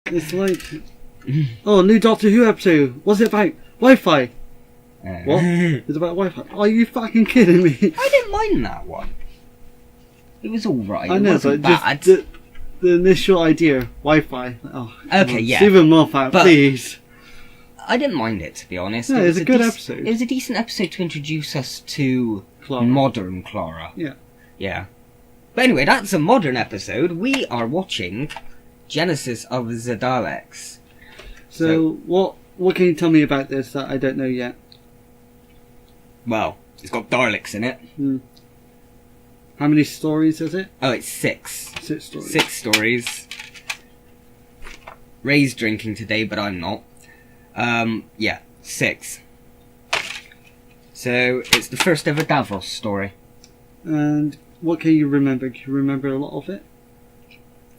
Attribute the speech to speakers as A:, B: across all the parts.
A: It's like, oh, new Doctor Who episode. What's it about? Wi-Fi. What? It's about Wi-Fi. Are you fucking kidding me?
B: I didn't mind that one. It was alright.
A: I know,
B: it wasn't
A: but
B: bad.
A: just the initial idea, Wi-Fi. Oh,
B: Okay, yeah.
A: Stephen Moffat,
B: But-
A: please.
B: I didn't mind it, to be honest.
A: No,
B: It
A: it's
B: was
A: a good
B: dec-
A: episode.
B: It was a decent episode to introduce us to
A: Clara.
B: modern Clara.
A: Yeah.
B: Yeah. But anyway, that's a modern episode. We are watching Genesis of the Daleks.
A: So what can you tell me about this that I don't know yet?
B: Well, it's got Daleks in it.
A: How many stories is it?
B: Oh, it's 6.
A: 6 stories.
B: 6 stories. Ray's drinking today, but I'm not. Yeah, 6. So, it's the first ever Davros story.
A: And what can you remember? Can you remember a lot of it?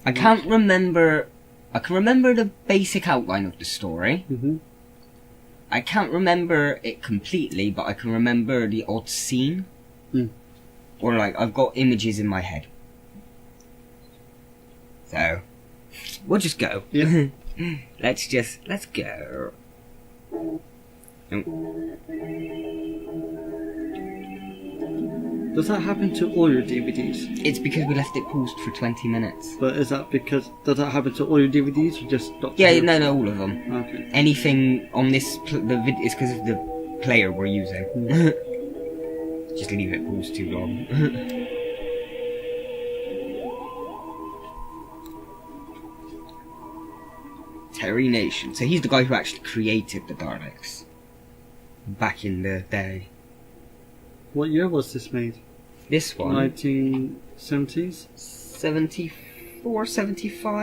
B: I can't remember... I can remember the basic outline of the story.
A: Mm-hmm.
B: I can't remember it completely, but I can remember the odd scene. Or, like, I've got images in my head. So, we'll just go.
A: Yeah.
B: Let's go.
A: Does that happen to all your DVDs?
B: It's because we left it paused for 20 minutes.
A: But is that because, does that happen to all your DVDs or just Doctor
B: Yeah,
A: Who?
B: no, all of them.
A: Okay.
B: Anything on this, it's because of the player we're using. Just leave it paused too long. Terry Nation. So he's the guy who actually created the Daleks. Back in the day.
A: What year was this made?
B: This one?
A: 1970s?
B: 74, 75?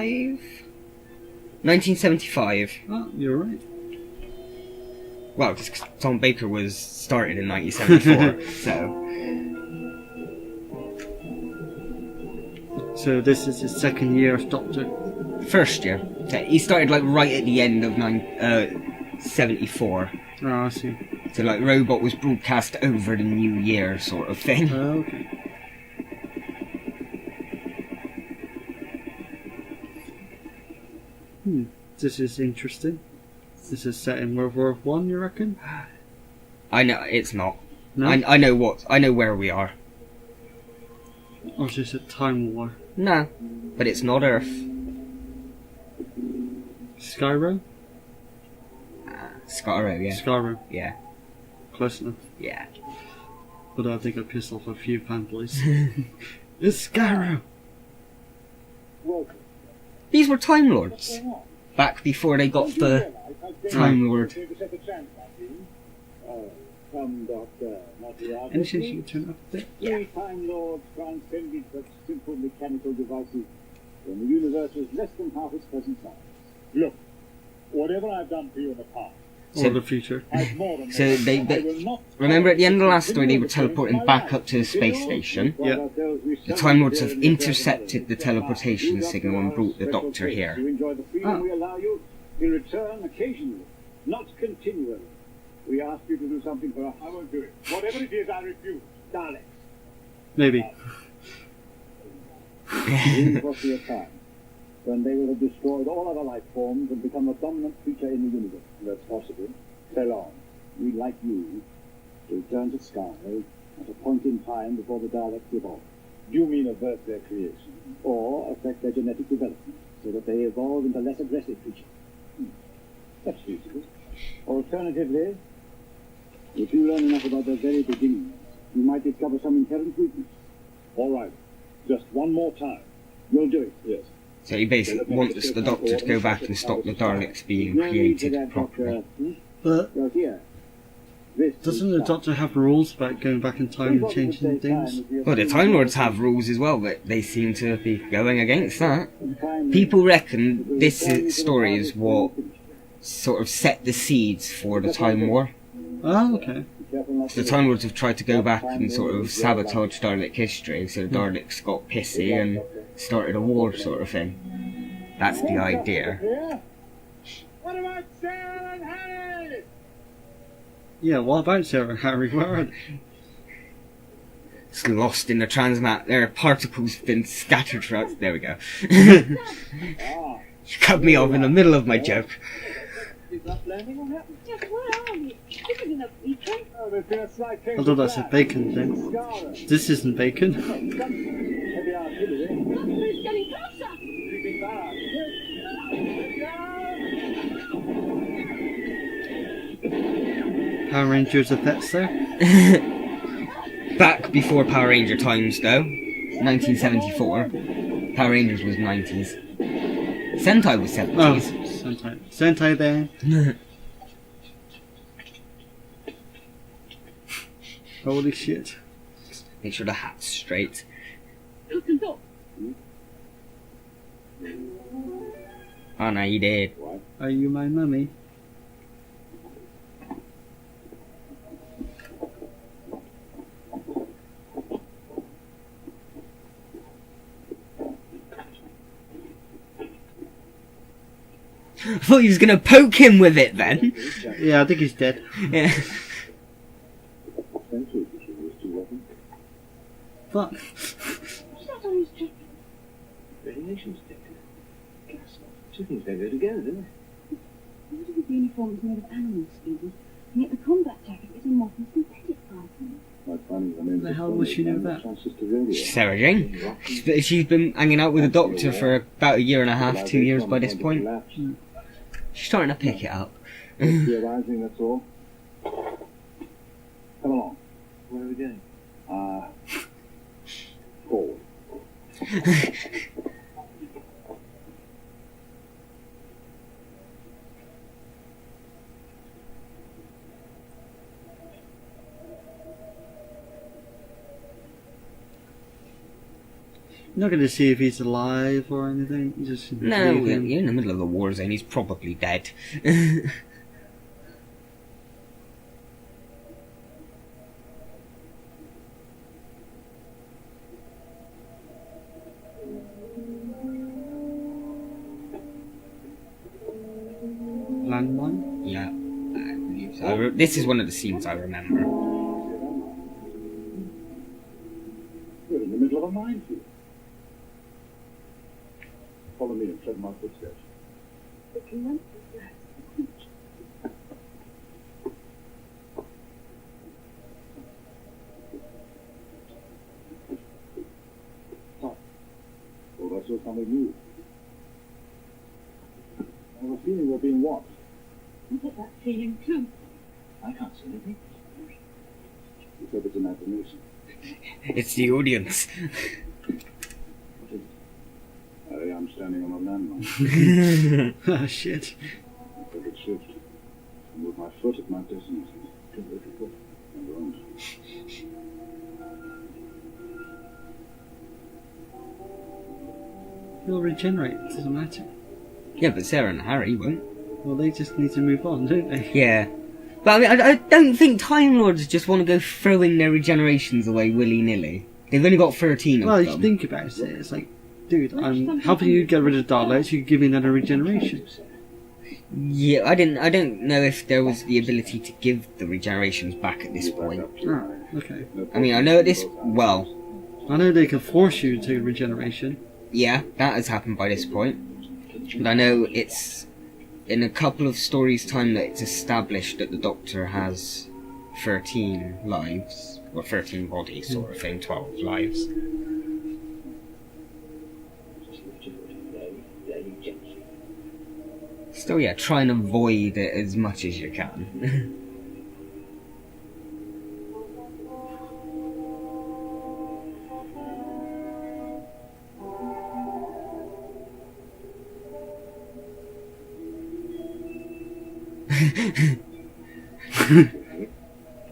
B: 1975.
A: Oh, you're right.
B: Well, because Tom Baker was started in 1974, so...
A: So this is his second year as Doctor.
B: First year. He started like right at the end of 74.
A: Oh, I see.
B: So like Robot was broadcast over the new year sort of thing.
A: Okay. This is interesting. This is set in World War One, you reckon?
B: I know, it's not.
A: No?
B: I know where we are.
A: Or is this a time war?
B: No, but it's not Earth.
A: Skyro?
B: Scarrow, yeah.
A: Skyro.
B: Yeah.
A: Close enough.
B: Yeah.
A: But I think I pissed off a few fanboys. It's Skyro!
B: These were Time Lords. Back before they got the Time Lord.
A: Any chance you can turn up a bit?
C: Three Time Lords transcended such simple mechanical devices when the universe was less than half its present size. Look, whatever I've done for you in the past,
A: Or the future.
C: I've more than
B: So they remember at the end of the last story they were teleporting back up to the space station.
A: Yeah.
B: The Time Lords have intercepted the teleportation signal and brought the Doctor here.
C: To enjoy the freedom we allow you, in return occasionally, not continually. We ask you to do something for us. I won't do it. Whatever it is, I refuse. Daleks.
A: Maybe.
C: This was the time when they will have destroyed all other life forms and become a dominant feature in the universe. That's possible. So long. We'd like you to return to Sky at a point in time before the Daleks evolve. Do you mean avert their creation? Or affect their genetic development so that they evolve into less aggressive creatures? That's feasible. Alternatively, if you learn enough about their very beginnings, you might discover some inherent weakness. All right. Just one more time. You'll do it. Yes.
B: So he basically wants the Doctor to go back and stop the Daleks being created properly.
A: But
C: Go here. This
A: doesn't the Doctor have rules about going back in time and changing things?
B: Well, the Time Lords have rules as well, but they seem to be going against that. People reckon this story is what sort of set the seeds for the Time War.
A: Oh, okay.
B: The Time Lords have tried to go back and sort of sabotage Dalek history, so the Daleks got pissy and started a war sort of thing. That's the idea.
C: What about Sarah and Harry?
A: Yeah, what about Sarah and Harry? Where are they?
B: It's lost in the transmat. Their particles have been scattered throughout. There we go. You cut me off in the middle of my joke.
C: Is that landing what happened?
D: Just where are we? This isn't a beacon.
C: Oh, there's been a slight change.
A: Although that's a bacon thing. This isn't bacon.
C: Heavy artillery.
D: It's getting closer.
C: Creeping back.
A: Power Rangers effects there.
B: Back before Power Ranger times, though. 1974. Power Rangers was 90s. Sentai was 70s.
A: Oh, Sentai. Sentai there. Holy shit.
B: Make sure the hat's straight.
D: Look and look.
B: Oh no, you did.
A: Are you my mummy?
B: I thought he was gonna poke him with it then.
A: Yeah, I think he's dead.
B: Yeah.
A: Fuck.
D: What's that on his jacket?
C: Radiation detector. Gas. Two things don't go together, do they?
D: Why do the uniform is made of animal skins, and yet the combat jacket is a modern synthetic fibre?
A: The hell would she know that?
B: Sarah Jane. She's been hanging out with the Doctor for about a year and a half, 2 years by this point. She's starting to pick it up.
C: Realizing that's all. Come along. Where are we going? Forward.
A: You're not going to see if he's alive or anything. You just
B: No,
A: leave him.
B: you're in the middle of the war zone. He's probably dead.
A: Landmine?
B: Yeah, I believe so. This is one of the scenes I remember.
C: We're in the middle of a minefield. Follow me and tread my footsteps. Oh, well, I saw something new. I have a feeling we're being watched.
D: I get that feeling too.
C: I can't see anything. Let's hope it's imagination.
B: It's the audience.
C: I'm standing on a landmine.
A: Oh shit.
C: I took it shift. And with my foot at my destination. Too difficult. And wrong.
A: He'll regenerate, it doesn't matter.
B: Yeah, but Sarah and Harry won't.
A: Well, they just need to move on, don't they?
B: Yeah. But I mean, I don't think Time Lords just want to go throwing their regenerations away willy-nilly. They've only got 13 of
A: Well,
B: them.
A: you think about it, it's like, dude, I'm helping you get rid of Daleks, you can give me another regeneration.
B: Yeah, I don't know if there was the ability to give the regenerations back at this point.
A: Oh, okay.
B: I mean, I know at this... Well,
A: I know they can force you to regeneration.
B: yeah, that has happened by this point. But I know it's... in a couple of stories' time that it's established that the Doctor has 13 lives. Or 13 bodies, sort of thing, 12 lives. Still, yeah, try and avoid it as much as you can.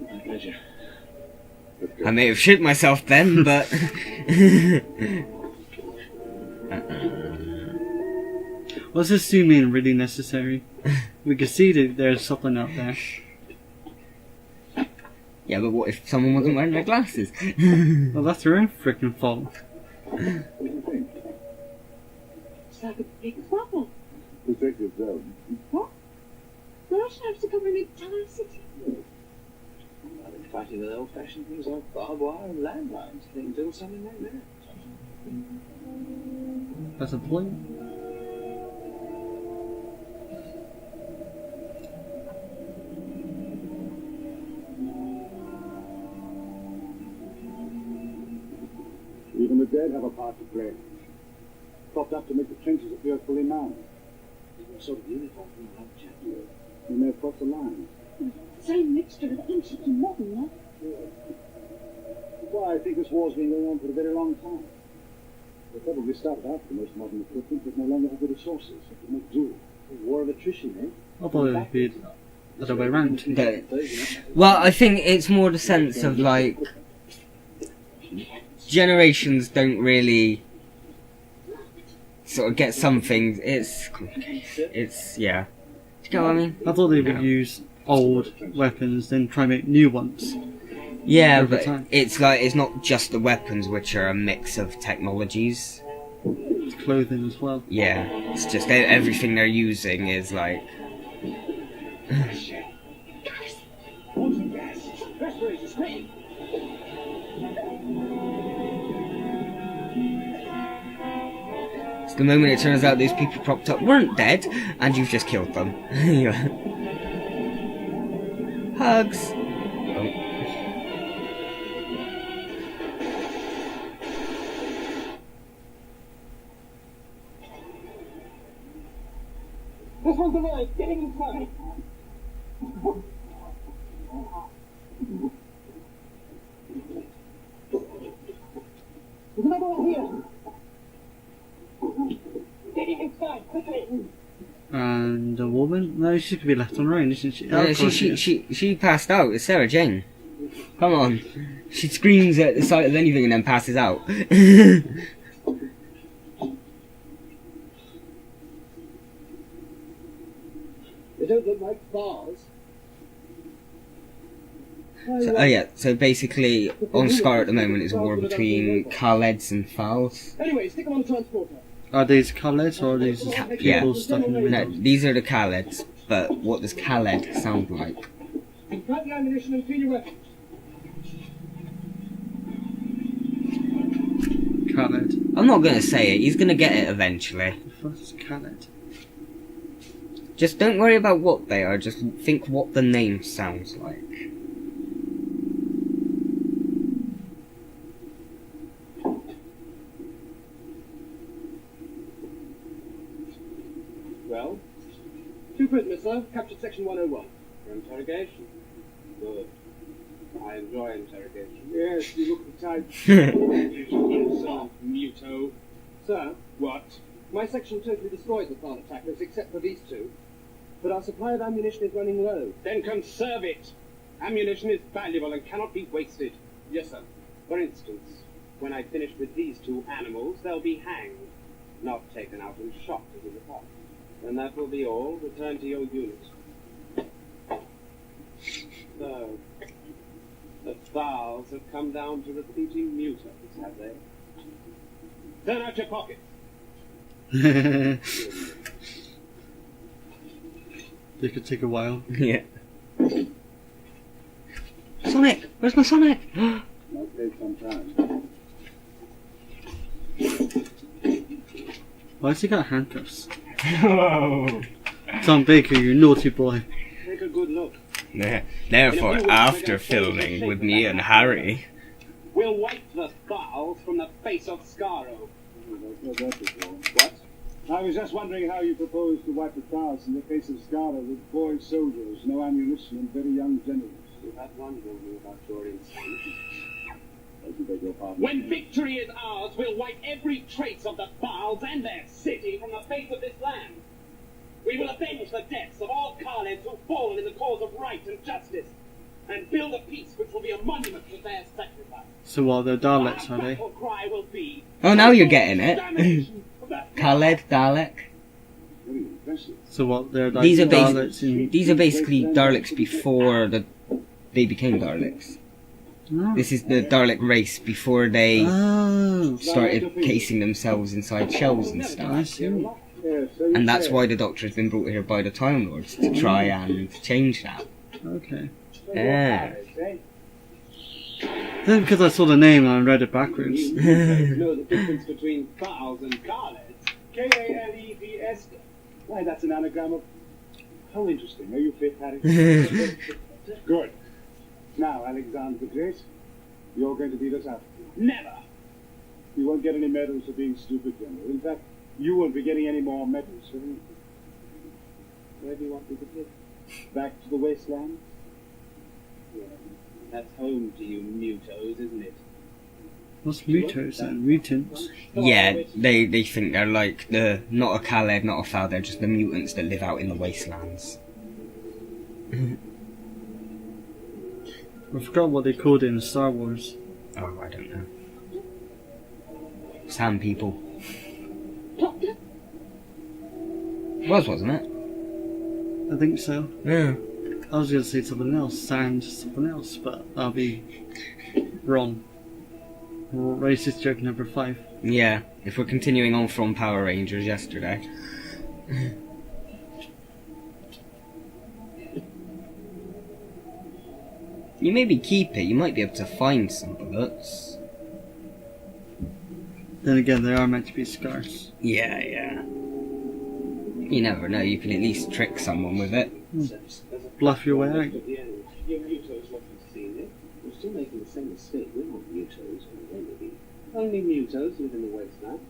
C: My pleasure.
B: I may have shit myself then, but...
A: Was this zoom-in really necessary? We can see that there's something out there.
B: Yeah, but what if someone wasn't wearing their glasses?
A: Well, that's their own freaking fault.
C: What do you think?
D: It's like a big bubble.
C: Protective zone.
D: What? The Russian have to cover an entire city.
C: I've been fighting with old-fashioned things like barbed wire and landmines. They can build something like that.
A: That's a point.
C: they'd have a part to play. Propped up to make the trenches appear fully manned.
E: What sort of uniform do you have, chap?
C: You may have crossed the line.
D: Same mixture of ancient and modern, love.
C: Why, I think this war's been going on for a very long time. They probably started out with the most modern equipment, but no longer have the resources to make do. A war of attrition, eh?
A: I thought it would be the other way around.
B: Well, I think it's more the sense of like generations don't really sort of get some things. It's complicated. It's yeah. Do you know what I mean?
A: I thought they would use old weapons, then try and make new ones.
B: Yeah,
A: over
B: but
A: time.
B: it's like it's not just the weapons, which are a mix of technologies.
A: It's clothing as well.
B: Yeah, it's just everything they're using is like. It's the moment it turns out those people propped up weren't dead, and you've just killed them. Hugs.
E: This one's the voice, getting inside. There's another one here. Getting inside, quickly.
A: And a woman? No, she could be left on her own, isn't she?
B: No,
A: Oh, of course
B: she passed out. It's Sarah Jane. Come on. She screams at the sight of anything and then passes out.
E: They don't look like bars.
B: Oh yeah, so basically on Scar at the moment is a war between Khaleds and Thals.
E: Anyway, stick them on the transporter.
A: Are these Khaleds or are these just people
B: Yeah.
A: stuck in the
B: No,
A: middle?
B: these are the Khaleds, but what does Khaled sound like?
E: Grab the ammunition and clean your weapons.
A: Khaled.
B: I'm not gonna say it, he's gonna get it eventually.
A: The first Khaled.
B: Just don't worry about what they are, just think what the name sounds like.
E: Well, two prisoners, sir. Captured section 101. For interrogation. Good. I enjoy interrogation.
C: Yes, you look the type.
E: Insult, Muto. Sir, what? My section totally destroys the plant attackers except for these two. But our supply of ammunition is running low. Then conserve it! Ammunition is valuable and cannot be wasted. Yes, sir. For instance, when I finish with these two animals, they'll be hanged, not taken out and shot as in the past. And that will be all. Return to your unit. So, the Thals have come down to repeating mutants, have they? Turn out your pockets.
A: They could take a while.
B: Yeah. Sonic! Where's my Sonic?
C: Might take some time.
A: Why has he got handcuffs?
B: Oh.
A: Tom Baker, you naughty boy.
E: Take a good look.
B: Therefore, after filming with me and Harry.
E: We'll wipe the Thals from the face of Skaro.
C: I've heard that before.
E: What?
C: I was just wondering how you propose to wipe the Thals in the face of Skara with boy soldiers, no ammunition, and very young generals.
E: You had one warning about your insanity.
C: I do beg your pardon.
E: When victory is ours, we'll wipe every trace of the Thals and their city from the face of this land. We will avenge the deaths of all Khaleds who've fallen in the cause of right and justice, and build a peace which will be a monument to their sacrifice.
A: So what, they're Daleks, are
E: Our
A: they?
E: battle cry will be
B: Oh, now you're getting it.
E: extermination of the
B: Khaled, Dalek.
C: Very impressive.
A: So what, they're like
B: These are
A: Daleks in...
B: basically Daleks before they became Daleks.
A: Oh.
B: This is the Dalek race before they
A: Oh,
B: started casing themselves inside shells and
A: I
B: stuff.
A: see.
C: Yes, so you
B: And that's
C: say.
B: why the Doctor has been brought here by the Time Lords to try and change that.
A: Okay.
C: So
B: Yeah.
C: you're Khaleds,
A: Then because I saw the name and I read it backwards.
E: You know the difference between Thals and Khaleds.
C: K-A-L-E-D-S. Why, that's an anagram of... How interesting. Are you fit, Harry? Good. Now, Alexander the Great, you're going to lead us out.
E: Never.
C: You won't get any medals for being stupid, General. In fact, you won't be getting any more medals for anything. Where do you want me to take? Back to the wasteland?
E: Yeah, that's home to you mutos, isn't it?
A: What's mutos and mutants?
B: Yeah, they think they're like the not a Khaled, not a Fal, they're just the mutants that live out in the wastelands.
A: I forgot what they called it in Star Wars.
B: Oh, I don't know. Sand people. Wasn't it?
A: I think so.
B: Yeah.
A: I was going to say something else, sand, something else, but I'll be wrong. Racist joke number 5.
B: Yeah, if we're continuing on from Power Rangers yesterday. You maybe keep it, you might be able to find some bullets.
A: Then again, they are meant to be scarce.
B: Yeah. You never know, you can at least trick someone with it.
A: Bluff your way out.
E: At the end, you mutos must have seen it. We're still making the same mistake. We're not mutos, or they may be. Only mutos live in the wasteland.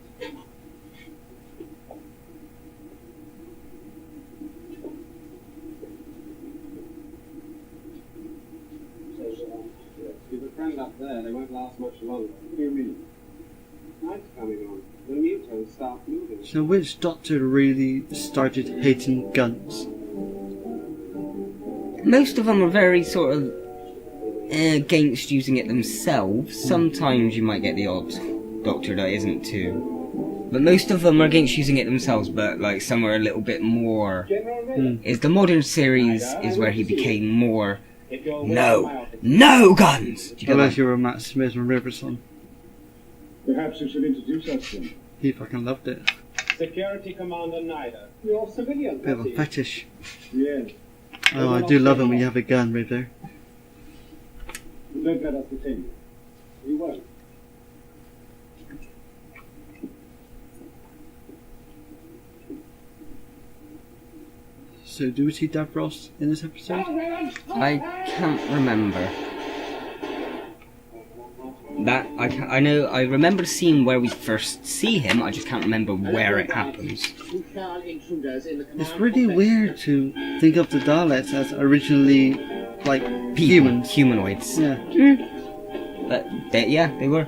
E: With a friend up there, they won't last much longer. What do you mean? Night's coming on. The mutos start moving.
A: So which doctor really started hating guns?
B: Most of them are very sort of against using it themselves. Sometimes you might get the odd doctor that isn't too. But most of them are against using it themselves, but like some are a little bit more. Is the modern series is where he became more no guns! Do you get
A: Unless
B: that?
A: you were Matt Smith and Riverson.
C: Perhaps you should introduce us then.
A: He fucking loved it.
E: Security Commander Nyder. You're civilian.
A: Bit of a fetish.
C: Yes.
A: Oh, I do love it when you have a gun right there.
C: Don't let us detain you. We won't.
A: So do we see Davros in this episode?
B: I can't remember. That I know. I remember the scene where we first see him. I just can't remember where it happens.
A: It's really weird to think of the Daleks as originally like humans.
B: Humanoids.
A: Yeah.
B: But they were.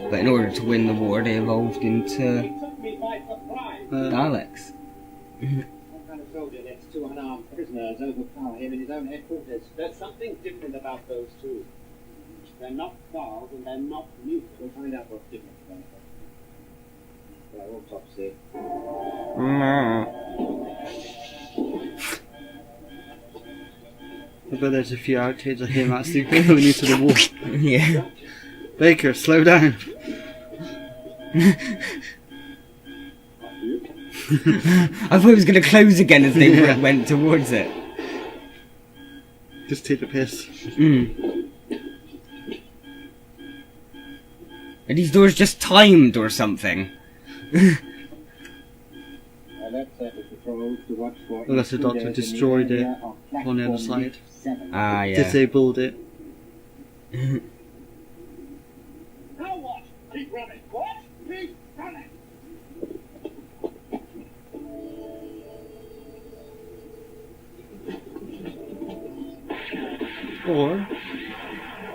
B: But in order to win the war, they evolved into Daleks.
E: What kind of soldier lets 2 unarmed prisoners overpower him in his own headquarters? There's something different about those two. They're not Thals and they're not mutants. We'll find out what's different about them. They're all top secret.
A: I bet there's a few outtakes of him actually going into the war.
B: Yeah.
A: Baker, slow down.
B: I thought it was going to close again as they went towards it.
A: Just take the piss.
B: Are these doors just timed or something?
A: Unless the doctor destroyed it on the other side.
B: Ah, yeah.
A: Disabled it.
E: Now what? Keep running. What? Keep running.
A: Or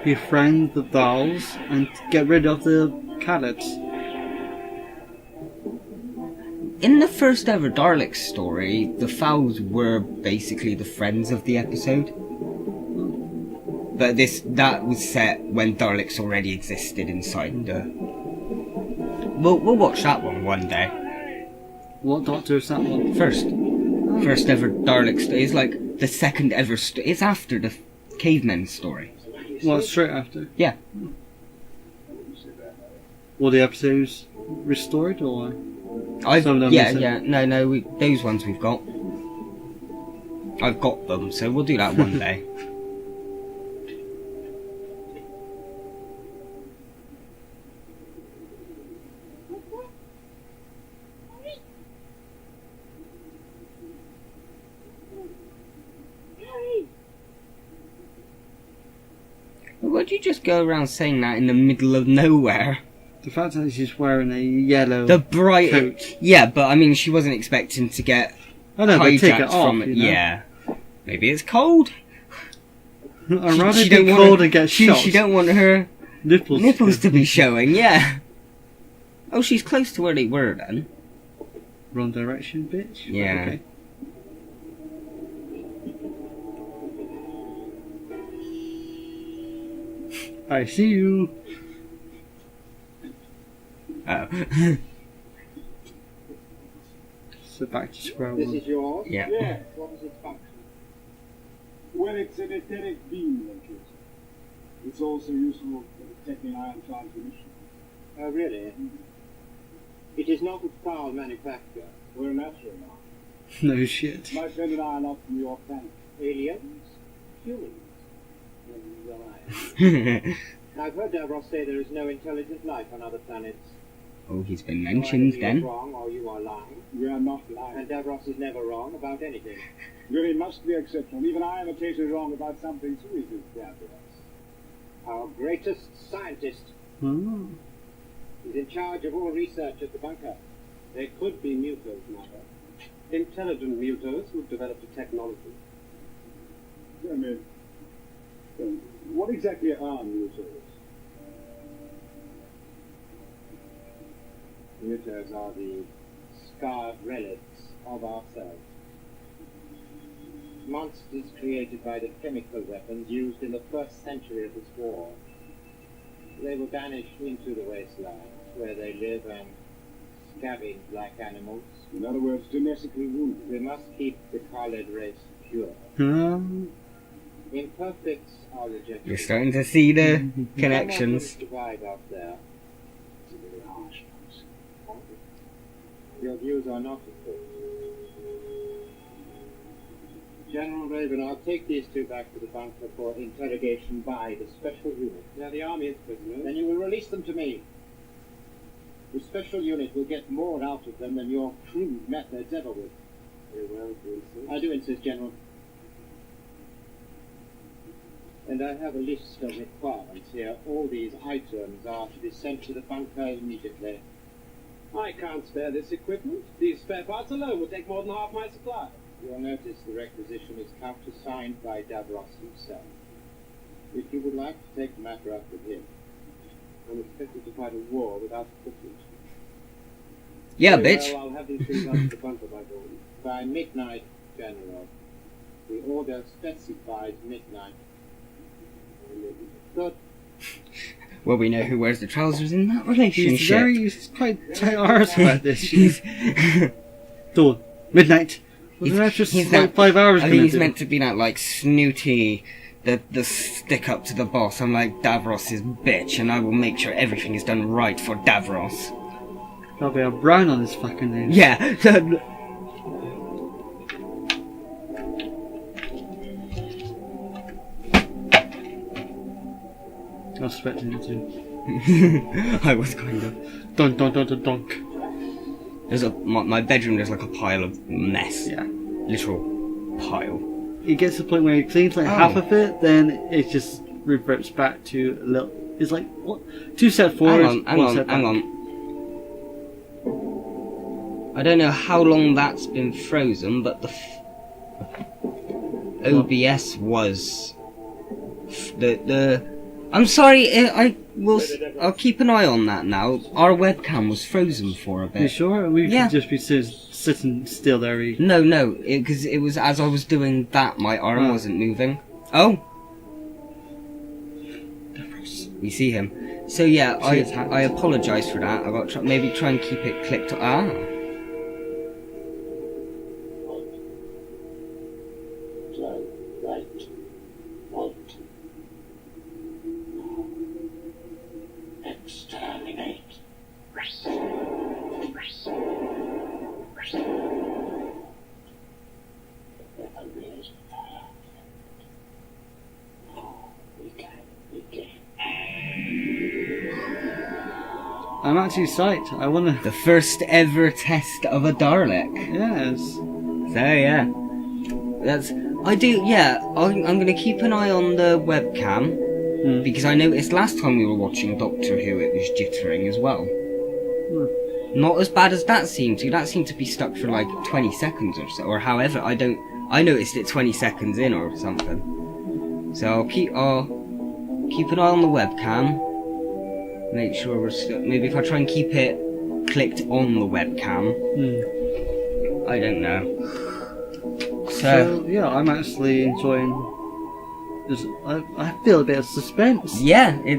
A: befriend the Thals and get rid of the Cadets.
B: In the first ever Daleks story, the Fowls were basically the friends of the episode. But that was set when Daleks already existed inside the... We'll watch that one day.
A: What doctor is that one?
B: First ever Dalek story. It's like the second ever story. It's after the cavemen story.
A: Well, straight after.
B: Yeah.
A: Were the episodes restored or?
B: No, those ones we've got. I've got them, so we'll do that one day. Why'd you just go around saying that in the middle of nowhere?
A: The fact that she's wearing a yellow
B: The bright...
A: coat.
B: Yeah, but I mean, she wasn't expecting to get
A: I know, they take
B: hijacked
A: it off,
B: from it.
A: you know?
B: Yeah. Maybe it's cold.
A: I'd rather
B: She
A: be
B: don't
A: cold
B: want
A: and get
B: she,
A: shot.
B: she don't want her
A: nipples
B: to be showing, yeah. Oh, she's close to where they were then.
A: Wrong direction, bitch.
B: Yeah.
A: Okay. I see you.
B: Oh.
A: So back to square
E: This
A: one.
E: is yours?
B: Yeah.
C: Yes.
E: What is its function?
C: Well, it's an etheric beam locator. It's also useful for detecting ion transmission.
E: Oh, really? It is not of foul manufacture.
C: We're natural now.
A: No shit.
C: My friend and I are not from your planet.
E: Aliens? Humans? Right.
B: Oh,
E: I've heard Davros say there is no intelligent life on other planets.
B: he's been
E: So
B: mentioned
E: either
B: then.
E: you're wrong or you are lying.
C: We are not lying.
E: And Davros is never wrong about anything.
C: Really must be exceptional. Even I am occasionally wrong about some things. Who is this Davros?
E: Our greatest scientist
A: Oh.
E: is in charge of all research at the bunker. There could be mutos, Mother. Intelligent mutos who've developed a technology.
C: I mean, what exactly are mutos?
E: Mutos are the scarred relics of ourselves. Monsters created by the chemical weapons used in the first century of this war. They were banished into the wastelands, where they live and scavenge like animals.
C: In other words, genetically wounded.
E: We must keep the Khaled race pure. Imperfects are rejected.
B: You're starting to see the
E: Someone
B: connections.
E: will survive out there.
C: It's a very harsh place.
E: Your views are not of course. General Raven, I'll take these two back to the bunker for interrogation by the special unit. They're the army's prisoners. Then you will release them to me. The special unit will get more out of them than your crude methods ever would. Very well, do you insist? I do insist, General. And I have a list of requirements here. All these items are to be sent to the bunker immediately. I can't spare this equipment. These spare parts alone will take more than half my supply. You'll notice the requisition is countersigned by Davros himself. If you would like to take the matter up with him, I'm expected to fight a war without equipment.
B: Yeah,
E: Very
B: bitch.
E: well, I'll have these things out to the bunker by dawn. By midnight, General. The order specifies midnight. Good.
B: Well, we know who wears the trousers in that relationship.
A: He's quite tight-arsed about this shit. Dawn. Midnight. What's an extra
B: he's
A: like
B: that-
A: 5 hours
B: I
A: gonna
B: think he's
A: do?
B: meant to be that, like, snooty, the stick up to the boss. I'm like, Davros' bitch, and I will make sure everything is done right for Davros.
A: There'll be a brown on his fucking name.
B: Yeah.
A: I was expecting him to.
B: I was kind of.
A: Dunk, dunk, dunk, dunk, dunk.
B: There's my bedroom. There's like a pile of mess.
A: Yeah.
B: Literal pile.
A: It gets to the point where he cleans like
B: Oh.
A: half of it, then it just reverts back to a little. It's like, what? 2 steps forward,
B: Hang
A: one
B: on.
A: step back.
B: I don't know how long that's been frozen, but the OBS was the. I'm sorry. I'll keep an eye on that now. Our webcam was frozen for a bit.
A: You sure? We
B: Yeah.
A: could just be sitting still there.
B: No, because it was as I was doing that, my arm
A: Oh.
B: wasn't moving. Oh, we see him. So yeah, I apologise for that. I got to maybe try and keep it clicked.
C: Exterminate.
A: I'm actually psyched. I wanna.
B: The first ever test of a Dalek.
A: Yes.
B: So yeah, I do. Yeah, I'm gonna keep an eye on the webcam. Because I noticed last time we were watching Doctor Who it was jittering as well. Not as bad as that seemed to. That seemed to be stuck for like 20 seconds or so, or however. I noticed it 20 seconds in or something. So I'll keep an eye on the webcam. Make sure we're still. Maybe if I try and keep it clicked on the webcam. I don't know.
A: So yeah, I'm actually enjoying. I feel a bit of suspense.
B: Yeah, I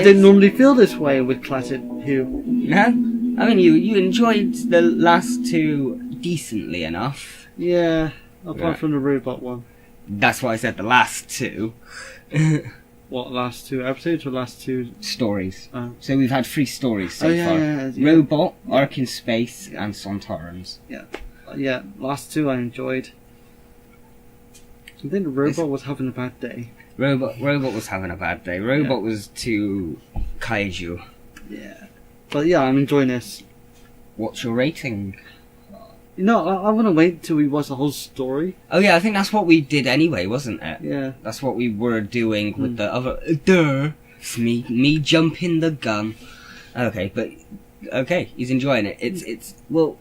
A: didn't normally feel this way with classic Who.
B: No, I mean you enjoyed the last two decently enough.
A: Yeah, apart from the robot one.
B: That's why I said the last two.
A: What, last 2 episodes or last 2
B: stories? So we've had 3 stories so far.
A: Yeah.
B: Robot, Ark in Space, and Sontarans.
A: Yeah, last 2 I enjoyed. I think the robot was having a bad day.
B: Robot was having a bad day. Robot was too kaiju.
A: Yeah. But yeah, I'm enjoying this.
B: What's your rating?
A: I want to wait till we watch the whole story.
B: Oh yeah, I think that's what we did anyway, wasn't it?
A: Yeah.
B: That's what we were doing with the other... It's me jumping the gun. Okay, but... Okay, he's enjoying it. It's... Well...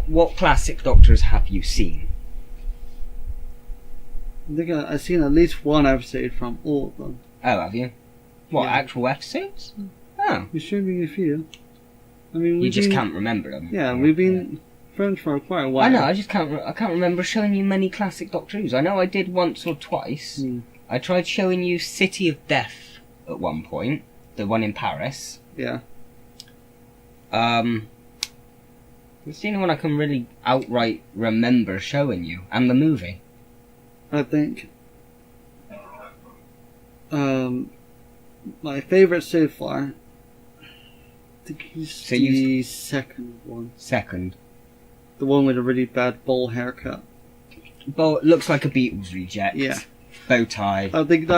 B: What classic Doctors have you seen?
A: I think I've seen at least one episode from all of them.
B: Oh, have you? What,
A: Yeah.
B: actual episodes? Oh.
A: You showed me a few. I mean,
B: You just can't remember them.
A: Yeah, we've been friends for quite a while.
B: I know, I just can't remember showing you many classic Doctor Who's. I know I did once or twice. I tried showing you City of Death at one point, the one in Paris.
A: Yeah.
B: It's the only one I can really outright remember showing you, and the movie.
A: I think my favourite so far, I think is the second one.
B: Second.
A: The one with a really bad bowl haircut.
B: But looks like a Beatles reject.
A: Yeah.
B: Bow tie.
A: I think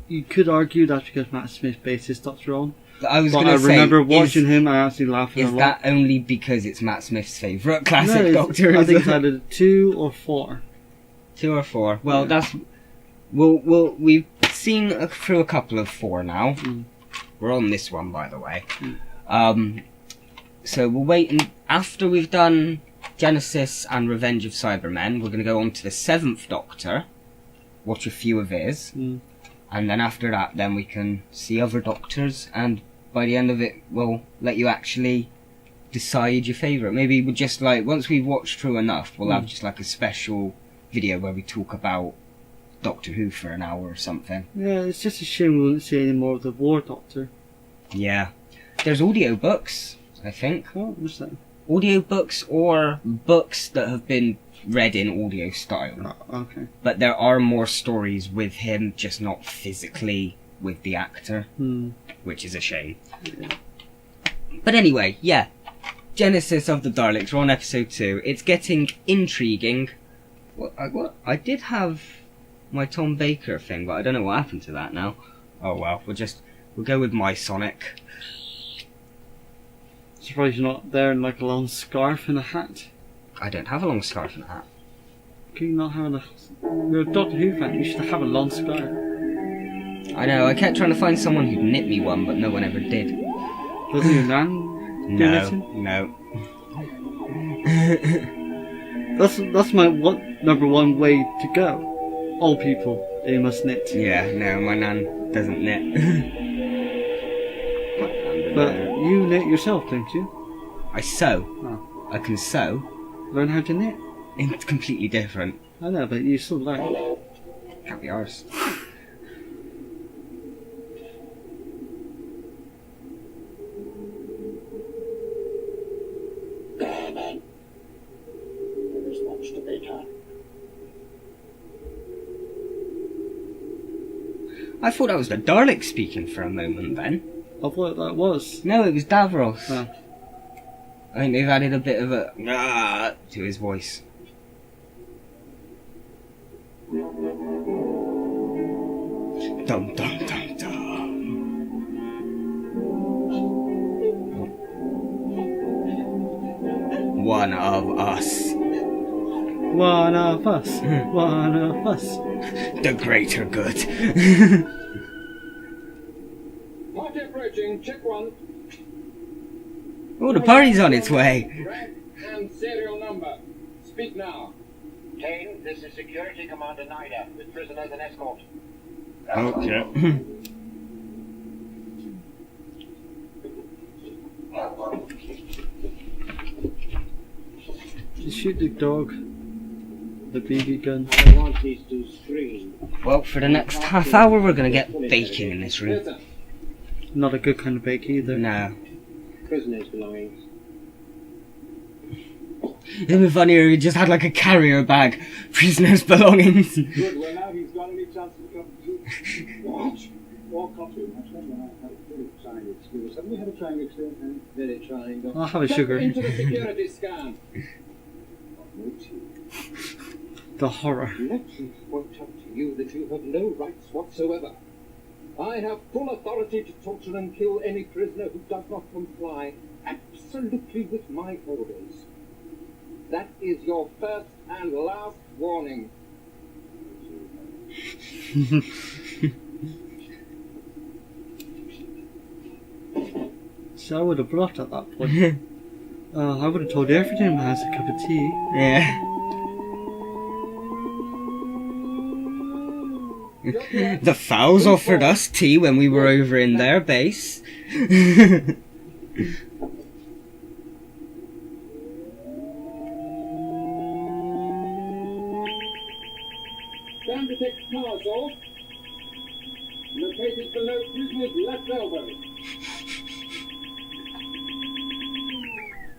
A: you could argue that's because Matt Smith based his Doctor on.
B: I
A: remember watching him and actually laughing a lot.
B: Is that only because it's Matt Smith's favourite classic Doctor?
A: I think it's either 2 or 4.
B: 2 or 4. Well, that's... We've seen through a couple of 4 now. We're on this one, by the way. So we'll wait, and after we've done Genesis and Revenge of Cybermen, we're going to go on to the 7th Doctor, watch a few of his, and then after that, then we can see other Doctors, and by the end of it, we'll let you actually decide your favourite. Maybe we'll just, like, once we've watched through enough, we'll have just, like, a special video where we talk about Doctor Who for an hour or something.
A: Yeah, it's just a shame we won't see any more of the War Doctor.
B: Yeah. There's audiobooks, I think.
A: What's that?
B: Audiobooks or books that have been read in audio style.
A: Oh, okay.
B: But there are more stories with him, just not physically with the actor, which is a shame.
A: Yeah.
B: But anyway, yeah. Genesis of the Daleks, we're on episode 2. It's getting intriguing. I did have my Tom Baker thing, but I don't know what happened to that now. Oh well, we'll go with my Sonic.
A: Surprised you're not there in like a long scarf and a hat.
B: I don't have a long scarf and a hat.
A: Can you not have you're a Doctor Who fan, you should have a long scarf.
B: I know, I kept trying to find someone who'd knit me one, but no one ever did.
A: Doesn't your nan do knitting?
B: No.
A: That's my number one way to go. Old people, they must knit.
B: Yeah, no, my nan doesn't knit.
A: But you knit yourself, don't you?
B: I sew.
A: Oh.
B: I can sew.
A: Learn how to knit?
B: It's completely different.
A: I know, but you still learn.
B: Can't be ours.
C: There is much to be done.
B: I thought that was the Dalek speaking for a moment then.
A: I thought that was.
B: No, it was Davros.
A: Oh.
B: I think they've added a bit of a to his voice. Dum dum dum dum. One of us.
A: One of us. One of us.
B: The greater good.
E: Party approaching. Check one.
B: Oh, the party's on its way.
E: Rank and serial number. Speak now.
C: Kane, this is Security Commander Nida, with prisoners and escort.
B: Okay.
A: Just shoot the dog. The BB gun.
C: I want these to screen.
B: Well, for the next half hour, we're gonna get baking in this
E: Yes,
B: room.
E: sir.
A: Not a good kind of bake either.
B: No.
C: Prisoners' belongings.
B: It'd be funnier if he just had like a carrier bag. Prisoners' belongings.
C: Good, well now he's got any chance to come to... What? Or coffee. That's when I had a very trying experience. Haven't you had a trying experience? Very trying.
A: I'll have a
E: Step
A: sugar.
E: into the security scan.
C: No tea.
A: The horror.
E: Let me point out to you that you have no rights whatsoever. I have full authority to torture and kill any prisoner who does not comply absolutely with my orders. That is your first and last warning.
A: So I would have brought at that point. I would have told you everything has a cup of tea.
B: Yeah. The Fowls offered us tea when we were over in their base.
E: Stand detect power source. Located below prisoner's left elbow.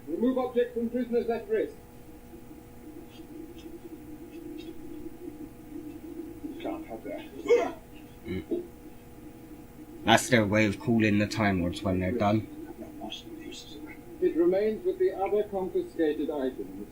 E: Remove object from prisoner's left wrist.
C: Can't have that.
B: That's their way of calling the Time Lords when they're done.
E: It remains with the other confiscated items.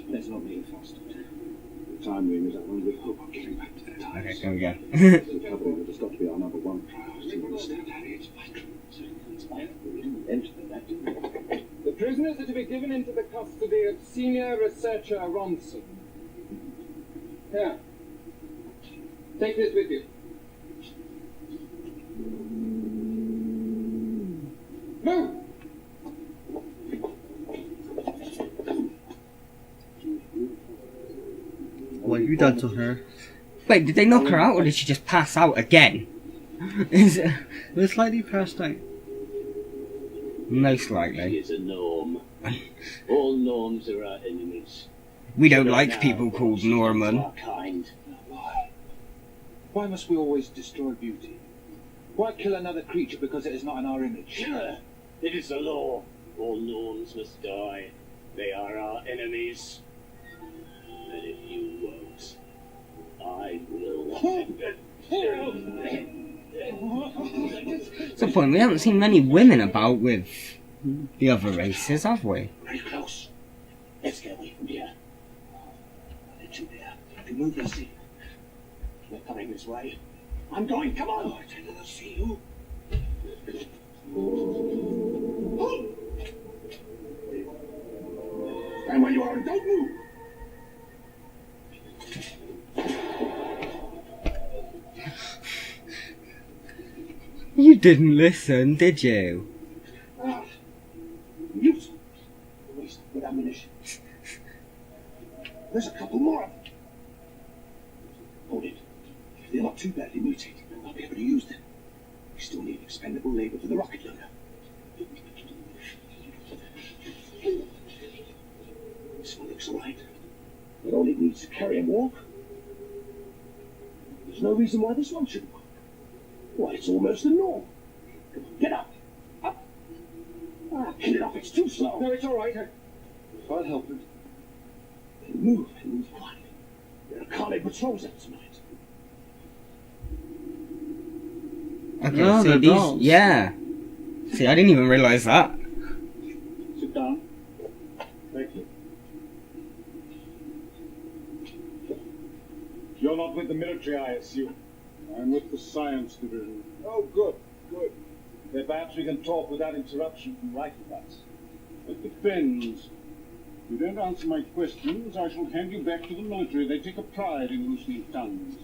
C: Let's not be fast. The time room is at one with hope of getting back to the times.
B: Okay, there we go.
C: The recovery has got to be our number one priority. You understand, Harry? It's vital. So it's vital. We didn't enter that, did we?
E: The prisoners are to be given into the custody of senior researcher Ronson. Here. Take this with you. Move!
A: What have you done to her?
B: Wait, did they knock her out or did she just pass out again? Is it...
A: Most likely passed out.
B: Most likely.
F: Is a norm. All norms are our enemies.
B: We don't like people called Norman.
F: Our kind.
G: Why must we always destroy beauty? Why kill another creature because it is not in our image?
F: Sure. It is the law. All norms must die. They are our enemies. And if you won't, I will.
B: What's the point? We haven't seen many women about with the other races, have we?
F: Very close. Let's get away from here. They're two there. If you move, they'll see. They're coming this way. I'm going. Come on. I tell you, they'll see you. Stand where you are and don't move.
B: You didn't listen, did you?
F: Mute. Waste good ammunition. There's a couple more of them. Hold it. If they're not too badly mutated, I'll be able to use them. We still need expendable labor for the rocket loader. This one looks alright. It only needs to carry and walk. There's no reason why this one shouldn't work. Why, it's almost the norm. Come on, get up. Up. Kill it off, it's too slow.
E: No, it's all right. I'll help it.
F: Then move and move quietly. There are Carly patrols out tonight.
B: Okay,
A: No,
B: see
A: they're
B: these...
A: dolls.
B: Yeah. See, I didn't even realise that.
C: Sit down. Thank you. military, I assume. I'm with the science division. Oh, good, good. Then perhaps we can talk without interruption from writing us. It depends. If you don't answer my questions, I shall hand you back to the military. They take a pride in loosening tongues.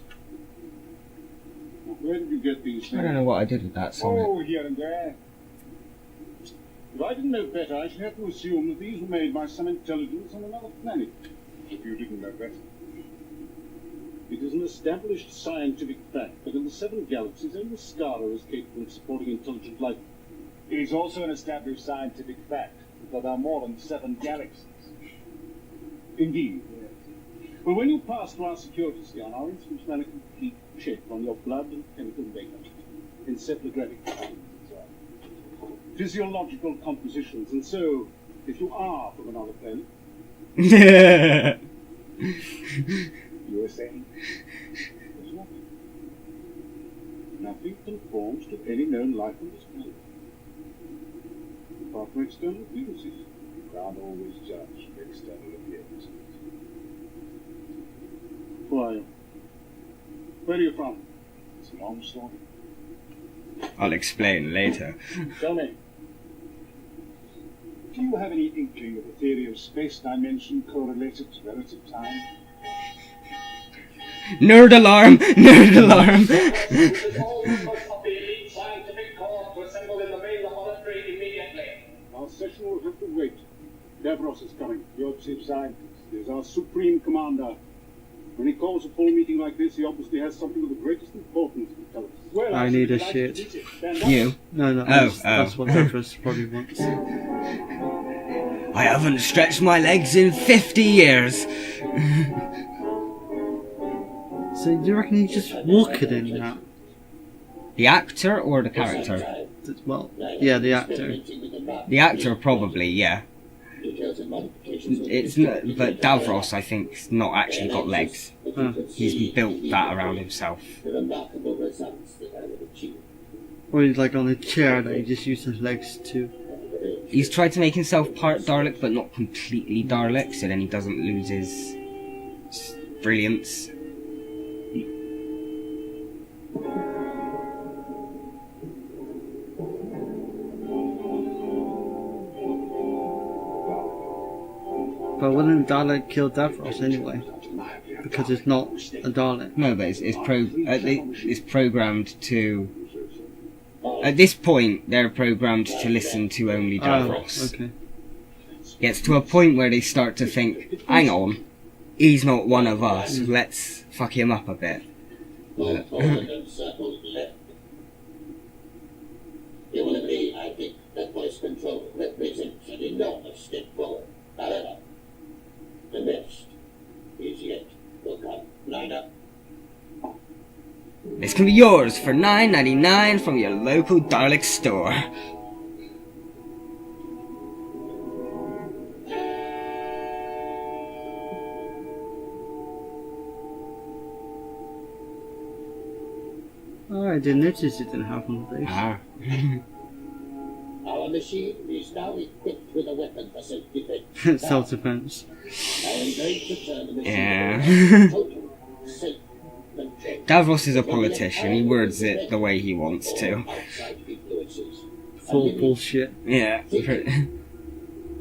C: Now, where did you get these things?
B: I don't know what I did with that song.
C: Oh, here and there. If I didn't know better, I should have to assume that these were made by some intelligence on another planet. If you didn't know better. It is an established scientific fact that in the 7 galaxies, only Skara is capable of supporting intelligent life. It is also an established scientific fact that there are more than 7 galaxies. Indeed, yes. Well, when you pass through our security scan, our instruments ran a complete check on your blood and chemical makeup, encephalographic patterns and so on, physiological compositions, and so, if you are from another planet, you were saying there's nothing. Nothing conforms to any known life on this planet. Apart from external appearances, you can't always judge external appearances. Why? Where are you from? It's a long story.
B: I'll explain later.
C: Tell me. Do you have any inkling of the theory of space dimension correlated to relative time?
B: Nerd alarm! Nerd alarm!
E: All members of the elite scientific corps to assemble in the main laboratory immediately.
C: Our session will have to wait. Davros is coming. Your chief scientist is our supreme commander. When he calls a full meeting like this, he obviously has something of the greatest importance to tell us. Well,
A: I need a shit.
B: You?
A: No,
B: Oh.
A: that's what Davros probably wants.
B: I haven't stretched my legs in 50 years.
A: So do you reckon he's just walking in that?
B: The actor or the character?
A: Well, yeah, the actor.
B: The actor probably, yeah. It's not, but Davros, I think, has not actually got legs.
A: Oh.
B: He's built that around himself.
A: Or he's like on a chair that he just uses legs to.
B: He's tried to make himself part Dalek, but not completely Dalek, so then he doesn't lose his brilliance.
A: But wouldn't Dalek kill Davros anyway? Because it's not a Dalek.
B: No, but it's programmed to. At this point, they're programmed to listen to only Davros.
A: Oh, okay.
B: Gets to a point where they start to think, hang on, he's not one of us, let's fuck him up a bit.
F: You will agree, I think, that voice control represents an enormous step forward. However, the best is yet to come. Line up.
B: This can be yours for $9.99 from your local Dalek store.
A: Oh, I didn't notice it didn't have one of these.
B: Ah.
F: Our machine is now equipped with a weapon for self-defense.
A: Self-defense.
F: I am going to turn the machine
B: Yeah.
F: total self-control.
B: Davros is a politician, he words it the way he wants to.
F: Outside influences.
A: Full bullshit.
B: Yeah.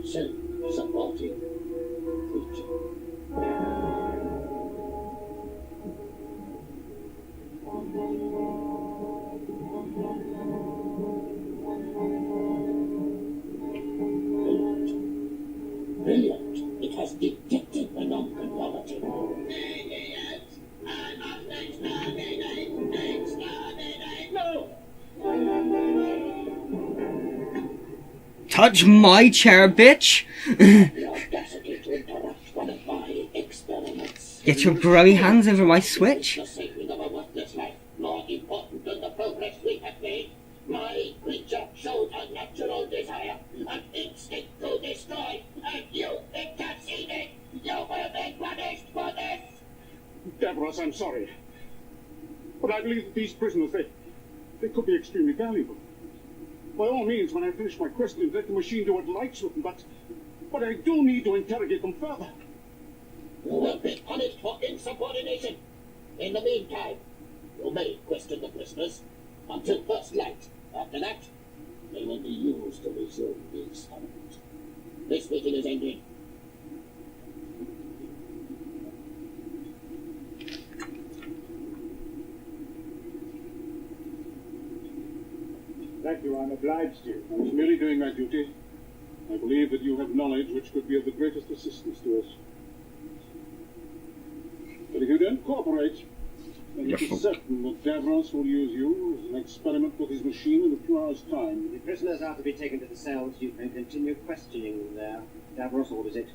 F: Self-supporting creature. Brilliant. It has detected the non-conformity. No!
B: Touch my chair, bitch!
F: The audacity to interrupt one of my experiments.
B: Get your grubby hands over my switch.
F: The saving of a worthless life, more important than the progress we have made. My creature showed a natural desire, an instinct to destroy, and you interceded. You will be punished for this.
C: Davros, I'm sorry. But I believe that these prisoners, they could be extremely valuable. By all means, when I finish my questions, let the machine do what it likes with them, but I do need to interrogate them further.
F: You will be punished for insubordination. In the meantime, you may question the prisoners until first light. After that, they will be used to resume the experiment. This meeting is ended.
C: Thank you, I'm obliged to you.
H: I was merely doing my duty. I believe that you have knowledge which could be of the greatest assistance to us. But if you don't cooperate, then it is certain that Davros will use you as an experiment with his machine in a few hours' time.
E: The prisoners are to be taken to the cells. You can continue questioning them there. Davros orders it.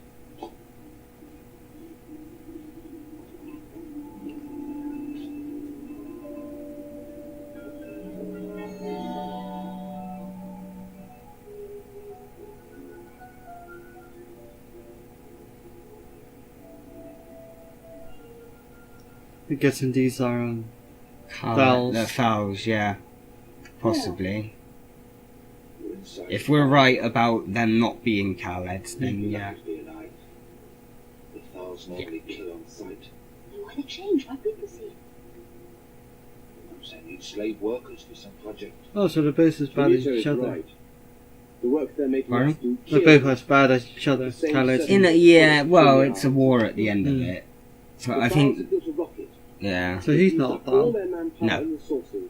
A: I'm guessing these are
B: The fouls, yeah. Possibly. If we're right about them not being Khaleds, then yeah.
G: The fowls normally kill on sight.
D: Then why the change? Why secrecy?
G: Perhaps they need slave workers for some project.
A: Oh, so they're both as bad as
E: Benito
A: each
E: is
A: other.
E: right. The work they're making
B: Pardon?
E: us do
A: They're both as bad as each other.
E: Same
A: Khaled.
E: set.
B: Yeah, well, it's a war at the end of
A: Mm.
B: it. So
E: The
B: I
E: Fowls
B: think,
E: have built a rocket.
B: yeah.
A: So he's
E: Used
A: not a
E: up all
A: Val.
E: their manpower
B: No.
E: and resources.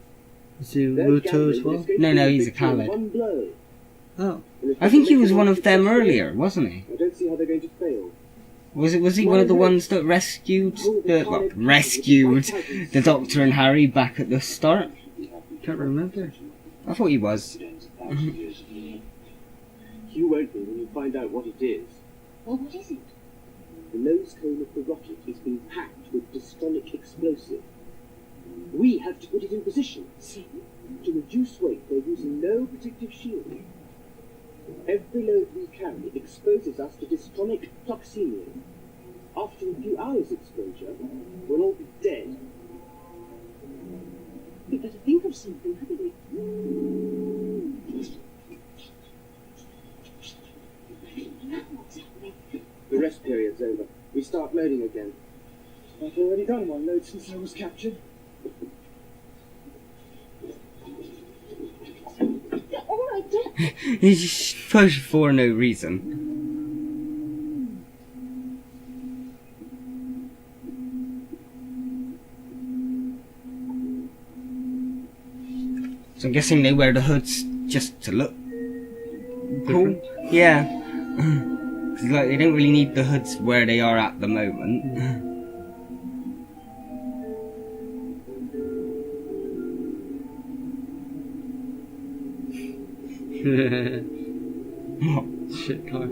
A: Is he
E: Their
A: Muto
E: gathering
A: as well?
E: escaped
B: No,
E: from
B: he's a
E: victory in
B: Khaled.
E: one blow.
A: Oh.
E: And if
B: I think he
E: they
B: was
E: make
B: one
E: it
B: of them
E: successful,
B: earlier, wasn't he?
E: I don't see how they're going to fail.
B: Was he one of the ones that rescued the Doctor and Harry back at the start?
A: Can't remember.
B: I thought he was.
E: You won't be when you find out what it is.
D: Well, what is it?
E: The nose cone of the rocket is being packed with dystonic explosive. We have to put it in position.
D: So?
E: To reduce weight, they're using no protective shielding. Every load we carry exposes us to dystonic toxemia. After a few hours' exposure, we'll all be dead.
D: We better think of something, haven't we? Now what's happening?
E: The rest period's over. We start loading again. I've already done one load since I was captured.
D: All right, Dad.
B: He's just pushed for no reason. So I'm guessing they wear the hoods just to look cool. Yeah. 'Cause, like, they don't really need the hoods where they are at the moment.
A: Shit car.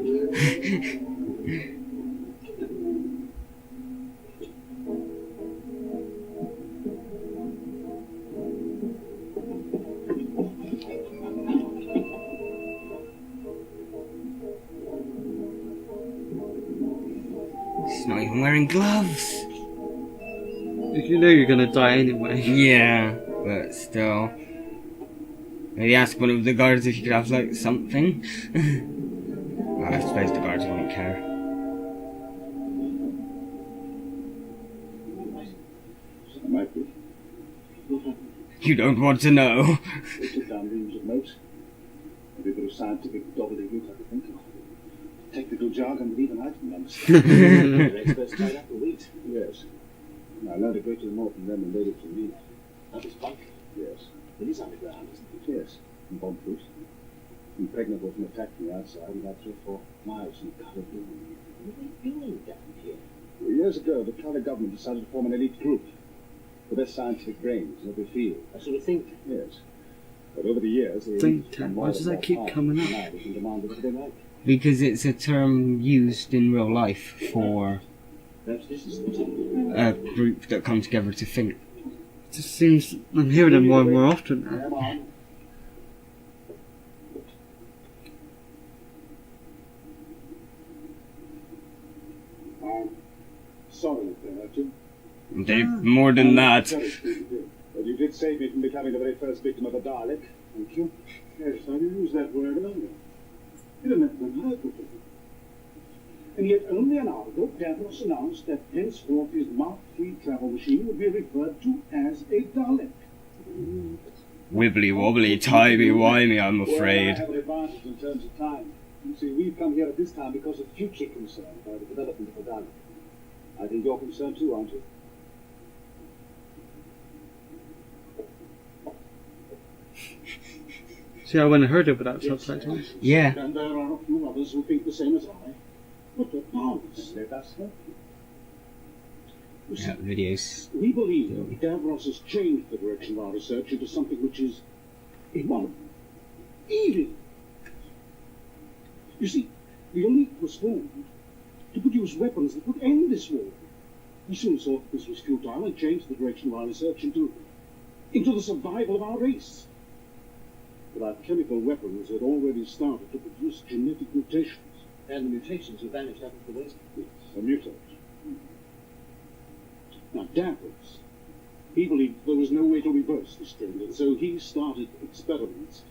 B: He's not even wearing gloves.
A: You know you're gonna die anyway.
B: Yeah, but still. Maybe ask one of the guards if you could have, like, something. Well, I suppose the guards won't care.
C: Might be.
B: You don't want to know.
C: They took down reams of notes. Every bit of scientific gobbledygook I could think of. Technical jargon that even I didn't understand.
E: The experts tied up the wheat.
C: Yes. I learned a great deal more from them and laid it to me.
E: That was bunk.
C: Yes.
E: It is underground, isn't it?
C: Yes. And bomb-proof. Impregnable from attack from the outside, about 3 or 4 miles from the coloured room.
E: What are they doing down here?
C: Well, years ago, the colour government decided to form an elite group. The best scientific brains in every field.
E: I sort of think.
C: Yes. But over the years, they
A: Think tank. Why does that keep coming up?
C: Now they can demand whatever they like.
B: Because it's a term used in real life for
E: Perhaps this is the time.
B: a group that come together to think.
A: It just seems I'm hearing them more and more often now.
C: Come on. I'm sorry if they hurt you.
B: They more than that.
C: Very sweet of you. But you did save me from becoming the very first victim of a Dalek. Thank you. Yes, I use that word longer. You don't have to hurt me.
H: And yet only an hour ago, Davros announced that henceforth his Mark III travel machine would be referred to as a Dalek.
B: Wibbly wobbly, timey-wimey, I'm
H: Well, I
B: afraid.
H: have an advantage in terms of time. You see, we've come here at this time because of future concern by the development of the Dalek. I think you're concerned too, aren't you?
A: See, I wouldn't have heard it without subtitles.
B: Yeah.
H: And there are a few others who think the same as I. But the powers, let us help you. You see,
B: Yeah, videos.
H: we believe that Davros has changed the direction of our research into something which is immoral, evil. You see, the elite was formed to produce weapons that would end this war. We soon saw that this was futile and changed the direction of our research into the survival of our race. But our chemical weapons had already started to produce genetic mutations.
E: And the mutations have vanished out of the waste.
H: Yes, a mutate. Now, Davros, he believed there was no way to reverse this trend, and so he started experiments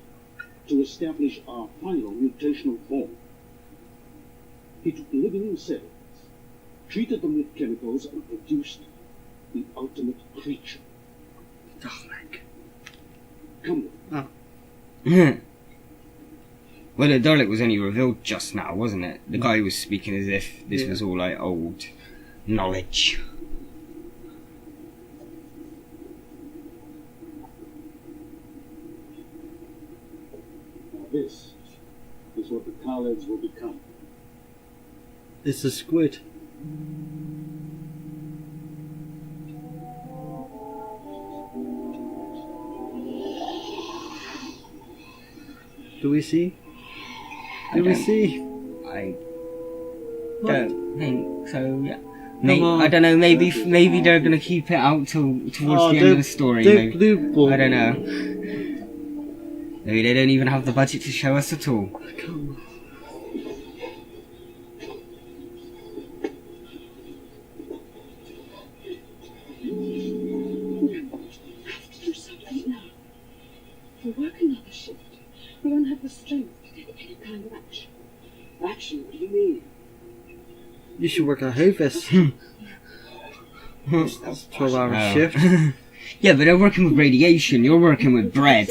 H: to establish our final mutational form. He took living cells, treated them with chemicals, and produced the ultimate creature.
A: Dalek.
H: Come on.
B: Well, the Dalek was only revealed just now, wasn't it? The guy was speaking as if this was all like old knowledge.
H: Now this is what the Daleks will become.
A: It's a squid. Do we see? Do we see?
B: I
A: What?
B: don't think so. Yeah.
A: Come on.
B: I don't know. Maybe they're gonna keep it out towards
A: Oh,
B: the end of the story.
A: They're
B: Maybe.
A: blue ball.
B: I don't know. Maybe they don't even have the budget to show us at all.
D: Do something now. We work another shift. We won't have the strength to take any kind of action.
E: Action? What do you mean?
A: You should work at Hovis. 12-hour
B: Oh.
A: shift.
B: Yeah, but they're working with radiation. You're working with bread.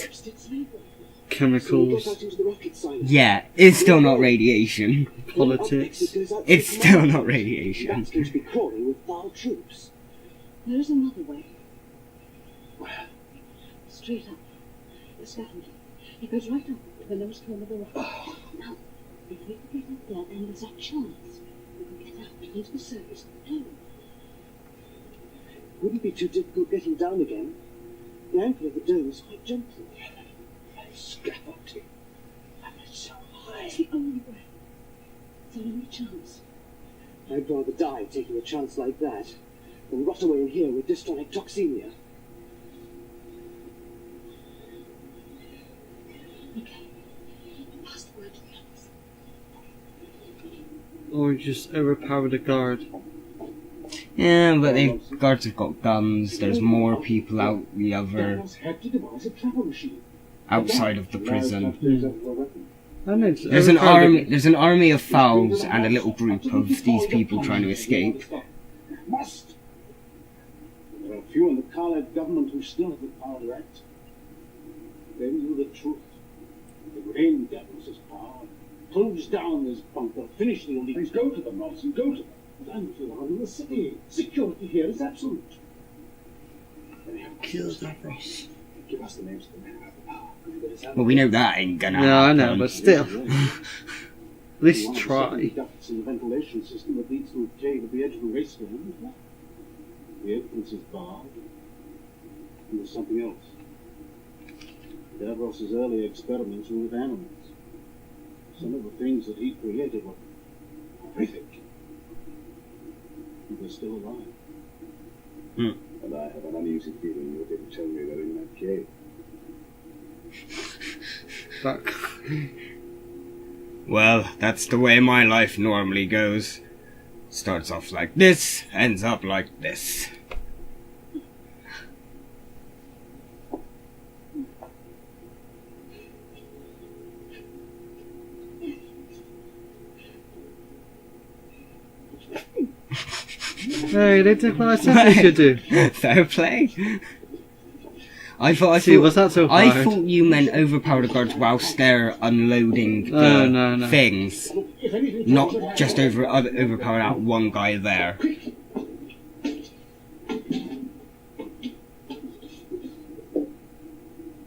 A: Chemicals.
E: Get out into the rocket science.
B: Yeah, it's still not radiation.
A: Politics.
B: It's still not radiation.
E: That's going to be crawling with foul troops.
D: There is another way. Straight up. The scaffolding. It goes right up to the lowest corner of the rocket. Now, if we could get up there, then there's a chance we can get out into the surface of the dome.
E: Wouldn't be too difficult getting down again. The angle of the dome is quite gentle. Scaffolding. And it's so high.
D: It's the only way. It's our only chance.
E: I'd rather die taking a chance like that than rot away in here with dystronic toxemia.
D: Okay. Pass the word to the others.
A: Or just overpower the guard.
B: Yeah, but the guards have got guns. There's more people out the other
H: Davros had to devise a travel machine.
B: outside of the prison.
A: I know, it's
B: There's an
A: overpower the-
B: army. There's an army of fowls and a little group of these people trying to escape.
H: Must. There are few in the Khaled government who still have the power to act. They knew the truth. They would end Davros' power, close down this bunker, finish the elite. Please go to them, Nelson, go to them. But I'm allowed in the city. Security here is absolute. They have
A: Kill Davros.
H: Give us the names of the men who have the power.
B: Well, we know that ain't gonna
A: Yeah, I
B: happen.
A: know, but still. At least
H: One
A: try.
H: ducts in the ventilation system that leads to a cave at the edge of the wasteland. The entrance is barred. And there's something else. Davros' early experiments were with animals. Some of the things that he created were horrific. And they're still alive. And I have an uneasy feeling you didn't tell me they're in that cave.
A: Fuck.
B: Well, that's the way my life normally goes. Starts off like this, ends up like this.
A: Hey, they did what I said they should do.
B: Fair play. I thought
A: Was that so hard?
B: I thought you meant overpower the guards whilst they're unloading the
A: no.
B: things, not just overpower that one guy there. At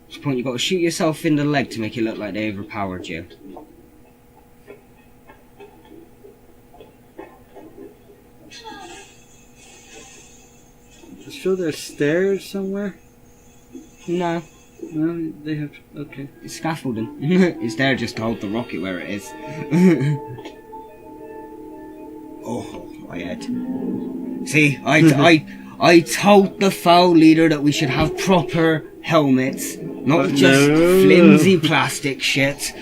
B: this point, you got to shoot yourself in the leg to make it look like they overpowered you.
A: Sure, there's stairs somewhere.
B: No.
A: No, they have. Okay.
B: It's scaffolding. It's there just to hold the rocket where it is. Oh, my head. See, I told the foul leader that we should have proper helmets, not
A: But
B: just
A: no.
B: flimsy plastic shit.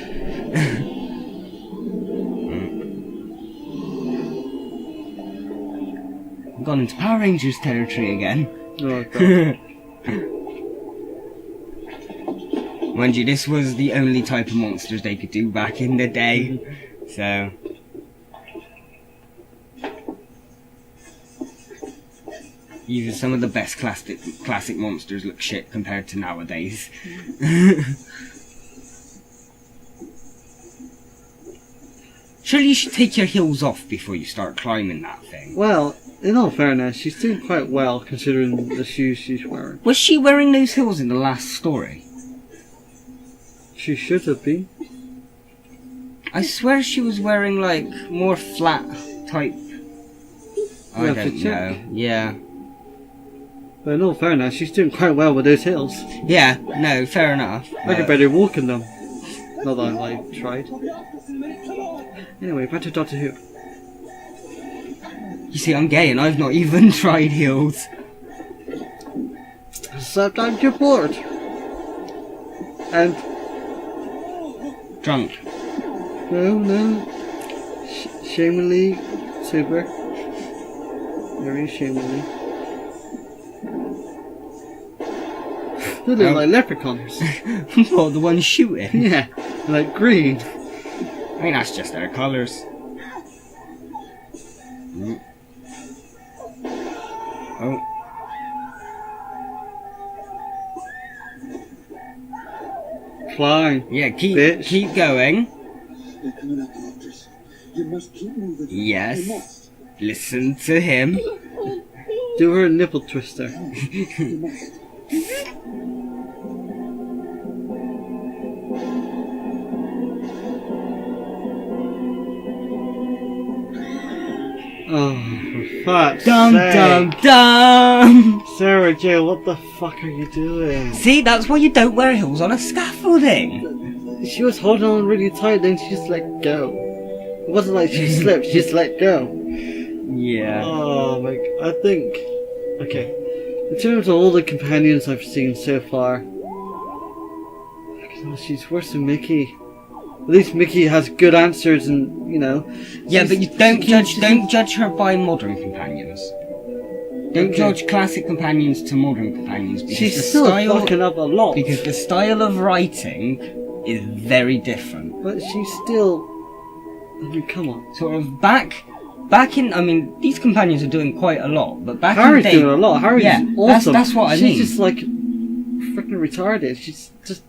B: I've gone into Power Rangers territory again.
A: Oh god.
B: Mind you, this was the only type of monsters they could do back in the day, so... Even some of the best classic monsters look shit compared to nowadays. Surely you should take your heels off before you start climbing that thing.
A: Well, in all fairness, she's doing quite well considering the shoes she's wearing.
B: Was she wearing those heels in the last story?
A: She should have been.
B: I swear she was wearing, like, more flat type... I
A: have to
B: don't
A: check.
B: know. Yeah.
A: But in all fairness, she's doing quite well with those heels.
B: Yeah, no, fair enough.
A: I could barely walk in them. Not that I tried. Anyway, back to Doctor Who.
B: You see, I'm gay and I've not even tried heels.
A: Sometimes you're bored. And
B: Drunk.
A: no. Shamefully sober. Very shamefully. They look like leprechauns.
B: What, the one shooting?
A: Yeah, like green.
B: I mean, that's just their colours. Oh.
A: Flying.
B: Yeah, keep going.
C: You must keep moving.
B: Yes. Listen to him.
A: Do her a nipple twister.
C: You must.
A: Oh, for fuck's
B: Dum
A: sake.
B: dum dum!
A: Sarah J, what the fuck are you doing?
B: See, that's why you don't wear heels on a scaffolding.
A: She was holding on really tight, then she just let go. It wasn't like she slipped, she just let go.
B: Yeah.
A: Oh my I think... Okay. In terms of all the companions I've seen so far... She's worse than Mickey. At least Mickey has good answers and, you know...
B: Yeah, but you don't judge her by modern companions. Don't judge classic companions to modern companions because
A: She's
B: the
A: still
B: style
A: fucking up a lot.
B: because the style of writing is very different.
A: But she's still... I mean, come on.
B: Sort of back in, I mean, these companions are doing quite a lot, but back
A: Harry's
B: in the day,
A: doing a lot. Harry's awesome.
B: that's what I
A: she's
B: mean.
A: She's just like freaking retarded. She's just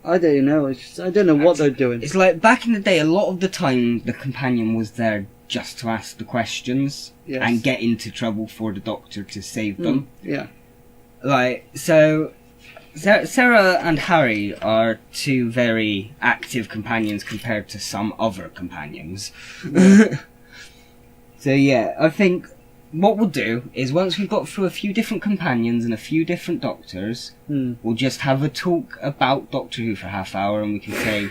A: I don't know. I don't know what they're doing.
B: It's like back in the day, a lot of the time the companion was there just to ask the questions and get into trouble for the Doctor to save them.
A: Yeah.
B: Like, so Sarah and Harry are two very active companions compared to some other companions. So yeah, I think what we'll do is once we've got through a few different companions and a few different Doctors, we'll just have a talk about Doctor Who for half hour and we can say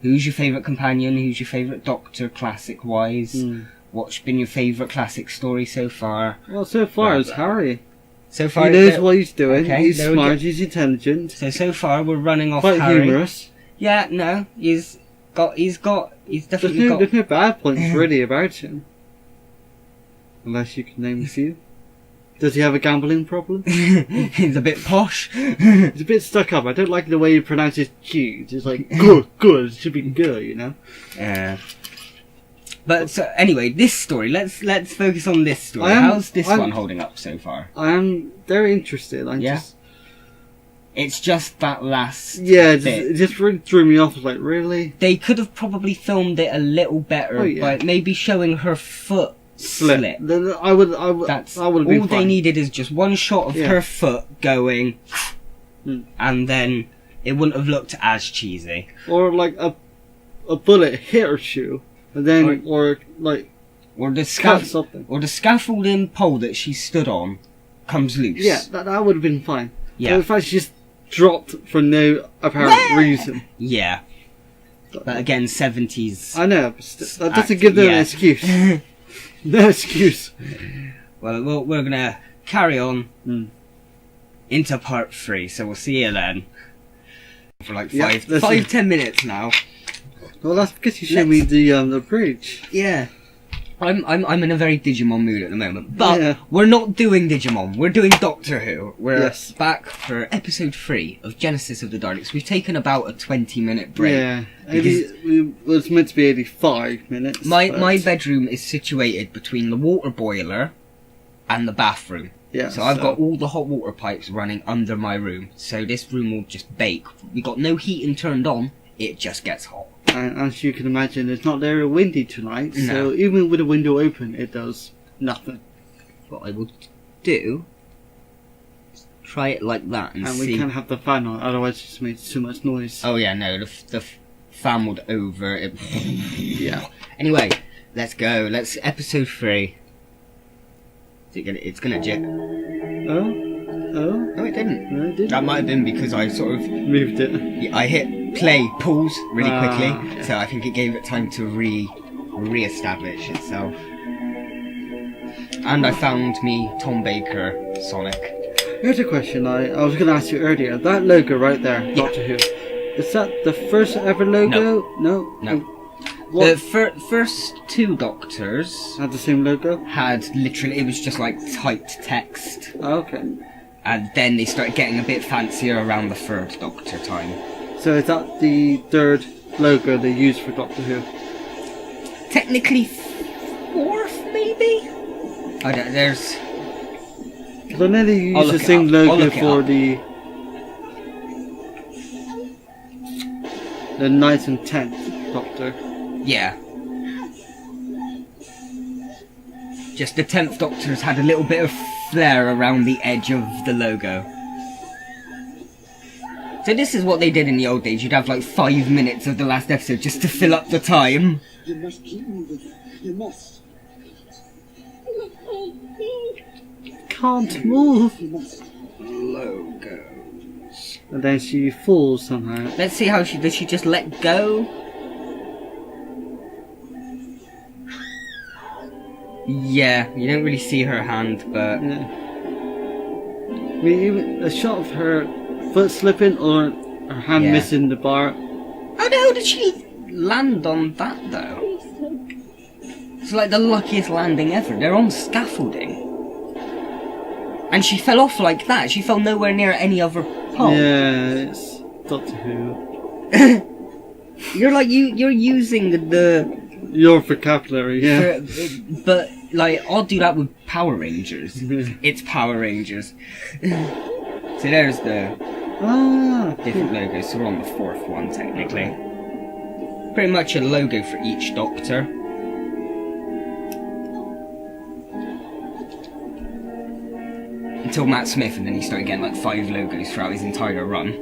B: who's your favourite companion, who's your favourite Doctor classic wise, what's been your favourite classic story so far.
A: Well, so far it's Harry.
B: So far,
A: he knows what he's doing.
B: Okay,
A: he's
B: there we
A: smart.
B: go.
A: He's intelligent.
B: So far we're running off
A: Quite
B: Harry.
A: humorous.
B: Yeah, no, he's definitely got.
A: There's no bad points really about him. Unless you can name a few. Does he have a gambling problem?
B: He's a bit posh.
A: He's a bit stuck up. I don't like the way he pronounces Q's. It's like good. It should be good, you know.
B: But so, anyway, this story. Let's focus on this story. How's this one holding up so far?
A: I am very interested.
B: It's just that last
A: it
B: bit.
A: just really threw me off. Like, really?
B: They could have probably filmed it a little better by maybe showing her foot slip.
A: Then I would have been
B: all they needed is just one shot of her foot going, and then it wouldn't have looked as cheesy.
A: Or like a bullet hit her shoe, and then or the something.
B: Or the scaffolding pole that she stood on comes loose.
A: Yeah, that would have been fine.
B: Yeah.
A: But in fact, she just dropped for no apparent reason.
B: Yeah. But again, 70s.
A: I know, but that doesn't give them an excuse. No excuse.
B: Well, we're gonna carry on into part 3, so we'll see you then. For like 10 minutes now.
A: Well, that's because you showed me the bridge.
B: Yeah. I'm in a very Digimon mood at the moment, but we're not doing Digimon. We're doing Doctor Who. We're back for episode 3 of Genesis of the Daleks. We've taken about a 20-minute break.
A: Yeah, it was meant to be 85 minutes.
B: My bedroom is situated between the water boiler and the bathroom.
A: Yeah,
B: so I've got all the hot water pipes running under my room. So this room will just bake. We got no heating turned on. It just gets hot.
A: And as you can imagine, it's not very windy tonight, so even with the window open, it does nothing.
B: What I will do is try it like that and see.
A: We can't have the fan on, otherwise it just makes too much noise.
B: Oh yeah, no, the fan would over it.
A: Yeah.
B: Anyway, let's go. Let's episode 3. It's gonna jet.
A: Oh?
B: No, it didn't.
A: No, it didn't.
B: That might have been because I sort of
A: moved it.
B: Yeah, I hit pause really quickly, so I think it gave it time to re-establish itself. And I found me Tom Baker Sonic.
A: Here's a question I was going to ask you earlier. That logo right there, Doctor Who, is that the first ever logo? No.
B: The first 2 Doctors
A: had the same logo?
B: Had literally, it was just like typed text.
A: Okay.
B: And then they started getting a bit fancier around the 3rd Doctor time.
A: So is that the 3rd logo they used for Doctor Who?
B: Technically 4th, maybe? I don't, there's...
A: Because I know they use the same logo for the 9th and 10th Doctor.
B: Yeah. Just the 10th Doctor's had a little bit of flair around the edge of the logo. So this is what they did in the old days. You'd have like 5 minutes of the last episode just to fill up the time.
C: You must keep moving. You must.
A: Can't move.
C: You must.
B: Logos.
A: And then she falls somehow.
B: Let's see how does she just let go? Yeah, you don't really see her hand, but...
A: Yeah. I mean, even a shot of her foot slipping or her hand missing the bar.
B: How the hell did she land on that, though? It's like the luckiest landing ever. They're on scaffolding. And she fell off like that. She fell nowhere near any other pole.
A: Yeah, it's Doctor Who.
B: You're using
A: your vocabulary, yeah.
B: But, like, I'll do that with Power Rangers. It's Power Rangers. So there's the different logos. So we're on the 4th one, technically. Pretty much a logo for each Doctor. Until Matt Smith, and then he started getting like 5 logos throughout his entire run.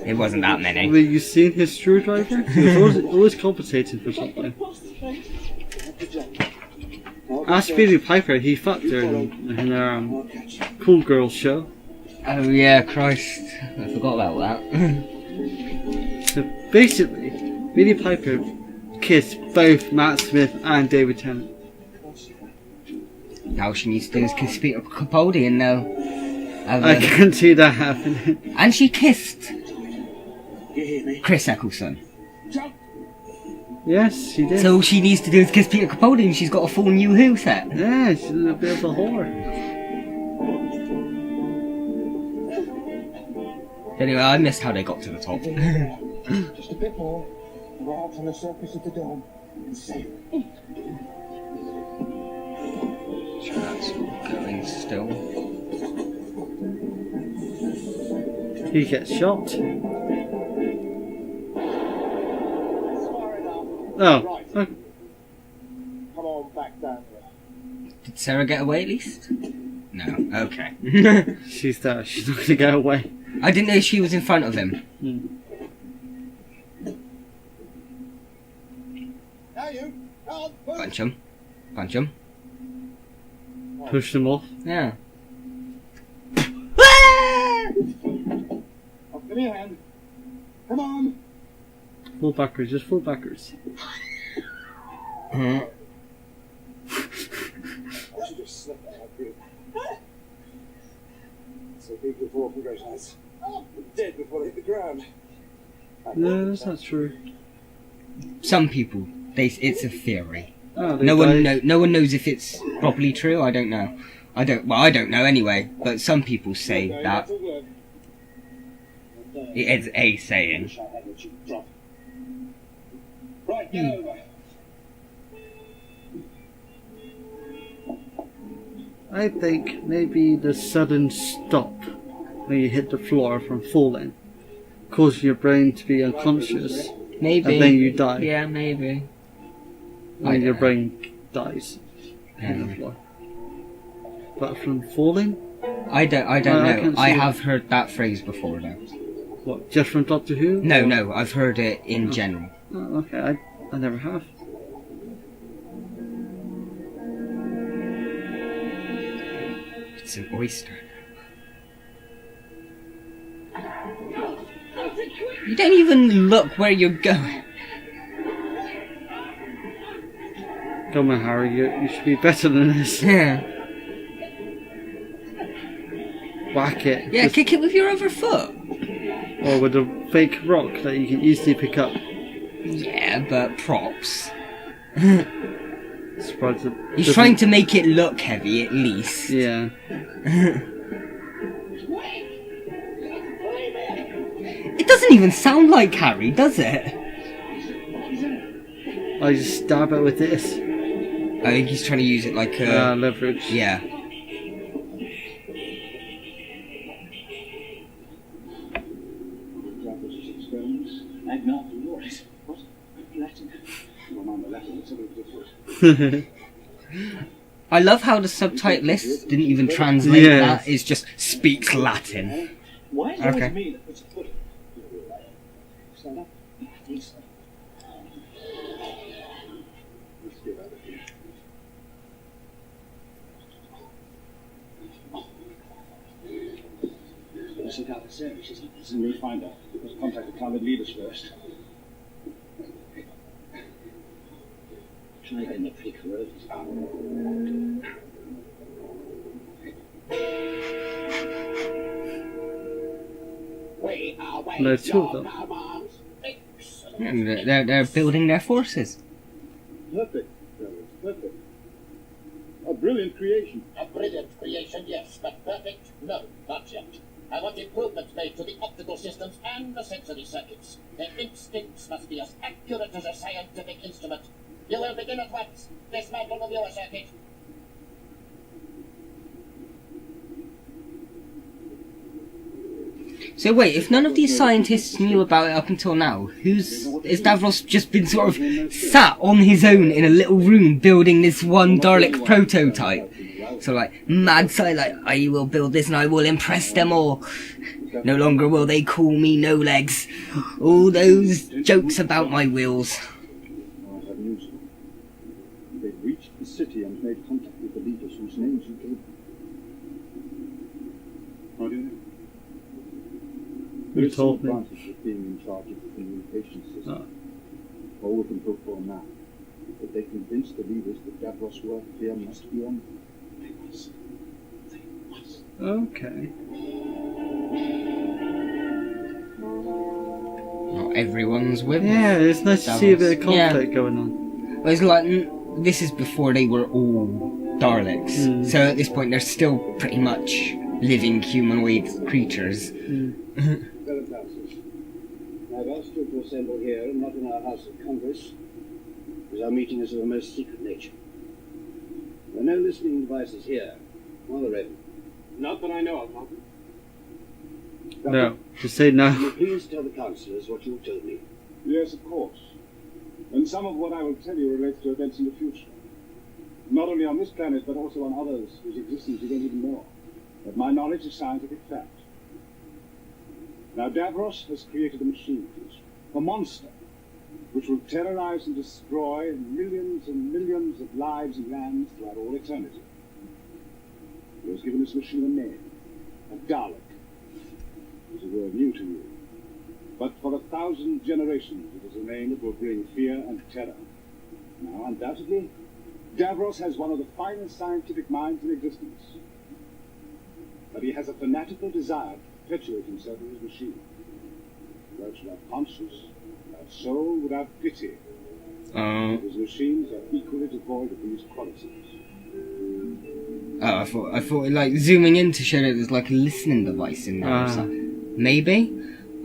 B: It wasn't that many.
A: Have you seen his screwdriver? He was always compensating for something. Ask Billy Piper, he fucked her in Cool Girl show.
B: Oh yeah, Christ. I forgot about that.
A: So basically, Billy Piper kissed both Matt Smith and David Tennant.
B: Now she needs to do is kiss Peter Capaldi and now.
A: I can't see that happening.
B: And she kissed Chris Eccleston.
A: Yes, she did.
B: So all she needs to do is kiss Peter Capaldi and she's got a full new Who set.
A: Yeah, she's a little bit of a whore.
B: Anyway, I missed how they got to the top.
C: Just a bit more. We're out on the surface of the dome. and sail.
B: Sure, that's going still.
A: He gets shot.
C: Far enough.
A: Oh.
C: Right.
A: Okay.
C: Come on back down here.
B: Did Sarah get away at least? No. Okay.
A: She's there. She's not going to get away.
B: I didn't know she was in front of him.
C: Now you. On, move.
B: Punch him. Punch him.
A: Push them off.
B: Yeah.
C: Oh, give me a hand. Come on.
A: Fall backwards. Just fall backwards.
C: I should have slipped out of grip. So big before congratulations. I'm dead before I hit the ground.
A: No, that's not true.
B: Some people, it's a theory.
A: Oh,
B: No one knows if it's properly true. I don't know. I don't know anyway. But some people say that it is a saying.
C: Right, get over.
A: I think maybe the sudden stop when you hit the floor from falling causes your brain to be unconscious,
B: Maybe.
A: and then you die.
B: Yeah, maybe.
A: And your brain dies on the floor. But from falling?
B: I don't
A: I
B: know.
A: can't
B: I
A: see
B: have heard that phrase before though.
A: What, just from Doctor Who?
B: No, I've heard it in general.
A: Oh, okay, I never have.
B: It's an oyster. You don't even look where you're going.
A: Come on, Harry, you should be better than this.
B: Yeah.
A: Whack it.
B: Yeah,
A: Just-
B: kick it with your other foot.
A: Or with a fake rock that you can easily pick up.
B: Yeah, but props.
A: Surprised it
B: He's
A: doesn't-
B: trying to make it look heavy at least.
A: Yeah.
B: It doesn't even sound like Harry, does it?
A: I just stab it with this.
B: I think he's trying to use it like a...
A: Leverage.
B: yeah.
C: Experiments. Agnar Loris. What? Latin. Well, I'm the Latin. It's a bit different.
B: I love how the subtitle list didn't even translate
A: Yes.
B: that. It's just speaks Latin.
C: Why is it
B: Okay.
C: always me that puts a foot in? Stand up. Please. Let's get out of here. Let's look out for Sarah. She's not. This is me find her. Let's contact the climate leaders first. Try again, they're pretty corrosive.
F: We await
A: No, two of
F: your
A: them.
F: commands. Excellent.
B: And they're building their forces.
C: Perfect. Perfect. A brilliant creation.
F: A brilliant creation, yes, but perfect? No, not yet. I want improvements made to the optical systems and the sensory circuits. Their instincts must be as accurate as a scientific instrument. You will begin at once. Dismantle the viewer circuit.
B: So wait, if none of these scientists knew about it up until now, is Davros just been sort of sat on his own in a little room building this one Dalek prototype? So like, mad sci, like, I will build this and I will impress them all. No longer will they call me No Legs. All those jokes about my wheels.
C: I have news. They've reached the city and made contact with the leaders whose names you gave. How do you know? There is some
A: told me.
C: advantage of being in charge of the communication system.
A: Oh.
C: All we can hope for now is that they convince the leaders that Davros' work here must be on. They must. They must.
A: Okay.
B: Not everyone's with me.
A: Yeah, it's nice to see a bit of
B: Yeah.
A: conflict going on.
B: Well, it's like, this is before they were all Daleks. So at this point they're still pretty much living humanoid creatures.
C: I've asked you to assemble here and not in our House of Congress. because our meeting is of a most secret nature. There are no listening devices here, are there, Raven?
E: Not that I know of, Malcolm.
A: No. Just say
C: Will
A: no.
C: you please tell the councillors what you told me?
H: Yes, of course. And some of what I will tell you relates to events in the future. Not only on this planet, but also on others whose existence you don't even know. But my knowledge is scientific fact. Now, Davros has created a machine, a monster, which will terrorize and destroy millions and millions of lives and lands throughout all eternity. He has given this machine a name, a Dalek. It's a word new to you. But for 1,000 generations, it is a name that will bring fear and terror. Now, undoubtedly, Davros has one of the finest scientific minds in existence. But he has a fanatical desire to perpetuate himself in his machine. Works without conscience, without soul, without pity. His machines are equally devoid of these qualities.
B: Oh, I thought like zooming in to show that there's like a listening device in there or something. Maybe?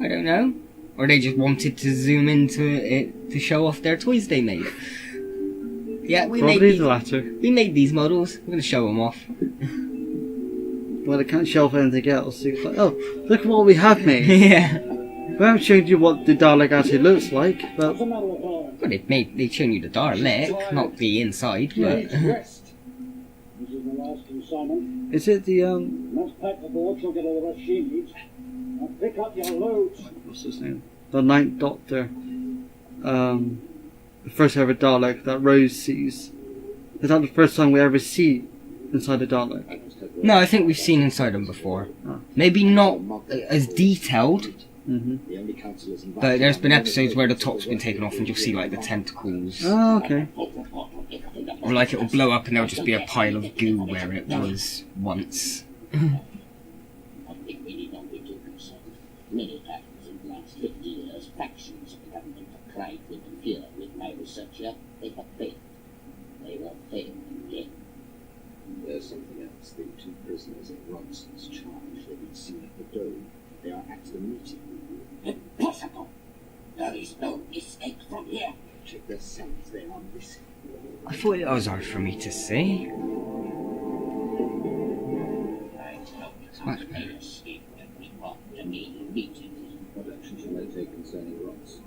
B: I don't know. Or they just wanted to zoom into it to show off their toys they made. Yeah, we
A: Probably
B: made these.
A: the latter.
B: We made these models. We're gonna show them off.
A: Well, they can't show off anything else. It's like, oh, look at what we have made.
B: Yeah.
A: We haven't shown you what the Dalek actually looks like, but
B: Well, they've shown you the Dalek, not the inside, but
C: Rest. This is the last consignment.
A: is it the
C: You must pack the board, she'll get all the rest she needs. Now pick up your loads.
A: what's his name? The Ninth Doctor. The first ever Dalek that Rose sees. Is that the first time we ever see inside a Dalek?
B: no, I think we've seen inside them before.
A: Oh.
B: Maybe not as detailed,
A: Mm-hmm.
C: The only councillors invited.
B: but there's been episodes where the top's been taken off and you'll see like the tentacles.
A: Oh, okay.
B: Or like it'll blow up and there'll just be a pile of goo where it was once.
F: I think we need not be too concerned. Many times in the last 50 years, factions of the government have tried to interfere with my research here. They have failed. They will fail again.
C: There's something else. The two prisoners in Ronson's charge. They've been seen at the dome. They are at the meeting.
F: Impossible! There is no escape from here.
C: Check their cells. They are missing.
B: I thought it was hard for me to see.
F: I hope
B: Much better.
F: they escape when we want the main meeting.
C: What action shall I take concerning Ross?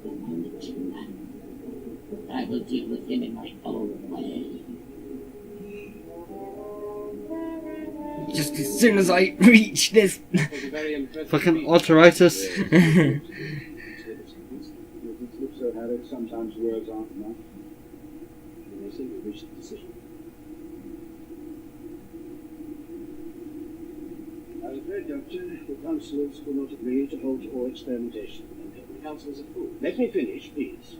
F: And the tin man. I will deal with him in my own way.
B: Just as soon as I reach this.
E: It was a very impressive
A: Fucking
E: feat.
A: arteritis.
H: It looks so, Harry. Sometimes words aren't enough.
C: And they say we've reached a decision. I'm afraid, Doctor, the councillors will not agree to halt all experimentation. The councillors are fools. Let me finish, please.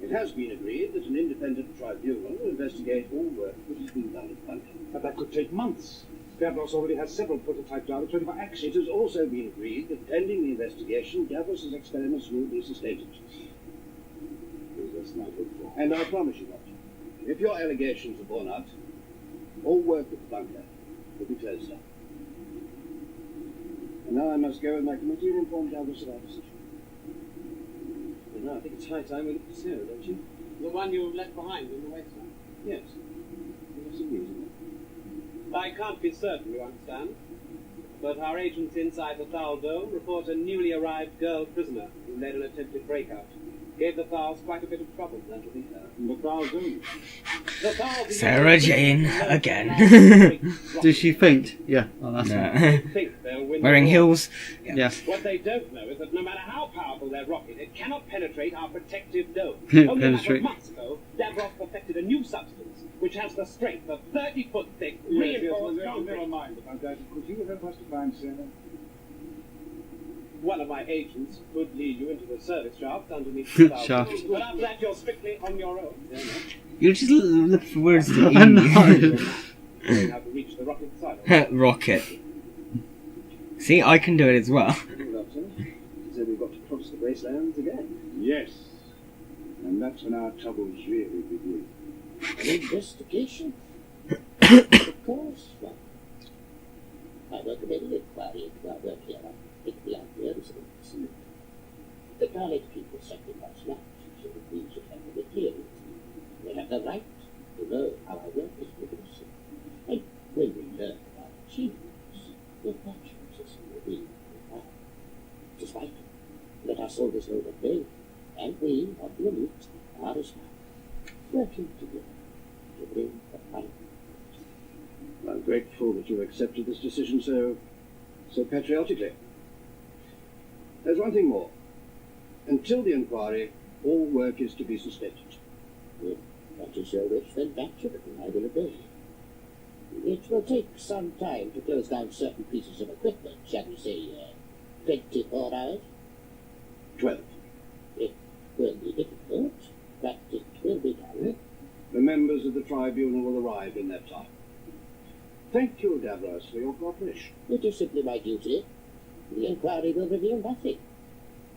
C: It has been agreed that an independent tribunal will investigate all work that has been done at the bunker.
H: But that could take months. Davros already has several prototype Daleks ready for action.
C: It has also been agreed that pending the investigation, Davros's experiments will be sustained.
H: That's not good for.
C: And I promise you, Doctor, if your allegations are borne out, all work at the bunker will be closed down. And now I must go with my committee and inform Davros of our decision. And now I think it's high time we look at Sarah, don't you?
E: The one you left behind in the wasteland.
C: Yes. There's some reason.
E: I can't be certain, you understand. But our agents inside the Thal Dome report a newly arrived girl prisoner who led an attempted breakout. Gave the Thals quite a bit of trouble.
C: That'll be her.
H: And the 1,000.
E: The Thals
B: Sarah Jane again.
A: Did she faint? Yeah. Oh, that's it.
B: No.
E: think they'll win.
B: Wearing
E: the war.
B: heels.
A: Yeah.
E: What they don't know is that no matter how powerful their rocket, it cannot penetrate our protective dome. Only a matter of
A: Penetrate.
E: months ago, Davros perfected a new substance which has the strength of 30-foot thick, reinforced concrete.
H: Never mind about that. Could you help us to find Sarah?
E: One of my agents could lead you into the service shaft underneath the Thal
A: Shaft.
E: Dome. But after that, you're strictly on your own.
B: You just look for words to
A: I know.
E: Knowing how to reach the rocket side.
B: Rocket. See, I can do it as well.
C: Doctor, so we've got to cross the wastelands again.
H: Yes. And that's when our troubles really begin.
F: An investigation? Of course, well, I recommend an inquiry into our work here. I think the idea is excellent. The Dalek people sacrifice lives so that we should have the materials have the right to know how our work is progressing. And when we learn our achievements, the natural system will be proud. Despite it, let us always know that they, and we of the elite, are as well, working together to bring the fight.
C: I'm grateful that you accepted this decision so patriotically. There's one thing more. Until the inquiry, all work is to be suspended.
F: If that is your wish, then naturally I will obey. It will take some time to close down certain pieces of equipment, shall we say, 24 hours.
C: 12.
F: It will be difficult, but it will be done.
C: The members of the tribunal will arrive in that time. Thank you, Davros, for your cooperation.
F: It is simply my duty. The inquiry will reveal nothing,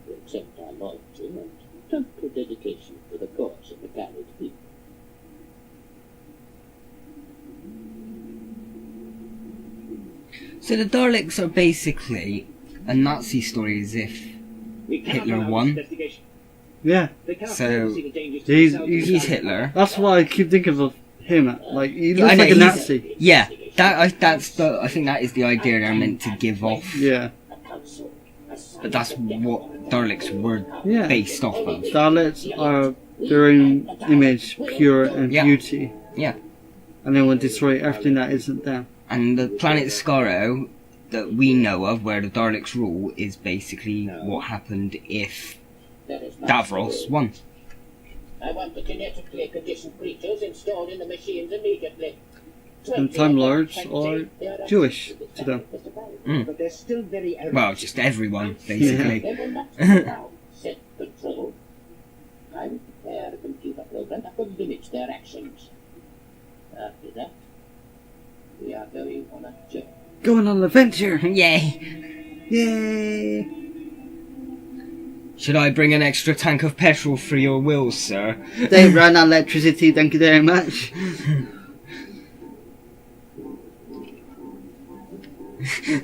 F: except our loyalty and total dedication to the cause of the Dalek people.
B: So the Daleks are basically a Nazi story as if Hitler won.
A: Yeah.
B: So
A: he's
B: Hitler.
A: That's why I keep thinking of him. Like he looks
B: I know,
A: like a
B: he's-
A: Nazi.
B: Yeah, I think that is the idea they're meant to give off.
A: Yeah.
B: But that's what Daleks were
A: Yeah.
B: based off of.
A: Daleks are their own image, pure and
B: Yeah.
A: beauty.
B: Yeah.
A: And they will destroy everything that isn't them.
B: And the planet Skaro that we know of, where the Daleks rule, is basically what happened if
F: That is not
B: Davros
F: so.
B: won.
F: I want the genetically conditioned creatures installed in the machines immediately.
A: And Time Lords are Jewish to them.
B: Mm.
F: But they're still very arrogant.
B: Well, just everyone, basically.
F: They will not allow self-control. I will prepare a computer program that will limit their actions. After that, we are going on a journey.
A: Going on an adventure!
B: Yay!
A: Yay!
B: Should I bring an extra tank of petrol for your wheels, sir?
A: They run on electricity, thank you very much.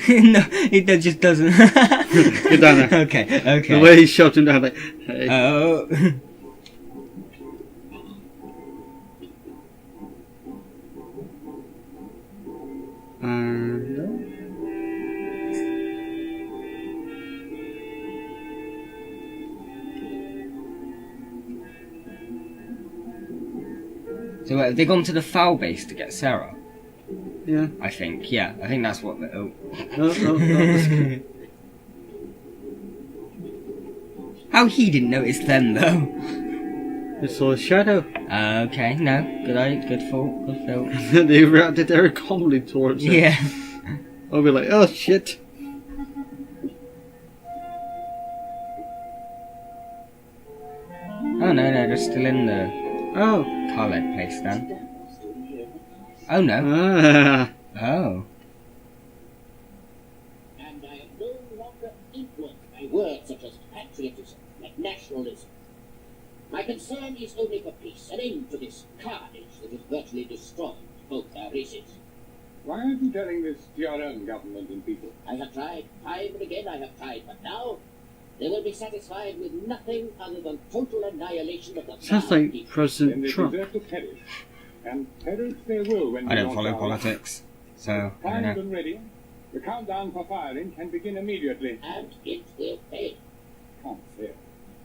B: No, it just doesn't.
A: Good down there.
B: Okay.
A: The way he shot him down, like, hey.
B: Oh. So have they gone to the foul base to get Sarah?
A: Yeah.
B: I think that's what the... Oh.
A: No, that's good.
B: How he didn't notice them, though?
A: I saw a shadow.
B: Okay, no. Good thought.
A: They routed very calmly towards it.
B: Yeah.
A: I'll be like, oh shit.
B: Oh, no, they're still in the Khaled place, then. Oh, no.
A: Ah.
B: Oh.
F: And I am no longer influenced by words such as patriotism and nationalism. My concern is only for peace, an end to this carnage that has virtually destroyed both our races.
G: Why aren't you telling this to your own government and people?
F: I have tried, time and again I have tried, but now they will be satisfied with nothing other than total annihilation of the
A: Sounds
F: Dalek
A: like
F: people.
A: President
G: Then they
A: Trump.
G: deserve to perish. And perish they will when
B: I
G: we
B: don't
G: launch
B: follow
G: our
B: politics, so I don't
G: Primed
B: know.
G: and ready. The countdown for firing can begin immediately.
F: And it will fail.
G: Can't fail.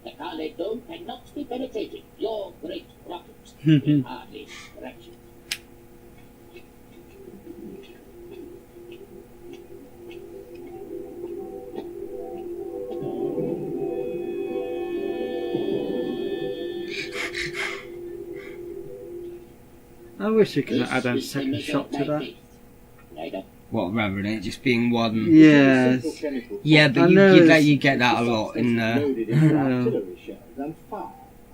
F: The Khaled dome cannot be penetrated. Your great rocket will hardly scratch it.
A: I wish you could
F: This
A: add a
F: is the
A: second
F: measure
A: shot
F: of
A: to
F: my
A: that.
F: faith. Neither
B: What, rather than it just being one...
A: Yes.
B: Yeah,
A: I
B: but
A: know
B: you
A: it's-
B: get that a lot in
C: Loaded into
A: Yeah.
C: artillery shells and fired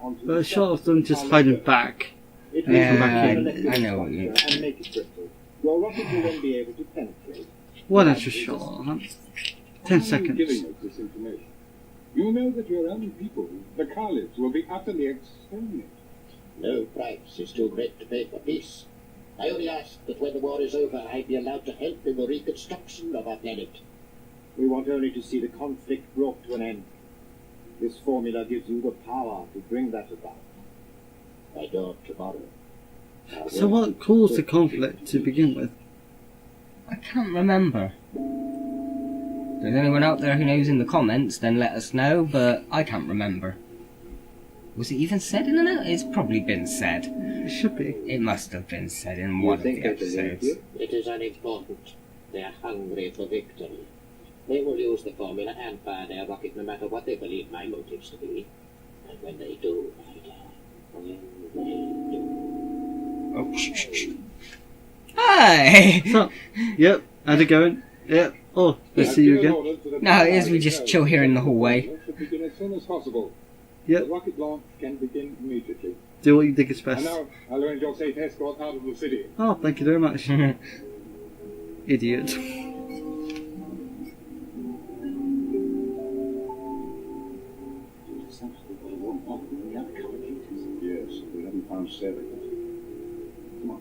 C: onto
A: But
C: the
A: a shot of them just
C: Dalek
A: hiding
C: dome.
A: back.
C: It
B: Yeah,
C: will
A: I
C: electric
B: know what you-
C: structure and make it brittle. Your rocket will then be able to penetrate.
A: One extra shot. 10
G: Why are you
A: seconds.
G: giving us this information? You know that your own people, the Khaleds, will be utterly exterminated.
F: no price is too great to pay for peace. I only ask that when the war is over, I be allowed to help in the reconstruction of our planet.
C: We want only to see the conflict brought to an end. This formula gives you the power to bring that about.
F: By dawn tomorrow.
A: So what caused the conflict to begin with?
B: I can't remember. If there's anyone out there who knows in the comments, then let us know, but I can't remember. Was it even said in the note? It's probably been said.
A: It should be.
B: It must have been said in one of the episodes.
F: It is unimportant. They are hungry for victory. They will use the formula and fire their rocket no matter what they believe my motives to be. And when they do, when they do...
B: Oh, shh. Hi!
A: So, yep, how's it going? Yep. Oh, let's see you again.
B: No, it is, we just chill here in the hallway.
G: Should begin as soon as possible.
A: Yep.
G: The rocket launch can begin immediately.
A: Do what you think is
G: And
A: best.
G: now, I'll arrange your safe escort out of the city.
A: Oh, thank you very much. Idiot.
H: Yes, we haven't found Sarah yet. Come on.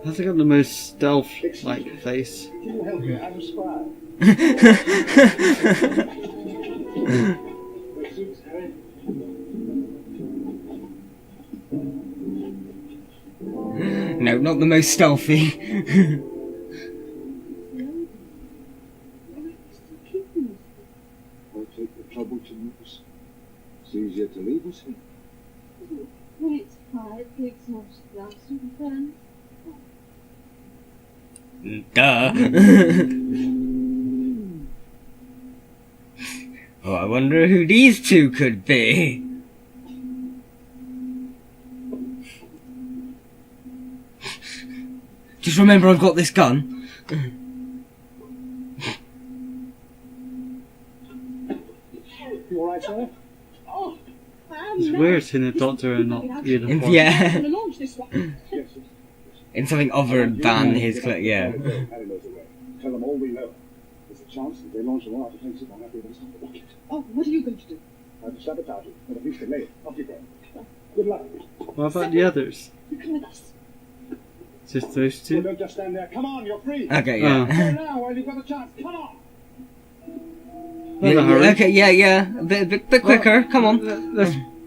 A: Has it got the most stealth-like face?
C: It'll help you. I'm a spy. My suit's Harry.
B: No, not the most stealthy.
H: Why take the trouble to move us? It's easier to leave us here.
D: When it's quiet, the exhaust gas and burn.
B: Duh. Oh, I wonder who these two could be. Just remember I've got this gun.
C: You alright, Sarah?
D: Oh, I am
A: It's
D: now.
A: weird seeing a doctor and not uniform.
B: Yeah.
D: I'm gonna launch this rocket.
C: Yes.
B: In something other than his yeah.
C: Harry knows the way. Tell them all we know. There's a chance that they launch a war to place it on after they stop the rocket.
D: Oh, what are you going to do?
C: Try to sabotage it, but at least delay it. Off you go. Good luck.
A: What about the others?
D: You come with us.
A: Just those
C: So
A: two?
C: don't just stand there. Come on, you're free.
B: Okay, yeah.
C: Go now while you've got a chance. Come on.
A: Not in a hurry.
B: Okay, yeah. A bit quicker. Come on.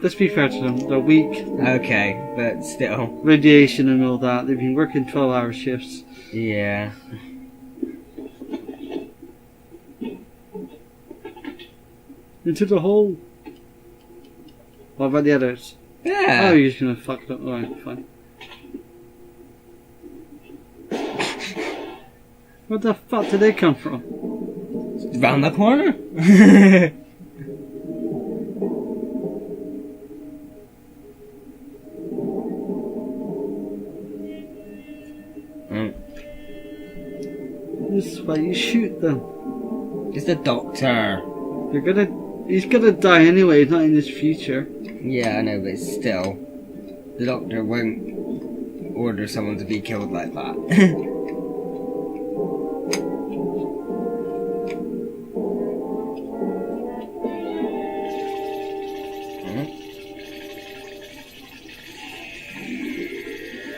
A: Let's be fair to them. They're weak.
B: Okay, but still.
A: Radiation and all that. They've been working 12-hour shifts.
B: Yeah.
A: Into the hole. What about the others?
B: Yeah.
A: Oh, you're just gonna fuck them. Alright, fine. Where the fuck did they come from?
B: Round the corner.
A: This is why you shoot them.
B: It's the doctor.
A: He's gonna die anyway, he's not in his future.
B: Yeah, I know, but still. The doctor won't order someone to be killed like that.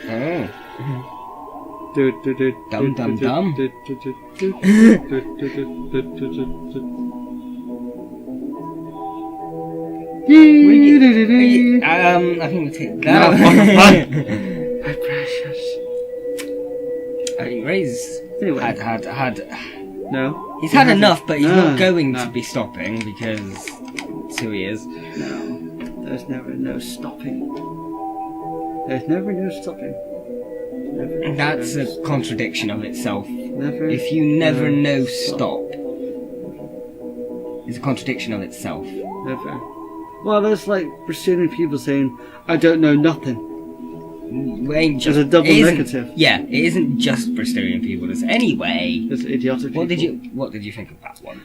B: Oh. Dum dum dum. I think we'll take that.
A: My precious.
B: Ray's
A: Anyway.
B: had.
A: No.
B: He's had enough, but he's
A: No,
B: not going
A: no.
B: to be stopping because that's who he is.
A: No. There's never no stopping. There's never no stopping. Never,
B: That's
A: never
B: a contradiction of itself.
A: Never.
B: If you never know
A: no
B: stop, it's a contradiction of itself.
A: Never. Well, that's like pursuing people saying, I don't know nothing.
B: It ain't just,
A: There's a double
B: it isn't-
A: negative.
B: Yeah, it isn't just pursuing people. Anyway,
A: It's idiotic
B: what
A: people.
B: did you think of that one?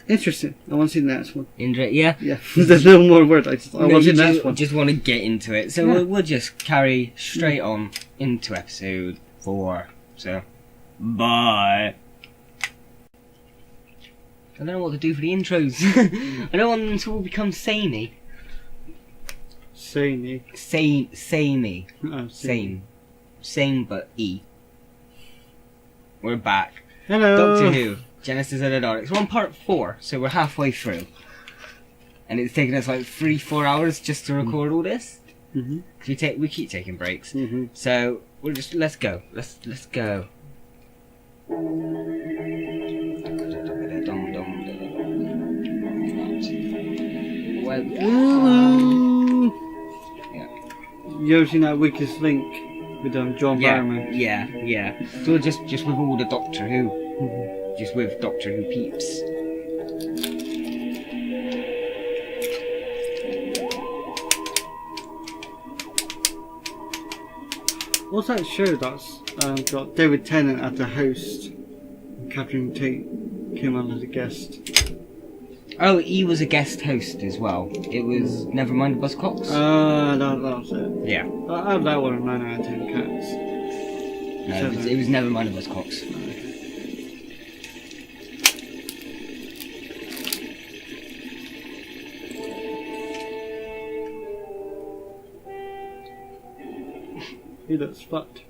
A: Interesting. I want to see the next one.
B: Yeah.
A: Yeah. There's no more words. I want to see the next one.
B: Just want to get into it. So
A: Yeah.
B: we'll just carry straight on into episode 4. So, bye. I don't know what to do for the intros. I don't want them to all become samey.
A: Samey.
B: Samey.
A: Oh,
B: Same. Same but E. We're back.
A: Hello.
B: Doctor Who. Genesis of the Daleks. We're on part 4, so we're halfway through. And it's taken us like 3-4 hours just to record all this.
A: Mm-hmm.
B: We keep taking breaks.
A: Mm-hmm.
B: So let's go. Let's go. Well, yeah.
A: You ever seen that Weakest Link with John Barrowman?
B: Yeah. So just with all the Doctor Who.
A: Mm-hmm.
B: Just with Doctor Who peeps.
A: What's that show that's got David Tennant as the host and Catherine Tate came on as a guest?
B: Oh, he was a guest host as well. It was Nevermind the Buzzcocks.
A: That was it.
B: Yeah.
A: I had that one at 9 out of 10 cats.
B: No, it was Nevermind the Buzzcocks.
A: He looks fucked.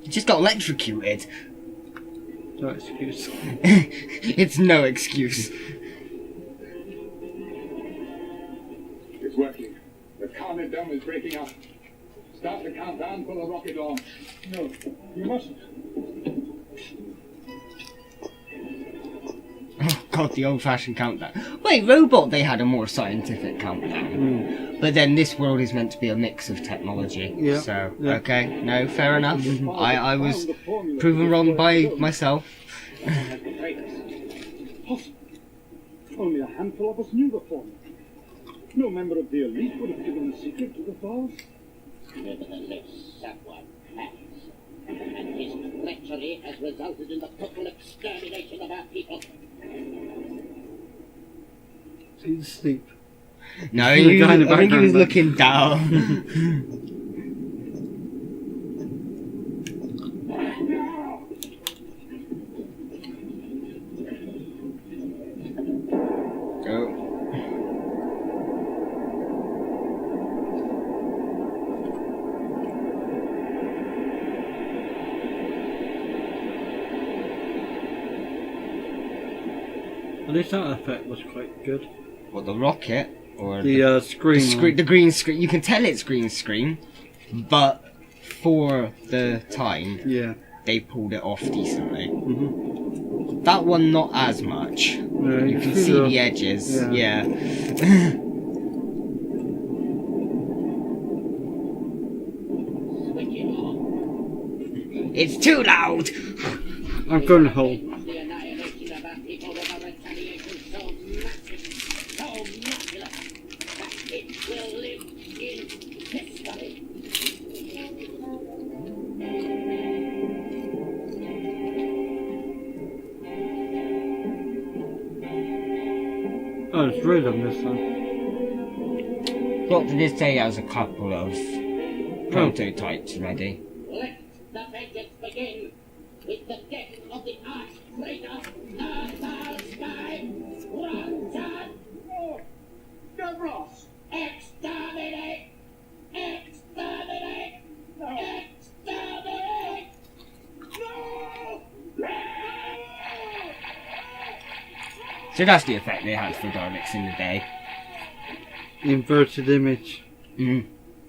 B: He just got electrocuted.
A: No excuse.
B: It's no excuse.
H: It's working. The Carnage Dome is breaking up. Start the countdown for the rocket launch. No, you mustn't.
B: Oh god, the old-fashioned countdown. Wait, Robot, they had a more scientific countdown. But then this world is meant to be a mix of technology.
A: Yeah.
B: So,
A: Yeah.
B: okay, no, fair enough. I was proven wrong by myself.
C: Possible. Only a handful of us knew the formula. No member of the elite would have given the secret to the Thals.
F: Nevertheless, someone has. And his treachery has resulted in the total extermination of our people.
A: He's asleep.
B: No,
A: The guy in the
B: I think he was
A: background,
B: looking down. Go.
A: At least that effect was quite good.
B: What, the rocket? Or
A: The screen.
B: the green screen. You can tell it's green screen, but for the time,
A: Yeah.
B: they pulled it off decently.
A: Mm-hmm.
B: That one, not as much.
A: No,
B: You can see the edges.
A: Yeah.
B: Yeah.
F: Switch it on.
B: It's too loud!
A: I'm going home.
F: The annihilation of our people with a retaliation so massive, so merciless, that it will live in history.
A: Oh, it's red on this one.
B: Doctor did say he has a couple of prototypes ready.
F: Let the vengeance begin with the death of the arch traitor, Sky. Run, John!
H: Oh, Davros!
F: Exterminate! Exterminate! Exterminate!
B: So that's the effect they had for Daleks in the day.
A: Inverted image.
B: Mm.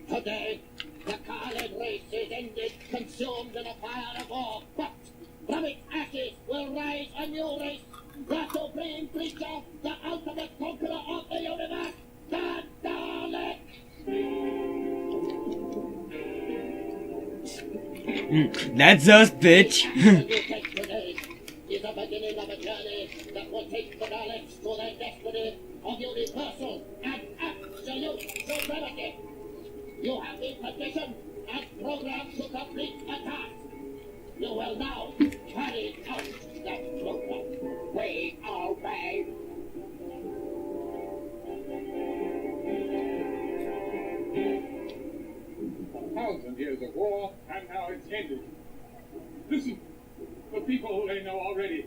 F: Today, the Khaled race is ended, consumed in a fire of war, but from its ashes will rise a new race, the supreme creature, the ultimate conqueror of the universe, the Daleks!
B: That's us, bitch!
F: The new test today is the beginning of a journey that will take the Daleks to their destiny of universal and absolute supremacy. You have been petitioned and programmed to complete a task. You will now carry out that program. We obey.
H: 1,000 years of war, and now it's ended. Listen, the people, they know already.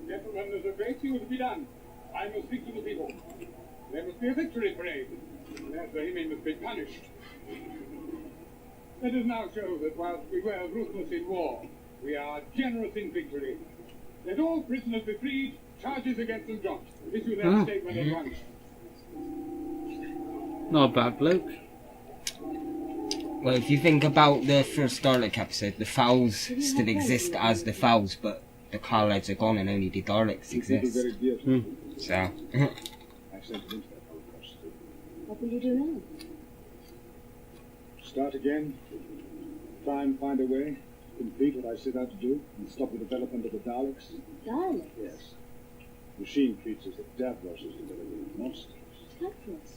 H: Gentlemen, there's a great deal to be done. I must speak to the people. There must be a victory parade. Their enemy must be punished. Let us now show that whilst we were ruthless in war, we are generous in victory.
E: Let all prisoners be freed. Charges against them dropped. Issue their statement at once.
A: Not a bad bloke.
B: Well, if you think about the first Dalek episode, the Fowls still exist as the Fowls, but the Khaleds are gone and only the Daleks exist. So,
C: I sent him into that Holocaust.
D: What will you do now?
C: Start again. Try and find a way to complete what I set out to do and stop the development of the Daleks.
D: Daleks?
C: Yes. Machine creatures that Davros is developing. Monsters.
D: Davros?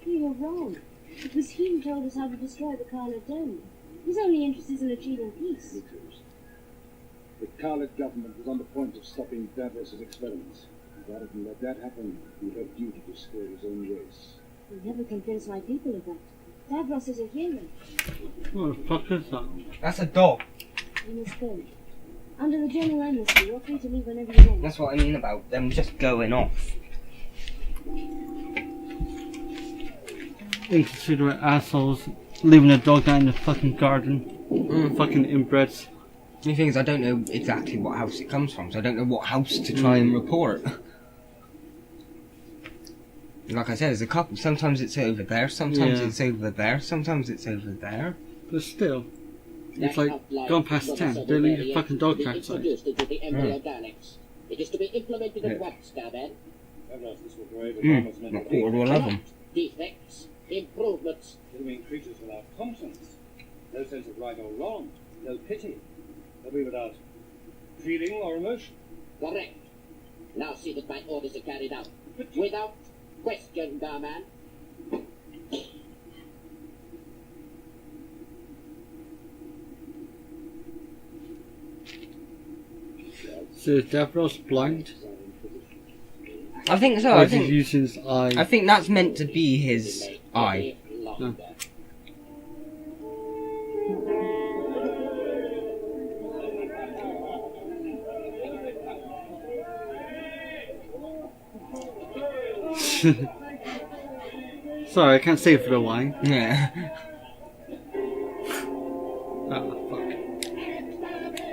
D: You were wrong. It was he who told us how to destroy the Khaled Dome. He's only interested in achieving peace.
C: It is. The Khaled government was on the point of stopping Davros' experiments. Rather than let that happen, he had duty to spare his own race.
D: You'll never convince my people of that. Davros is a hero.
A: What the fuck is that?
B: that's a dog.
D: You must go. Under the general amnesty, you're free to leave whenever you want.
B: That's what I mean about them just going off.
A: Inconsiderate assholes leaving a dog out in the fucking garden. Fucking inbreds.
B: The thing is, I don't know exactly what house it comes from, so I don't know what house to try and report. Like I said, there's a couple. Sometimes it's over there, sometimes it's over there, sometimes it's over there.
A: But still, it's like gone past 10. They leave a fucking dog outside.
F: Introduced into the embryo Daleks. It is to be implemented at once, Garman.
C: This will go over
B: Not quarter to 11.
F: Defects, improvements.
H: Living creatures without conscience. No sense of right or wrong. No pity. They'll be without feeling or emotion.
F: Correct. Now see that my orders are carried out. Without question, Garman.
A: So is Davros blind?
B: I think so.
A: Or
B: I
A: is he
B: think
A: using his eye?
B: I think that's meant to be his eye.
F: Longer.
A: Sorry, I can't say for the wine.
B: Yeah.
A: Oh, fuck.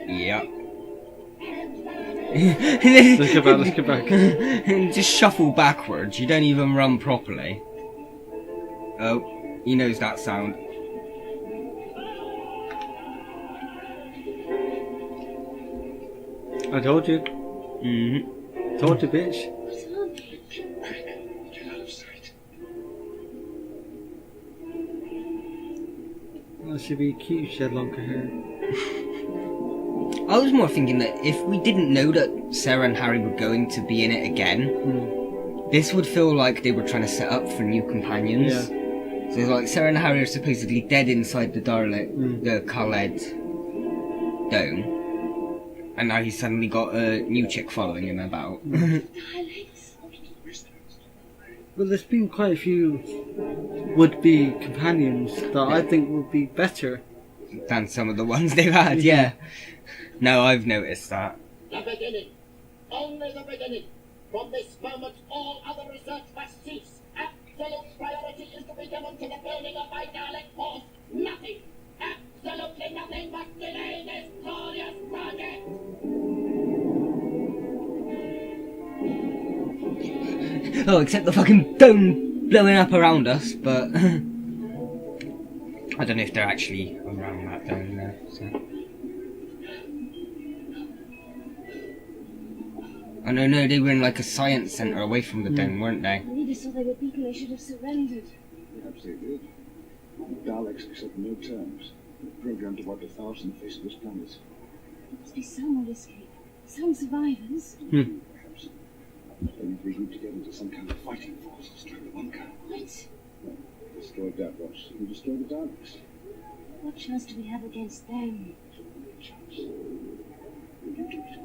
B: Yep.
A: Let's go back.
B: Just shuffle backwards. You don't even run properly. Oh, he knows that sound.
A: I told you.
B: Mm-hmm.
A: Told you, bitch.
D: What's wrong?
C: Get out of sight.
A: That should be cute if she had longer hair.
B: I was more thinking that if we didn't know that Sarah and Harry were going to be in it again, this would feel like they were trying to set up for new companions.
A: Yeah.
B: So it's like Sarah and Harry are supposedly dead inside the Dalek, the Khaled dome, and now he's suddenly got a new chick following him about.
D: Daleks?
A: Well, there's been quite a few would-be companions that I think would be better.
B: Than some of the ones they've had, yeah. No, I've noticed that.
F: The beginning. Only the beginning. From this moment, all other research must cease. Absolute priority is to be given to the building of my Dalek force. Nothing, absolutely nothing must delay this glorious project.
B: Oh, except the fucking dome blowing up around us, but I don't know if they're actually around that dome there. So. Oh no, they were in like a science centre away from the dome, weren't they?
D: The leaders saw they were beaten, they should have surrendered.
C: Perhaps they did. The Daleks accept no terms. They're programmed to wipe 1,000 face of this planet.
D: There must be some will escape. Some survivors.
C: Perhaps. They need to be grouped together into some kind of fighting force to strike the bunker.
D: What?
C: Destroy Davros. You destroy the Daleks.
D: What chance do we have against them?
C: Chance. Will you do it?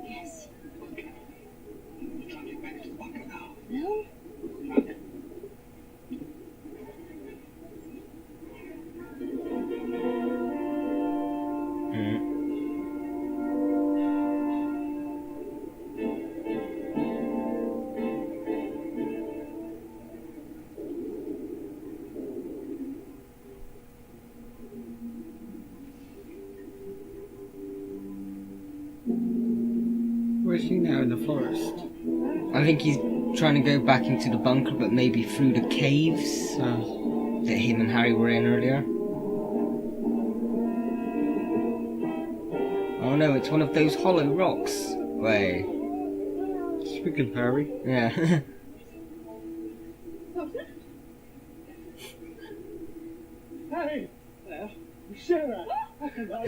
D: Yes.
C: Okay. We'll try and get back into the bunker now.
D: No?
C: Back.
A: Where's he now? In the forest?
B: I think he's trying to go back into the bunker, but maybe through the caves that him and Harry were in earlier. Oh no, it's one of those hollow rocks. Wait.
A: Speaking Harry.
B: Yeah.
E: Harry! There. Sarah! How can I?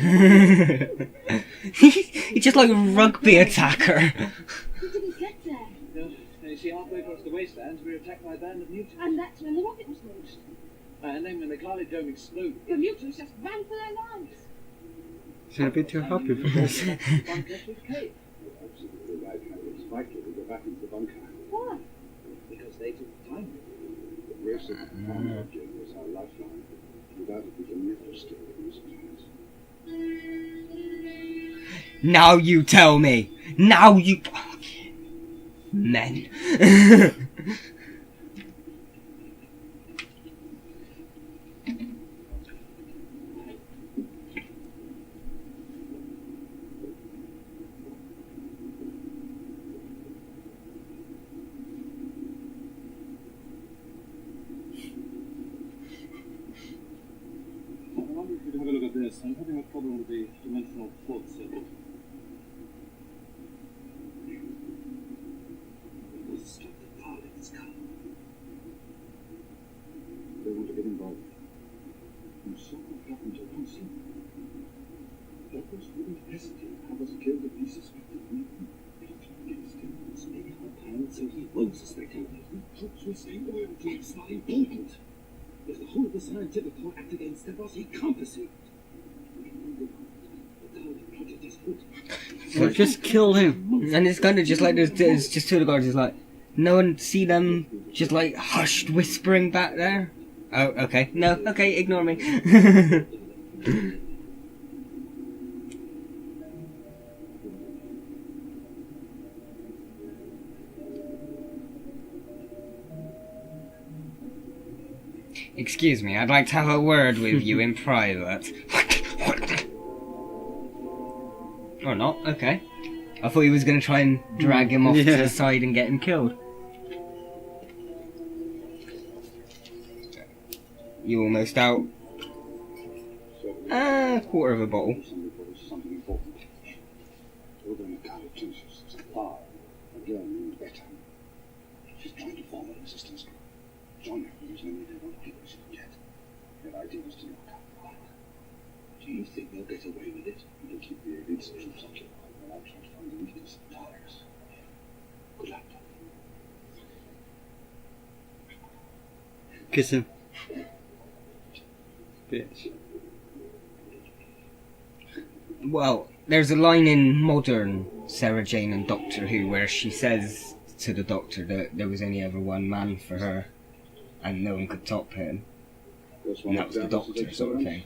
B: He's just like a rugby attacker.
D: You didn't get there.
E: No, you see, halfway across the wastelands, we were attacked by a band of mutants.
D: And that's when the rocket was launched.
E: And then when the Khalid dome exploded,
D: The mutants just ran for their lives.
A: Should I be too happy for this?
E: the bunker through the cave.
C: Absolutely right, Harry. It's vital we go back into the bunker.
D: Why?
E: Because they took the time.
C: The race of the farmer was our lifeline. Without it, we can never steal these plans.
B: Now you tell me. Now you... Men.
H: I wonder if you'd have a look at this. I'm having a problem with the dimensional fault circuit. Let's stop the Daleks come.
C: They want to get involved.
H: And so what happened to Lucy? Douglas wouldn't hesitate to have us killed if he suspected mutant. Plotting against him and staying our hand so he won't suspect him. Troops will stay away until it's not important. If the whole of the scientific corps act against Stavros, he can't pursue.
A: So just kill him.
B: And it's kind of just like there's just two of the guards. It's like no one see them just like hushed whispering back there. Oh, okay. No, okay. Ignore me. Excuse me. I'd like to have a word with you in private. Or not. Okay. I thought he was going to try and drag him off to the side and get him killed. You almost out. Quarter of a bottle.
C: Something important. Ordering a kind of teachers is far again better. She's trying to form a resistance group. John Hughes and they won't give us it yet. Their idea is to knock out the block.
H: Do you think they'll get away with it?
C: We'll keep the elites troops occupied while I try to find the weakness of the Daleks. Good luck.
A: Kiss him. Bitch.
B: Well, there's a line in modern Sarah Jane and Doctor Who where she says to the Doctor that there was only ever one man for her and no one could top him. And that was the Doctor, sort of thing.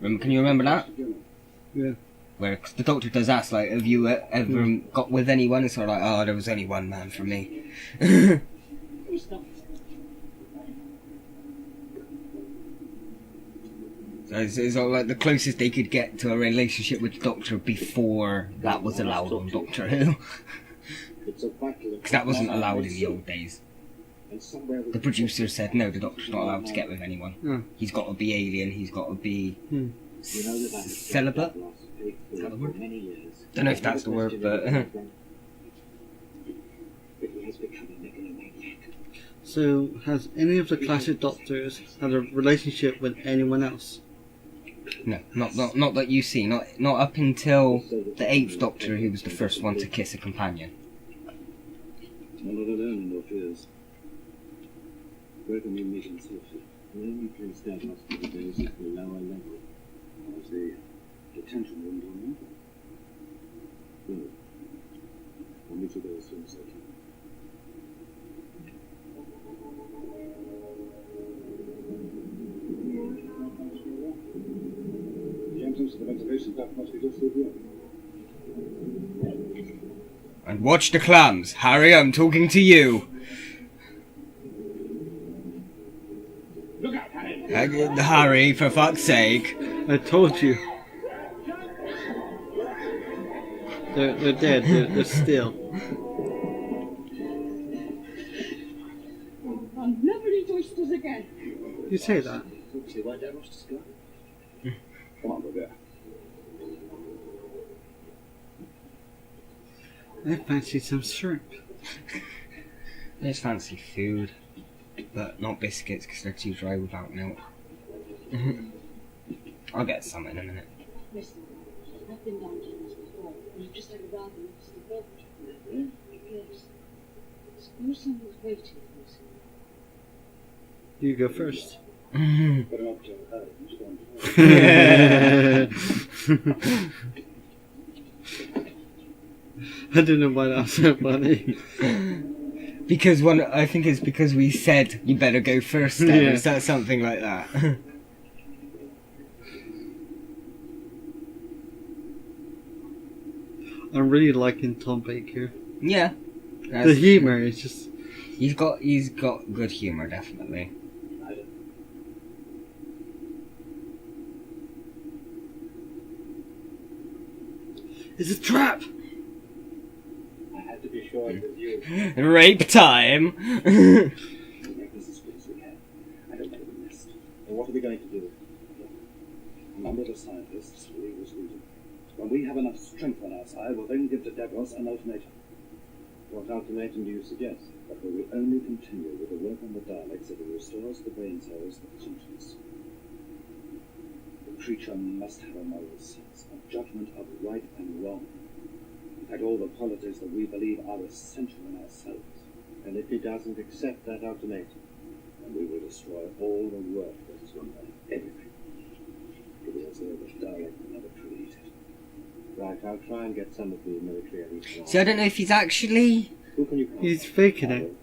B: Can you remember that?
A: Yeah.
B: Where the Doctor does ask, like, have you ever got with anyone? It's sort of like, oh, there was only one man for me. So it's all like the closest they could get to a relationship with the Doctor before that was allowed on Doctor Who. Because that wasn't allowed in the old days. The producer said, no, the Doctor's not allowed to get with anyone. He's got to be alien, he's got to be celibate? Is that the word? Don't know if that's the word, but...
A: So, has any of the classic Doctors had a relationship with anyone else?
B: No, not that you see. Not up until the 8th Doctor, who was the first one to kiss a companion.
H: I'm not alone in your fears. Where can we meet in safety?
C: The only place Dad lost for the days is the lower level. Was the detention room down there? No. I'll meet you there as soon as I can. The entrance to the ventilation duct must be just through here.
B: And watch the clams. Harry, I'm talking to you.
F: Look out, Harry!
B: Harry, for fuck's sake.
A: I told you. They're dead. They're still.
D: I'll never eat oysters again.
A: You say that.
C: See why Dad wants to go? Come on, Robert.
A: I fancy some shrimp.
B: I just fancy food, but not biscuits because they're too dry without milk. I'll get some in a minute.
D: Listen, I've been down to this before, and I've just had a rather nasty boat. Yes. Suppose someone's waiting for us.
A: You go first.
C: But not to her.
A: I don't know why that was so funny.
B: Because I think it's because we said you better go first. Then Is that something like that?
A: I'm really liking Tom Baker.
B: Yeah.
A: The humour is just.
B: He's got good humour, definitely.
A: It's a trap!
C: I had to be sure it was you.
B: Rape time!
C: Make this as good as we can. I don't want to be missed. And what are we going to do? A number of scientists will leave this region. When we have enough strength on our side, we'll then give the Davros an ultimatum. What ultimatum do you suggest? That we will only continue with the work on the Daleks if it restores the brain cells of conscience. The creature must have a moral sense, a judgment of right and wrong. In fact, all the qualities that we believe are essential in ourselves. And if he doesn't accept that ultimatum, then we will destroy all the work that has been done, everything. It is as though the Dalek will never create it. Right, I'll try and get some of the military elite.
B: So I don't know if he's actually...
C: Who can you call?
A: He's faking it.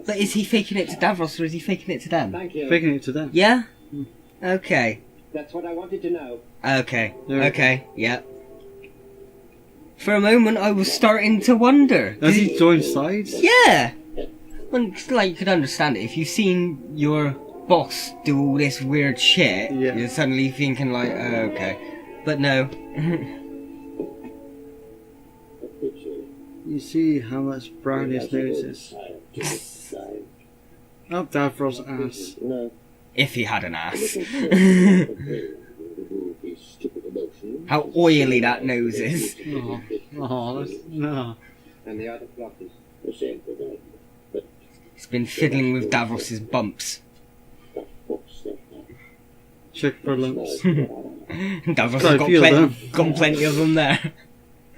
B: But is he faking it to Davros or is he faking it to them?
E: Thank you.
A: Faking it to them.
B: Yeah? Okay.
E: That's what I wanted to know.
B: Okay.
A: There we
B: Okay. Yeah. For a moment I was starting to wonder.
A: Has he joined sides?
B: Yeah! Well, you could understand it. If you've seen your boss do all this weird shit,
A: Yeah.
B: you're suddenly thinking like, oh, okay. But no.
A: You see how much brown his nose is. Up Davros' ass.
F: No.
B: If he had an ass. How oily that nose is.
A: Oh, no.
E: And the other plot is
F: The same for that. But
B: He's been fiddling with Davros' bumps.
F: what's that?
A: Check for lumps.
B: Davros
A: Quite
B: has
A: a few of them.
B: got plenty of them there.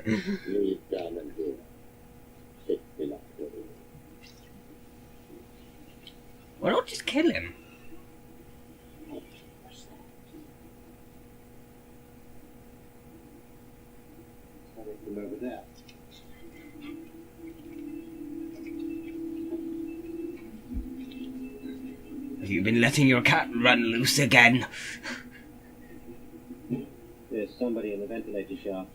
F: Lay it down and here. Sit relax.
B: Why not just kill him?
F: What's that?
C: Coming from over there.
B: Have you been letting your cat run loose again?
E: there's somebody in the ventilator shaft.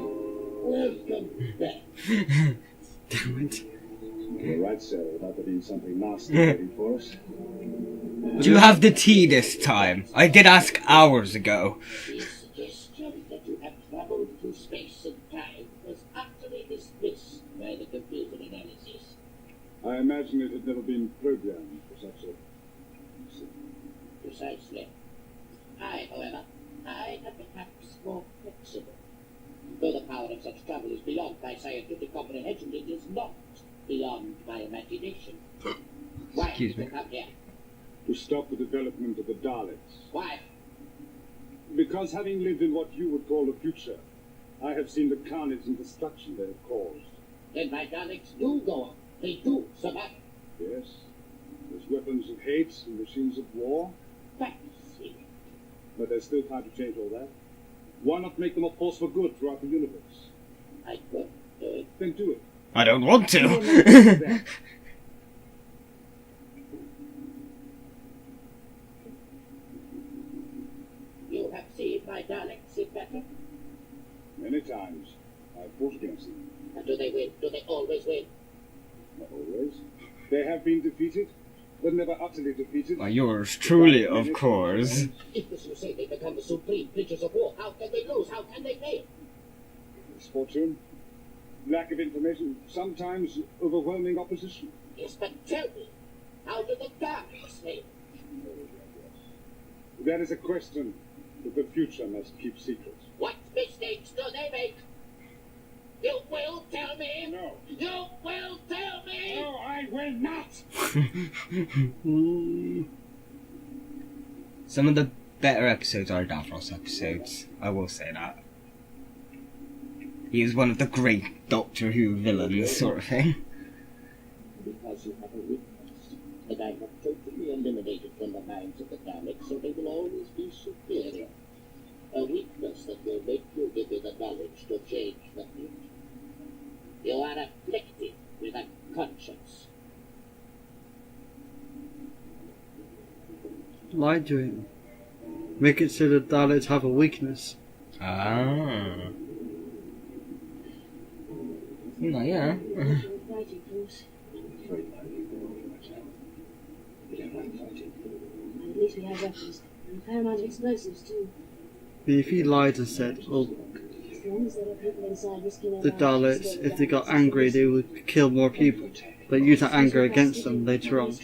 F: Welcome back.
A: Damn it.
C: You're right, sir, about there being something nasty waiting for us.
B: Do you have the tea this time? I did ask hours ago.
F: The suggestion that you have traveled through space and time was utterly dismissed by the computer analysis.
H: I imagine it had never been programmed for such a...
F: Precisely. I, however, am perhaps more flexible. Though the power of such travel is beyond my scientific comprehension, it is not beyond my imagination. Why
B: Excuse
F: did
B: me.
F: you come here?
H: to stop the development of the Daleks.
F: Why?
H: Because having lived in what you would call the future, I have seen the carnage and destruction they have caused.
F: Then my Daleks do go on. They do survive.
H: Yes, there's weapons of hate and machines of war,
F: Fancy.
H: but there's still time to change all that. Why not make them a force for good throughout the universe?
F: I could do it.
H: Then do it.
B: I don't want to.
F: You have seen my Daleks in battle?
H: Many times, I've fought against them.
F: And do they win? Do they always win?
H: Not always. They have been defeated, but never utterly defeated.
B: By yours truly, of course.
F: If, as you say, they become the supreme creatures of war, how can they lose? How can they fail?
H: Misfortune, lack of information, sometimes overwhelming opposition.
F: Yes, but tell me, how do the Daleks fail?
H: That is a question that the future must keep secret.
F: What mistakes do they make? You will tell me?
H: No.
F: You will tell me?
H: No, I will not!
B: Some of the better episodes are Davros episodes, I will say that. He is one of the great Doctor Who villains, sort of thing.
F: Because you have a weakness that I have totally eliminated from the minds of the Daleks, so they will always be superior. A weakness that will make you give you the knowledge to change the future. You are afflicted with a conscience.
A: Lie to him. Make it so that Daleks have a weakness.
B: Ah. No, yeah.
D: Fighting force. And at least we have weapons. And a fair amount of explosives too.
A: But if he lied and said, well,
D: As long as there are people inside risking
A: the
D: their lives,
A: Daleks, if they got angry, they would kill more people. But use that anger against them later on.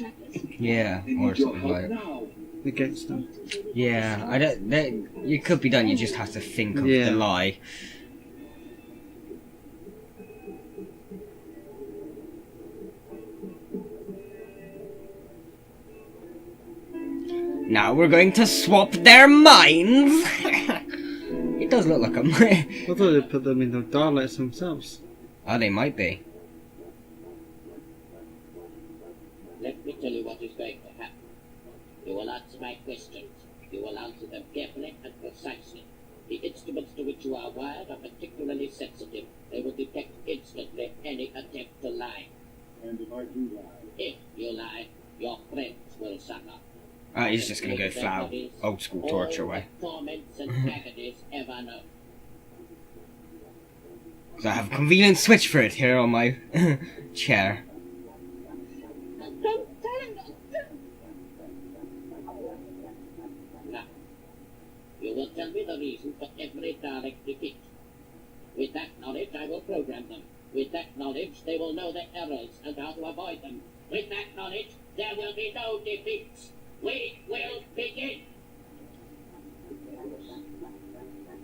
B: Yeah, or something like that.
A: Against them.
B: Yeah, I don't. It could be done. You just have to think of the lie. Now we're going to swap their minds. It does look like them.
A: I thought they put them in the Daleks themselves.
B: Oh, they might be.
F: Let me tell you what is going to happen. You will answer my questions. You will answer them carefully and precisely. The instruments to which you are wired are particularly sensitive. They will detect instantly any attempt to lie.
H: And if I do lie?
F: If you lie, your friends will suffer.
B: He's just going to go flat old school torture way.
F: Torments and agonies ever known.
B: Because I have a convenient switch for it here on my chair.
F: Don't tell him that. Now, you will tell me the reason for every Dalek defeat. With that knowledge, I will program them. With that knowledge, they will know their errors and how to avoid them. With that knowledge, there will be no defeats. We will begin.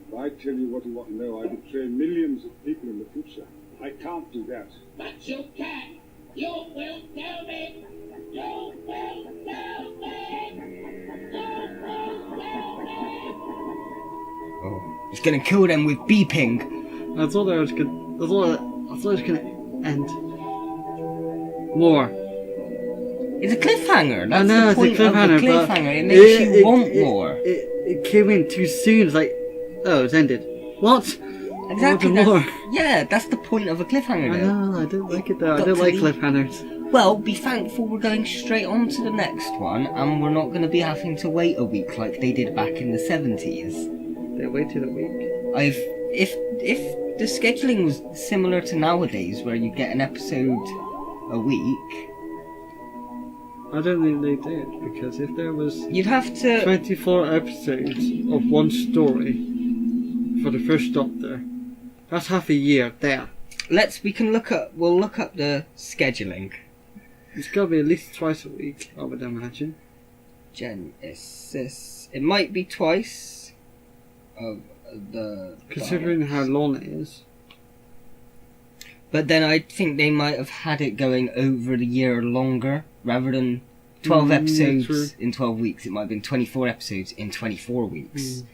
H: If I tell you what you want to know, I betray millions of people in the future. I can't do that.
F: But you can. You will tell me. You will tell me. You will tell me.
B: Oh, he's going to kill them with beeping.
A: I thought I was gonna. I thought it was gonna end. More.
B: It's a cliffhanger. That's
A: I know,
B: the
A: it's a
B: point
A: cliffhanger,
B: of the
A: but
B: cliffhanger. It makes you want more.
A: It came in too soon. It's like, oh, it's ended. What?
B: Exactly.
A: I want more.
B: Yeah, that's the point of a cliffhanger.
A: I
B: Though.
A: know. I don't like it though. I
B: Got
A: don't
B: to
A: like
B: be-
A: cliffhangers.
B: Well, be thankful we're going straight on to the next one, and we're not going to be having to wait a week like they did back in the 70s.
A: They waited a week.
B: If the scheduling was similar to nowadays, where you get an episode a week,
A: I don't think they did, because if there was
B: you'd have to.
A: 24 episodes of one story for the first Doctor, that's half a year there.
B: We'll look up the scheduling.
A: It's got to be at least twice a week, I would imagine.
B: Genesis. It might be twice of the.
A: Considering how long it is.
B: But then I think they might have had it going over the year longer, rather than 12 episodes
A: true.
B: in 12 weeks. It might have been 24 episodes in 24 weeks. Do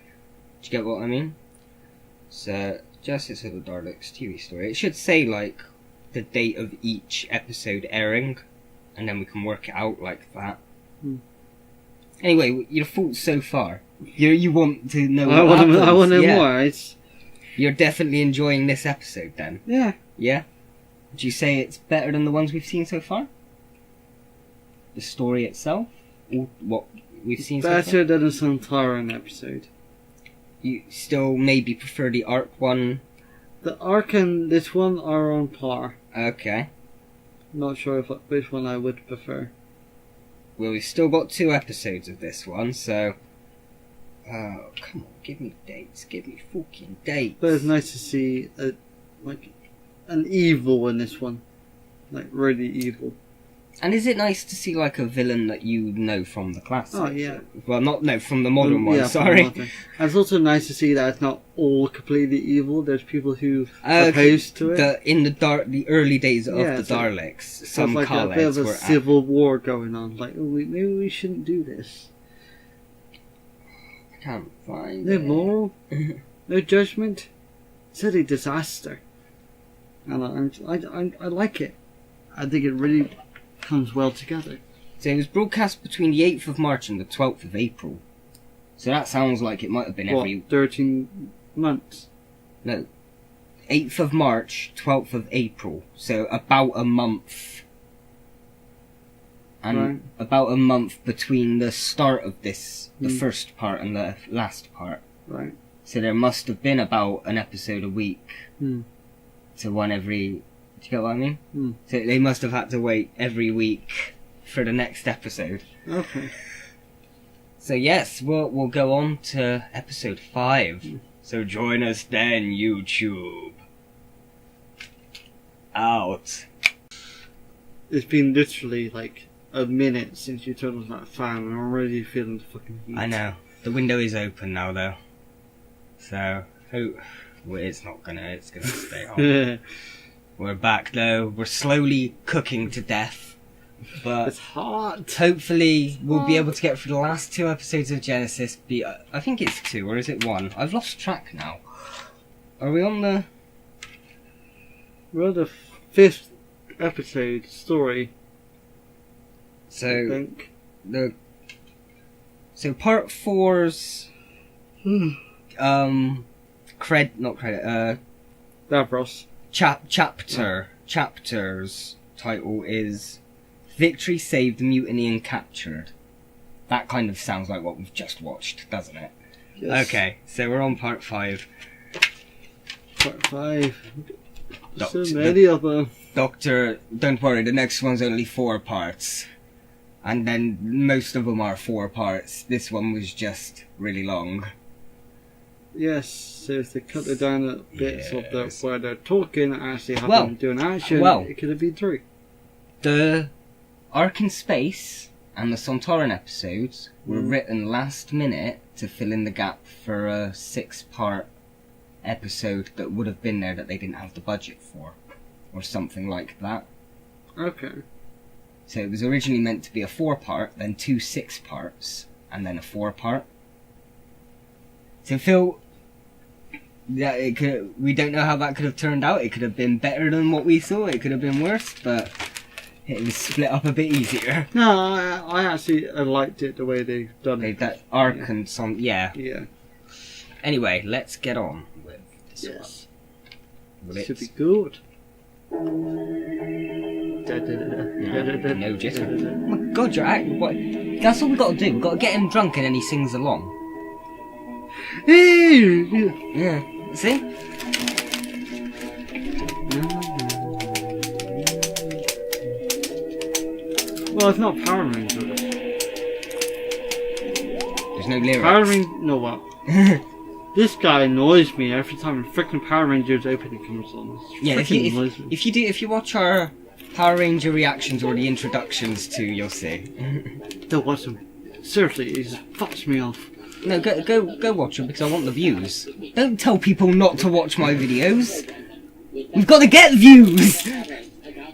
B: you get what I mean? So, Justice of the Daleks TV story. It should say, like, the date of each episode airing, and then we can work it out like that. Anyway, your thoughts so far. You want to know
A: I
B: what happens.
A: want to know
B: Yeah.
A: more. It's,
B: You're definitely enjoying this episode then?
A: yeah.
B: Yeah? Would you say it's better than the ones we've seen so far? The story itself? Or what we've seen so far?
A: Better than the Santaran episode.
B: You still maybe prefer the Ark one?
A: The Ark and this one are on par.
B: Okay.
A: Not sure which one I would prefer.
B: Well, we've still got 2 episodes of this one, so... Oh, come on, give me dates. Give me fucking dates.
A: But it's nice to see an evil in this one. Like, really evil.
B: And is it nice to see, like, a villain that you know from the classic?
A: Oh, yeah.
B: Well, no, from the modern one,
A: yeah,
B: sorry.
A: And it's also nice to see that it's not all completely evil. There's people who are opposed to it.
B: In the early days of the
A: it's like-
B: Daleks,
A: So
B: some
A: it's like a bit
B: Khaleds
A: of a
B: were...
A: civil war going on. Like, maybe we shouldn't do this.
B: I can't find
A: No
B: it.
A: moral, no judgment. It's a disaster. And I like it. I think it really comes well together.
B: So it was broadcast between the 8th of March and the 12th of April. So that sounds like it might have been every...
A: 13 months?
B: No. 8th of March, 12th of April. So about a month. And
A: Right.
B: about a month between the start of this, the first part and the last part.
A: Right.
B: So there must have been about an episode a week. So one every... Do you get what I mean? So they must have had to wait every week for the next episode.
A: Okay.
B: So yes, we'll go on to episode 5. So join us then, YouTube. Out.
A: It's been literally like a minute since you turned on that fan and I'm already feeling the fucking heat.
B: I know. The window is open now though. So, well, it's gonna stay on. We're back though. We're slowly cooking to death. But
A: it's hot.
B: Hopefully we'll be able to get through the last 2 episodes of Genesis. I think it's 2, or is it 1? I've lost track now. Are we on the...
A: We're on the 5th episode story.
B: So,
A: I think.
B: So part 4's...
A: Davros.
B: Chapter's title is Victory Saved, Mutiny and Captured. That kind of sounds like what we've just watched, doesn't it?
A: Yes.
B: Okay, so we're on part 5.
A: Part 5.
B: Doctor,
A: So many of them.
B: Doctor, don't worry, the next one's only 4 parts. And then most of them are 4 parts. This one was just really long.
A: Yes, so if they cut it down at bits of
B: Yes.
A: where they're talking and actually have
B: Well,
A: them doing action, it could have been 3.
B: The Ark in Space and the Sontaran episodes were written last minute to fill in the gap for a 6-part episode that would have been there that they didn't have the budget for. Or something like that.
A: Okay.
B: So it was originally meant to be a 4-part, then 2 6-parts, and then a 4-part. So Phil, yeah, we don't know how that could have turned out. It could have been better than what we thought. It could have been worse, but it was split up a bit easier.
A: No, I actually liked it the way they've done it.
B: That Ark and some, yeah.
A: Yeah.
B: Anyway, let's get on with this
A: Yes.
B: one.
A: Should be good.
B: No, just. Oh my God, you're acting. What? That's all we got to do. We've got to get him drunk and then he sings along. Yeah. See?
A: Well, it's not Power Rangers.
B: There's no lyrics.
A: Power Rangers. No, what? This guy annoys me every time a freaking Power Rangers opening comes on.
B: Yeah,
A: Annoys me.
B: if you watch our Power Ranger reactions or the introductions to, you'll see.
A: Don't watch them. Seriously, it just fucks me off.
B: No, go watch them because I want the views. Don't tell people not to watch my videos. We've got to get views.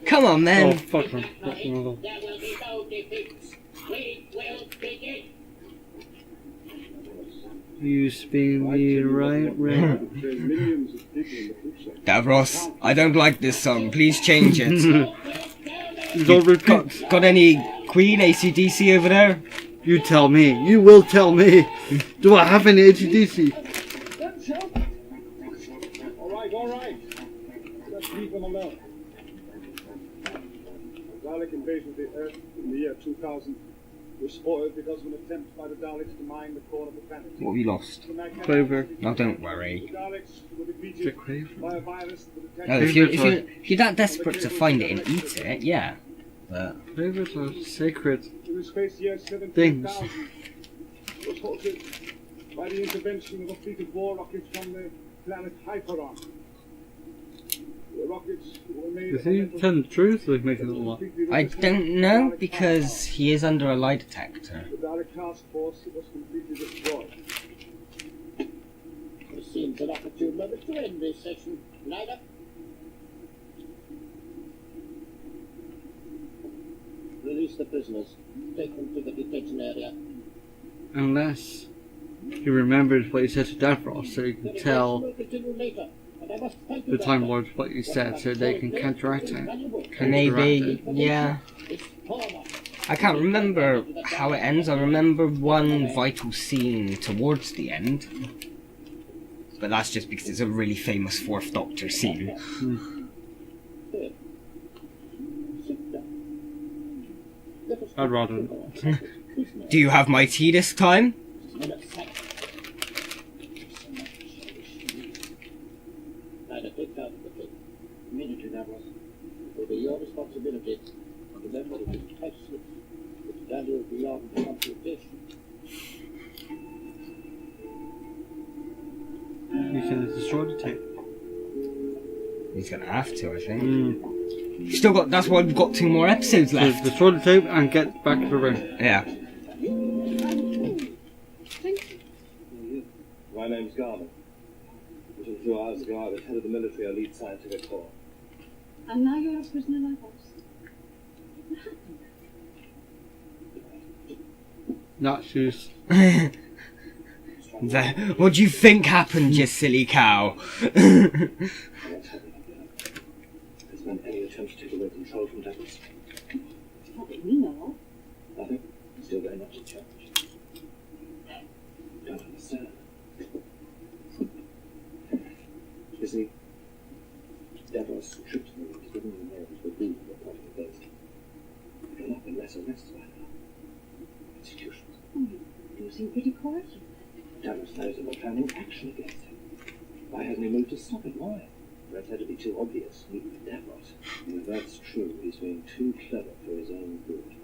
B: Come on,
A: Oh,
B: man.
A: fuck them.
F: There will be no defeats. We will begin.
A: You spin me right round.
C: There's millions of people in the food sector.
B: Davros, I don't like this song. Please change it.
A: Don't repeat.
B: Got any Queen AC/DC over there?
A: You tell me. You will tell me. Do I have any ACDC?
C: All right. Just leave them alone. The Dalek invasion of the Earth in the year 2000 We're spoiled because of an attempt by the Daleks to mine the core of the planet.
B: What have you lost?
A: Clover.
B: No, don't worry.
C: The Daleks were defeated
A: Is it Clover?
C: by a virus that attacked
B: No, if you're that desperate to find it and eat it, yeah. But
A: Clovers are sacred.
C: in the space year
A: Things.
C: 17,000. It was halted by the intervention of a fleet of war rockets from the planet Hyperon. The rockets were made
A: Is he telling the truth or is he making it all up?
B: I don't know because he is under a lie detector.
C: The Dalek task force was completely destroyed.
F: It seems an opportune moment to end this session. Neither. Release the prisoners. Take them to the detention area.
A: Unless he remembers what he said to Davros, so he can tell
F: We'll continue later, but I must thank you,
A: the Time
F: Doctor.
A: Lords what you said, so they can counteract it.
B: Maybe, yeah.
F: It's former.
B: I can't remember how it ends. I remember one vital scene towards the end. But that's just because it's a really famous Fourth Doctor scene.
F: Good. Sit down. Let us
A: I'd rather not.
F: Prisoner.
B: Do you have my tea this time?
F: Men of sight. Neither take charge of the case. Immediately, Davros. It will be your responsibility. Remember, it is priceless. Its value beyond computation.
A: You can destroy the tape.
B: He's gonna have to, I think.
A: Mm.
B: Still got. That's why we've got 2 more episodes
A: So
B: left.
A: destroy the tape and get back to the room.
B: Yeah.
E: My name's Garman. Until 2 hours ago, I was head of the military elite scientific corps.
D: And now you're a prisoner like us. What happened?
A: Not shoes.
B: What do you think happened, you silly cow?
E: What's happening up there? Has there been any attempt to take away control from Daleks?
D: Not that we know
E: Nothing. Still very much in charge. Don't understand. You see, Davros tripped me into giving the names for who were plotting against him. There have not been less arrests by now. Institutions.
D: that. You seem pretty quiet.
E: Davros knows that we're planning action against him. Why hasn't he moved to stop it? Why? Threats had to be too obvious, even for Davros. And if that's true, he's being too clever for his own good.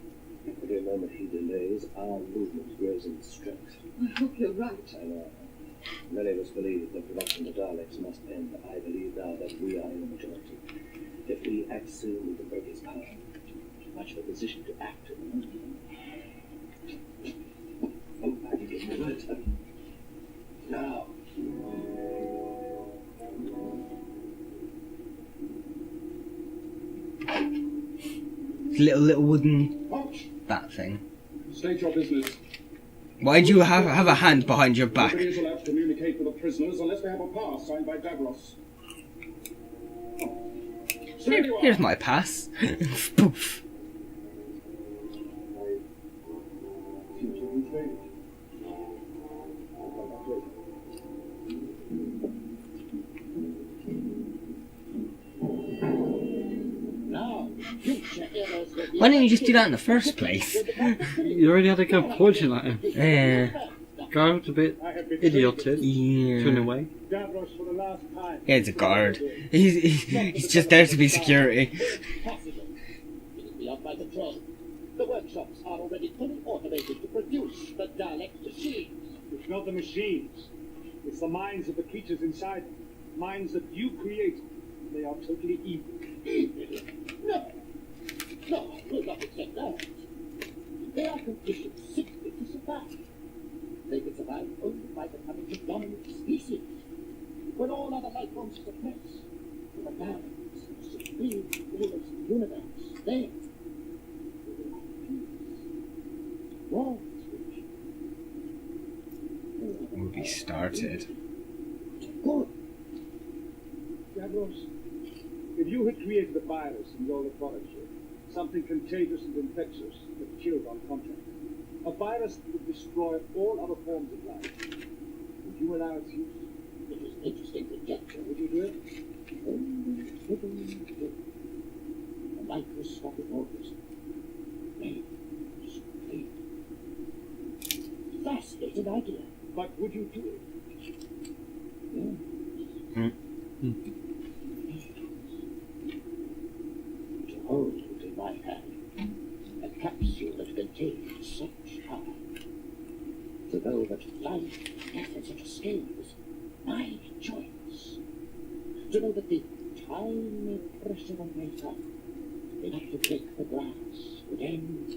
E: Every moment he delays, our movement grows in strength.
D: I hope you're right.
E: I know. Many of us believe that the production of Daleks must end. I believe now that we are in the majority. If we act soon, we can break his power. Much of a position to act in. Oh, I can get my words. Now.
B: Little wooden bat thing.
H: State your business.
B: Why do you have a hand behind your back?
H: Nobody is allowed to communicate with the prisoners unless they have a pass signed by Davros. Stand you
B: Here's
H: are.
B: my pass. Poof.
E: Future betrayed. I'll come back later.
F: Now, future errors will be
B: Why didn't you just do that in the first place?
A: You already had a guy pointing at him.
B: Yeah.
A: Guard's a bit
C: I have been
A: idiotic. Turn
B: Yeah.
A: away.
C: Davros for the last time.
B: Yeah, it's a guard. He's just there to be security.
F: possible. It is beyond my control. The workshops are already fully automated to produce the Dalek machines.
C: It's not the machines. It's the minds of the creatures inside them. Minds that you created. They are totally evil.
F: Evil? No. No, I will not accept that. They are conditioned simply to survive. They can survive only by becoming the dominant species. When all other life forms suppress, when the balance of the supreme rulers of the universe, then we will have peace. War
B: Will be started.
F: Good.
C: Davros, if you had created a virus in your laboratory, something contagious and infectious that killed on contact, a virus that would destroy all other forms of life, would you allow its use?
F: It is an interesting conjecture.
C: Would you do it?
F: Only hidden good. A microscopic organism. Made to scream. an idea.
C: But would you do it?
F: To hold in my hand a capsule that contains such power. To know that life, death, and such escape is my choice. To know that the tiny pressure on my thumb, enough to break the glass, would end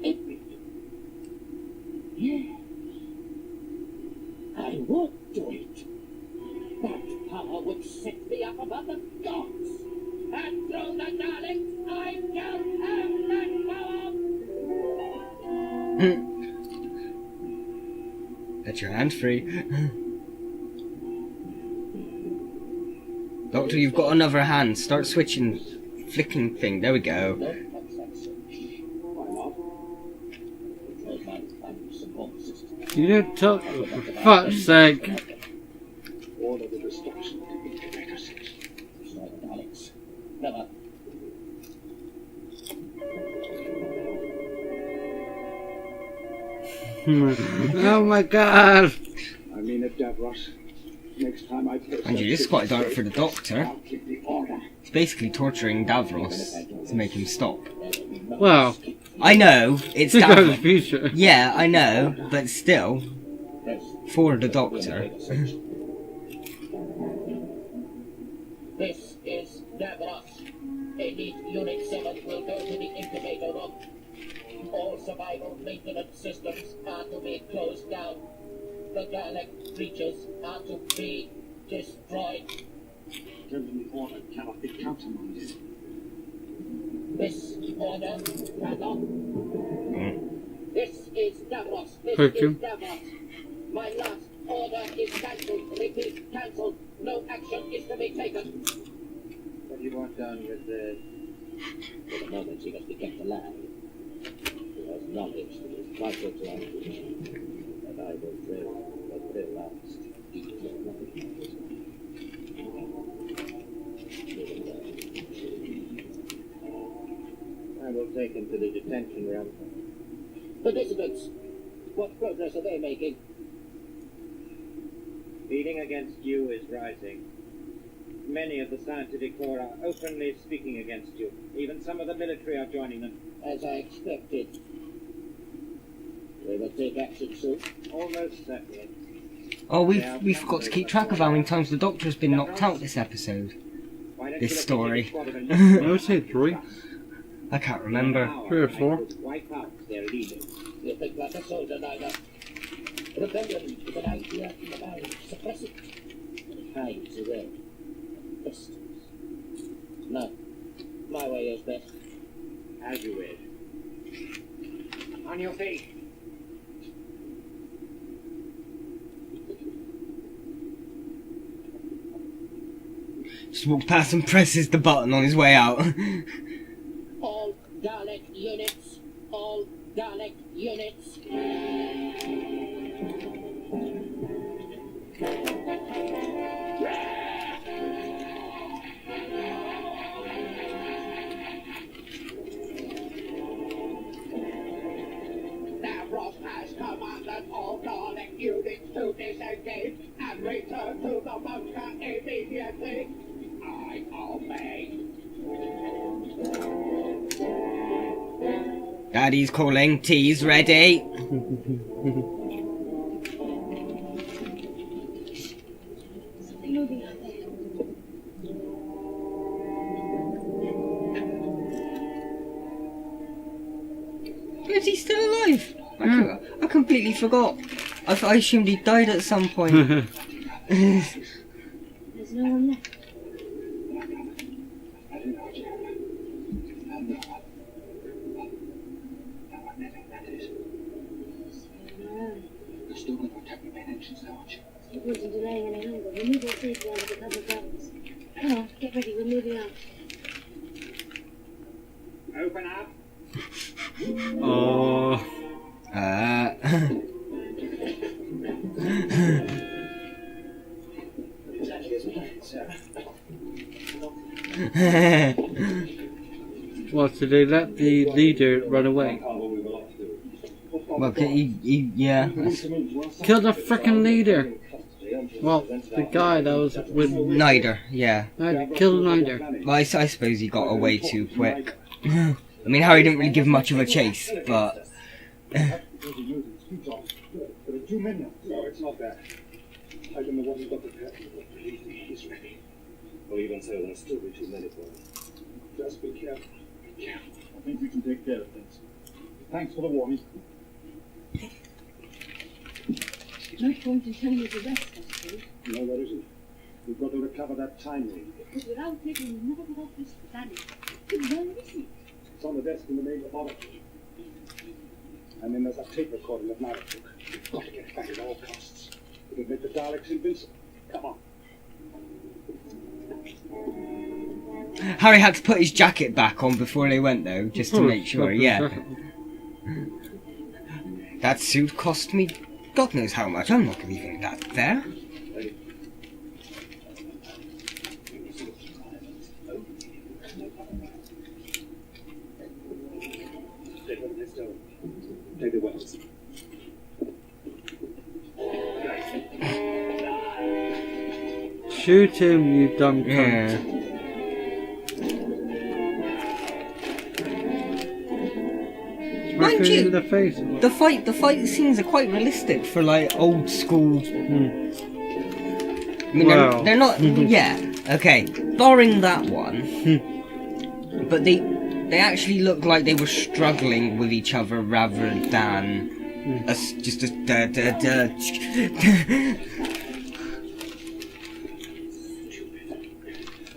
F: everything. Yes, I would do it. That power would set me up above the gods. And through the Daleks, I shall have that power.
B: Let your hand free. Doctor, you've got another hand. Start switching, flicking thing. There we go.
A: You don't talk for fuck's sake.
C: Order the destruction of the incubator section.
F: Destroy the Daleks. Never.
A: Oh my god.
C: I mean it, Davros. Next time I place
B: And you just quite dark for the Doctor.
C: I'll keep the order.
B: It's basically torturing Davros to make him stop.
A: Well,
B: I know, it's
A: think of the
B: Davros.
A: future.
B: Yeah, I know, but still, for the Doctor.
F: This is Davros. Elite Unit 7 will go to the incubator room. All survival maintenance systems are to be closed down. The Dalek creatures are to be destroyed.
C: Gentlemen, order cannot be countermanded.
F: This order cannot. This is Davros. This
A: Thank
F: is
A: you.
F: Davros. My last order is cancelled. Repeat, cancelled. No action is to be taken.
E: What do you want done with the...
F: For the moment, he must be kept alive. He has knowledge that is vital to our future. And I will drill the very last detail of it.
E: I will take him to the detention room.
F: The dissidents, what progress are they making?
E: Feeling against you is rising. Many of the scientific corps are openly speaking against you. Even some of the military are joining them.
F: As I expected. They will take action soon.
E: Almost certainly.
B: Oh, we forgot to keep track of how many times the Doctor's been knocked out this episode.
E: Why don't
B: This
E: you
B: story.
E: look at the
A: I would say 3.
B: I can't remember.
A: 3 or 4.
E: Wipe out their leader.
F: You think like a soldier, Nina. Rebellion is an idea in the mind. Suppress it. And it hides away. Distance. No. My way is best.
E: As you wish. On your feet.
B: Just walks past and presses the button on his way out.
F: All Dalek units. All Dalek units.
I: Davros has commanded all Dalek units to disengage and return to the bunker immediately. I obey.
B: Daddy's calling. Tea's ready.
D: Something moving out there.
B: Is he still alive? I completely forgot. I assumed he died at some point.
D: There's no one left.
H: We're still going to protect the main engines now, aren't you?
D: No point in delaying any longer. Remove all safety under the cover of darkness. Come on, get ready. We're moving out.
E: Open up.
A: Oh. Well, so they let the leader run away.
B: Well, yeah.
A: Kill the frickin' leader. Well, the guy that was with
B: Neither, yeah.
A: Kill neither.
B: Well, I suppose he got away too quick. I mean, Harry didn't really give much of a chase, but...
C: There are 2 men now. No, it's not that. I don't know what you've got prepared for, but believe me, he's ready.
E: Well, even so, there'll still be too many for him.
C: Just be careful. Be careful. I think we can take care of things. Thanks for the warning.
D: No point in telling you the rest, I suppose.
C: No, there isn't. We've got to recover that time ring.
D: Because without it, we'll never get off this planet. But where is it?
C: It's on the desk in the main laboratory. And then there's a tape recording of Narek took. We've got to get it back at all costs. It'll make the Daleks invincible. Come on.
B: Harry had to put his jacket back on before they went, though, just to make sure, yeah. That suit cost me God knows how much. I'm not leaving that there.
C: Take the wells.
A: Shoot him, you dumb cunt.
B: Yeah.
A: Smack
B: Mind
A: him
B: you,
A: in the face.
B: the fight scenes are quite realistic for like old school. I mean,
A: Well.
B: they're not. Yeah, okay. Barring that one, but they actually look like they were struggling with each other rather than just a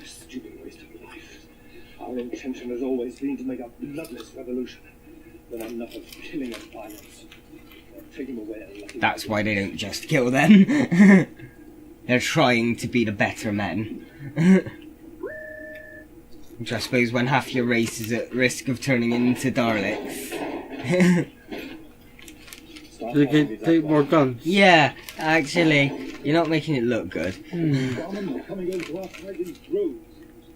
E: Stupid waste of life. Our intention has always been to make a bloodless revolution. But enough of killing and violence. Take him away and let him.
B: That's why they don't just kill them. They're trying to be the better men. Which I suppose when half your race is at risk of turning into Daleks.
A: They can take more guns.
B: Yeah, actually, you're not making it look good.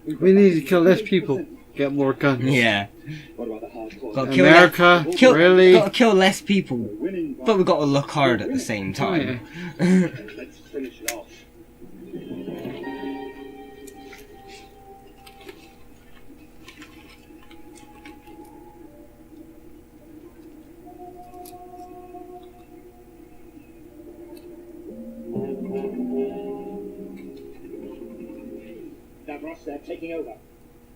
A: We need to kill less people. Get more guns.
B: Yeah.
E: What about the hardcore?
B: Gotta kill
A: America, really?
B: Gotta kill less people, but we've got to look hard at the same time.
E: Let's finish it off.
I: Davros, they're taking over.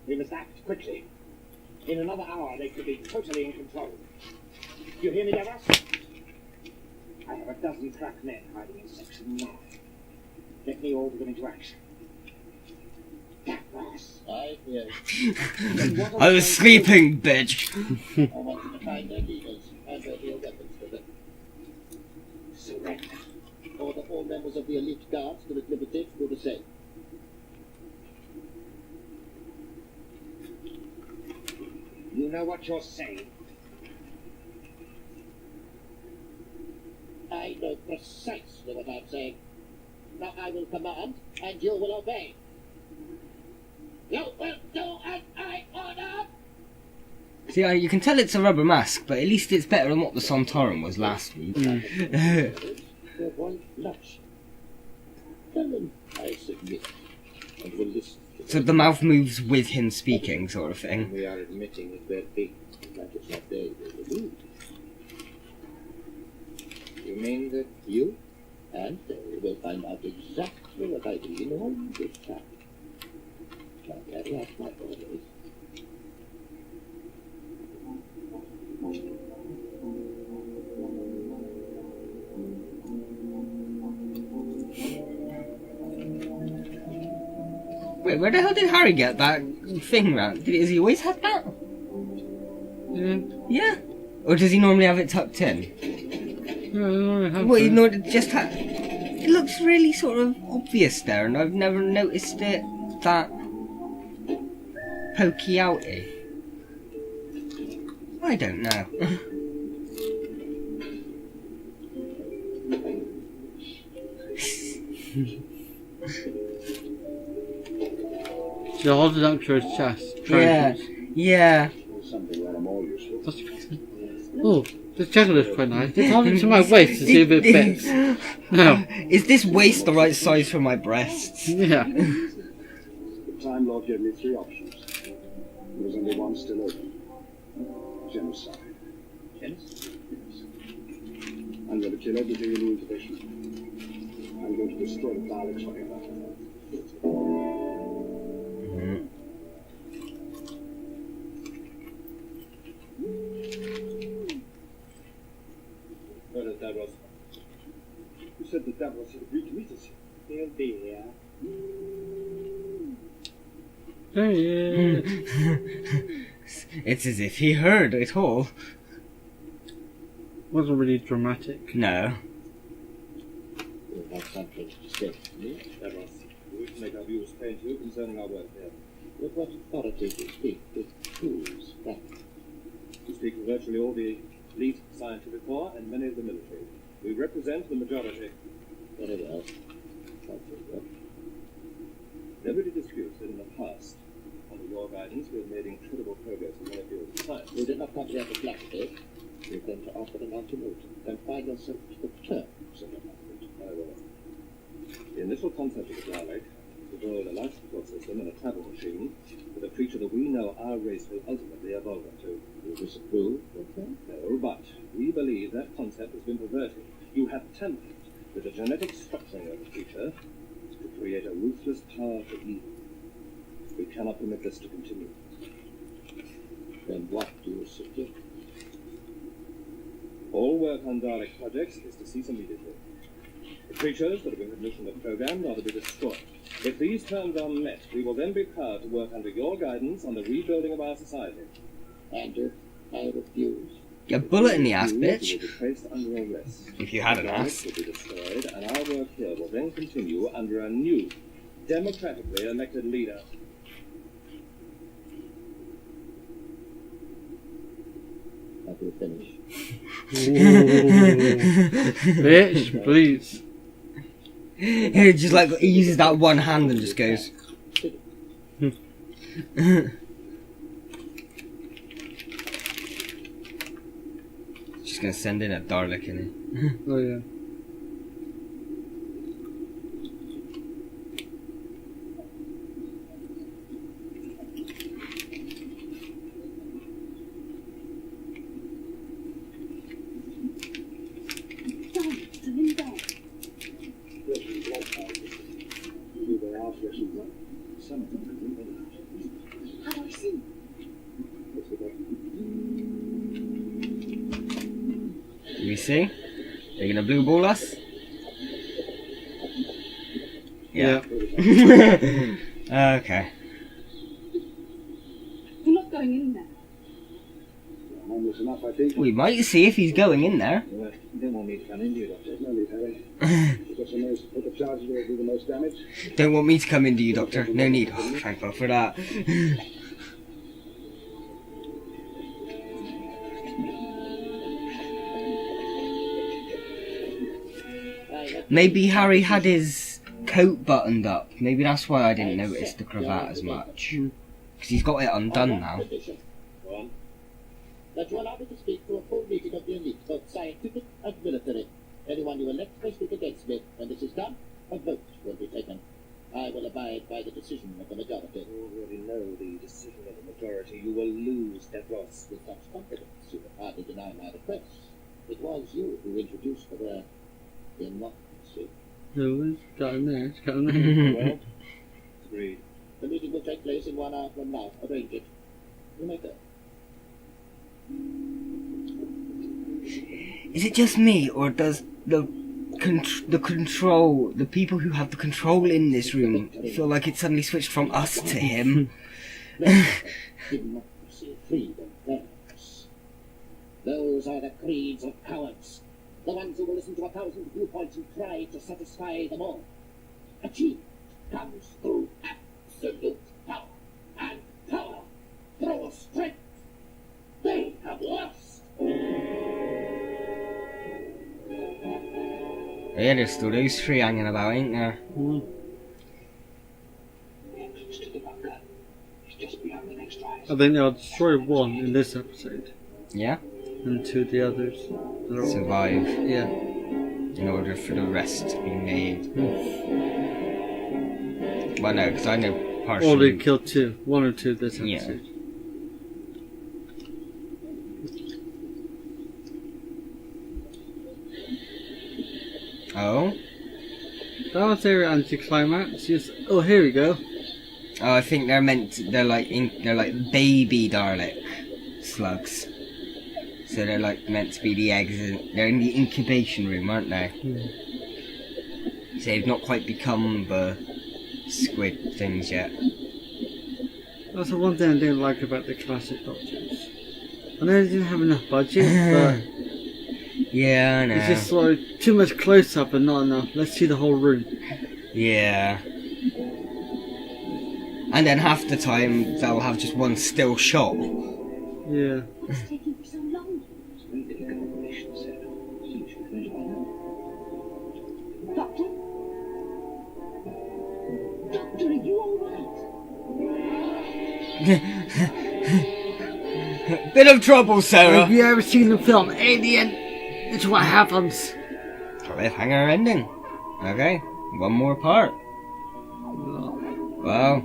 I: We must act quickly. In another hour, they could be totally in control. Do you hear me, Davros? I have a dozen crack men hiding in Section 9. Get me all of them into action. Davros!
F: I hear.
B: I was sleeping, bitch.
F: I want you to find their leaders and their real weapons for them.
I: Surrender.
F: Order all members of the elite guards to at liberty to do the same.
I: You know what you're saying?
F: I know precisely what I'm saying. Now I will command, and you will obey. You will do as I order!
B: See, you can tell it's a rubber mask, but at least it's better than what the Sontaran was last week.
F: They're one lunch. Tell them I submit, and will listen.
B: So the mouth moves with him speaking, sort of thing.
F: We are admitting that their thing, that it's not they will lose. You mean that you and they will find out exactly what I do in all this time? Now carry out my orders.
B: Wait, where the hell did Harry get that thing round? Has he always had that? Yeah. Or does he normally have it tucked in? Well, you know, it just it looks really sort of obvious there, and I've never noticed it that pokey outy. I don't know.
A: She holds it up to his chest.
B: Yeah.
C: Something rather more useful.
A: Oh, the chocolate's quite nice. Just hold it to my waist to see if it fits. No.
B: Is this waist the right size for my breasts?
A: Yeah.
C: Time Lord gave me 3 options. There was only one still open. Genocide.
I: Genocide?
C: Yes. I'm going to kill everything in the incubation. I'm going to destroy the Daleks forever.
E: Where is Davros? You said that Davros had agreed to meet us.
I: He'll be here.
A: Yeah.
B: It's as if he heard it all.
A: Wasn't really dramatic.
B: No.
I: You'll have something to say to me.
E: Davros, we wish to make our views plain to you concerning our work here.
I: With what authority to speak with whose facts?
E: We speak for virtually all the elite scientific corps and many of the military. We represent the majority.
I: Very well. Thank you.
E: Nobody disputes that in the past, under your guidance, we have made incredible progress in many fields of science.
I: You did not come here to blackmail. You came to offer an ultimatum. Confine yourself to the terms of the market.
E: Very well. The initial concept of the Dalek is to build a life support system and a travel machine with a creature that we know our race will ultimately evolve into.
I: You disapprove of that?
E: No, but we believe that concept has been perverted. You have tampered with the genetic structuring of the creature to create a ruthless power for evil. We cannot permit this to continue.
I: Then what do you suggest?
E: All work on Dalek projects is to cease immediately. The creatures that have been commissioned and programmed are to be destroyed. If these terms are met, we will then be proud to work under your guidance on the rebuilding of our society.
I: And if I refuse?
B: A bullet in the ass,
E: You
B: bitch.
E: will be placed under arrest.
B: If you had an
E: The
B: ass.
E: Daleks will be destroyed, and our work here will then continue under a new, democratically elected leader.
I: Have you finished?
A: Bitch, please.
B: He just like he uses that one hand and just goes. Just gonna send in a Dalek in it.
A: Oh yeah.
D: Daleks are in bed.
C: Who they are, flesh and blood. Some of them could be made.
D: How do I see?
C: What's the matter?
B: You see? They're gonna blue ball us? Yeah. Okay.
D: You're not going in there.
C: Harmless enough, I think.
B: We might see if he's going in there.
C: You don't want me to come in, do you, Doctor? No need, Harry. You've got some nose to put the charges where it do the most damage.
B: Don't want me to come in, do you, Doctor? No need. Oh, thank God for that. Maybe Harry had his coat buttoned up. Maybe that's why I didn't notice the cravat as much. Because he's got it undone now.
E: Go on.
I: That you allow me to speak to a full meeting of the elite, both scientific and military. Anyone you elect may speak against me. When this is done, a vote will be taken. I will abide by the decision of the majority.
E: You already know the decision of the majority. You will lose, Davros.
I: With such confidence, you will hardly deny my request. It was you who introduced the word democracy.
A: No, it's got him there. It's got him there.
E: Well, agreed.
I: The meeting will take place in 1 hour from now. Arrange it. You may go.
B: Is it just me, or does the control, the people who have the control in this room, feel like it suddenly switched from us to him?
I: Democracy, freedom, fairness. Those are the creeds of cowards. The ones who will listen to 1,000 viewpoints and try to satisfy them all. Achievement comes through absolute power. And power through strength. They have lost.
B: Yeah, there's still those three hanging about, ain't there?
I: Entrance to the bunker is just beyond the next rise.
A: I think they'll destroy one in this episode.
B: Yeah?
A: and to the others. They're all-
B: Survive
A: Yeah.
B: in order for the rest to be made. Well, no, because I know
A: Or
B: partially.
A: they killed two. One or two this
B: Yeah.
A: episode.
B: Oh?
A: That was their anticlimax. Just, oh, here we go.
B: Oh, I think they're meant to, they're like baby Dalek slugs. So they're like meant to be the eggs. They're in the incubation room, aren't they? So they've not quite become the squid things yet.
A: That's the one thing I didn't like about the classic Doctors. I know they didn't have enough budget, but
B: Yeah, I know.
A: it's just sort of too much close up and not enough. Let's see the whole room.
B: Yeah. And then half the time they'll have just one still shot.
A: Yeah.
D: What's taking so long? Doctor? Doctor, are you alright?
B: Bit of trouble, Sarah.
A: Have you ever seen the film Alien? It's what happens.
B: Cliffhanger ending. Okay, one more part. Well,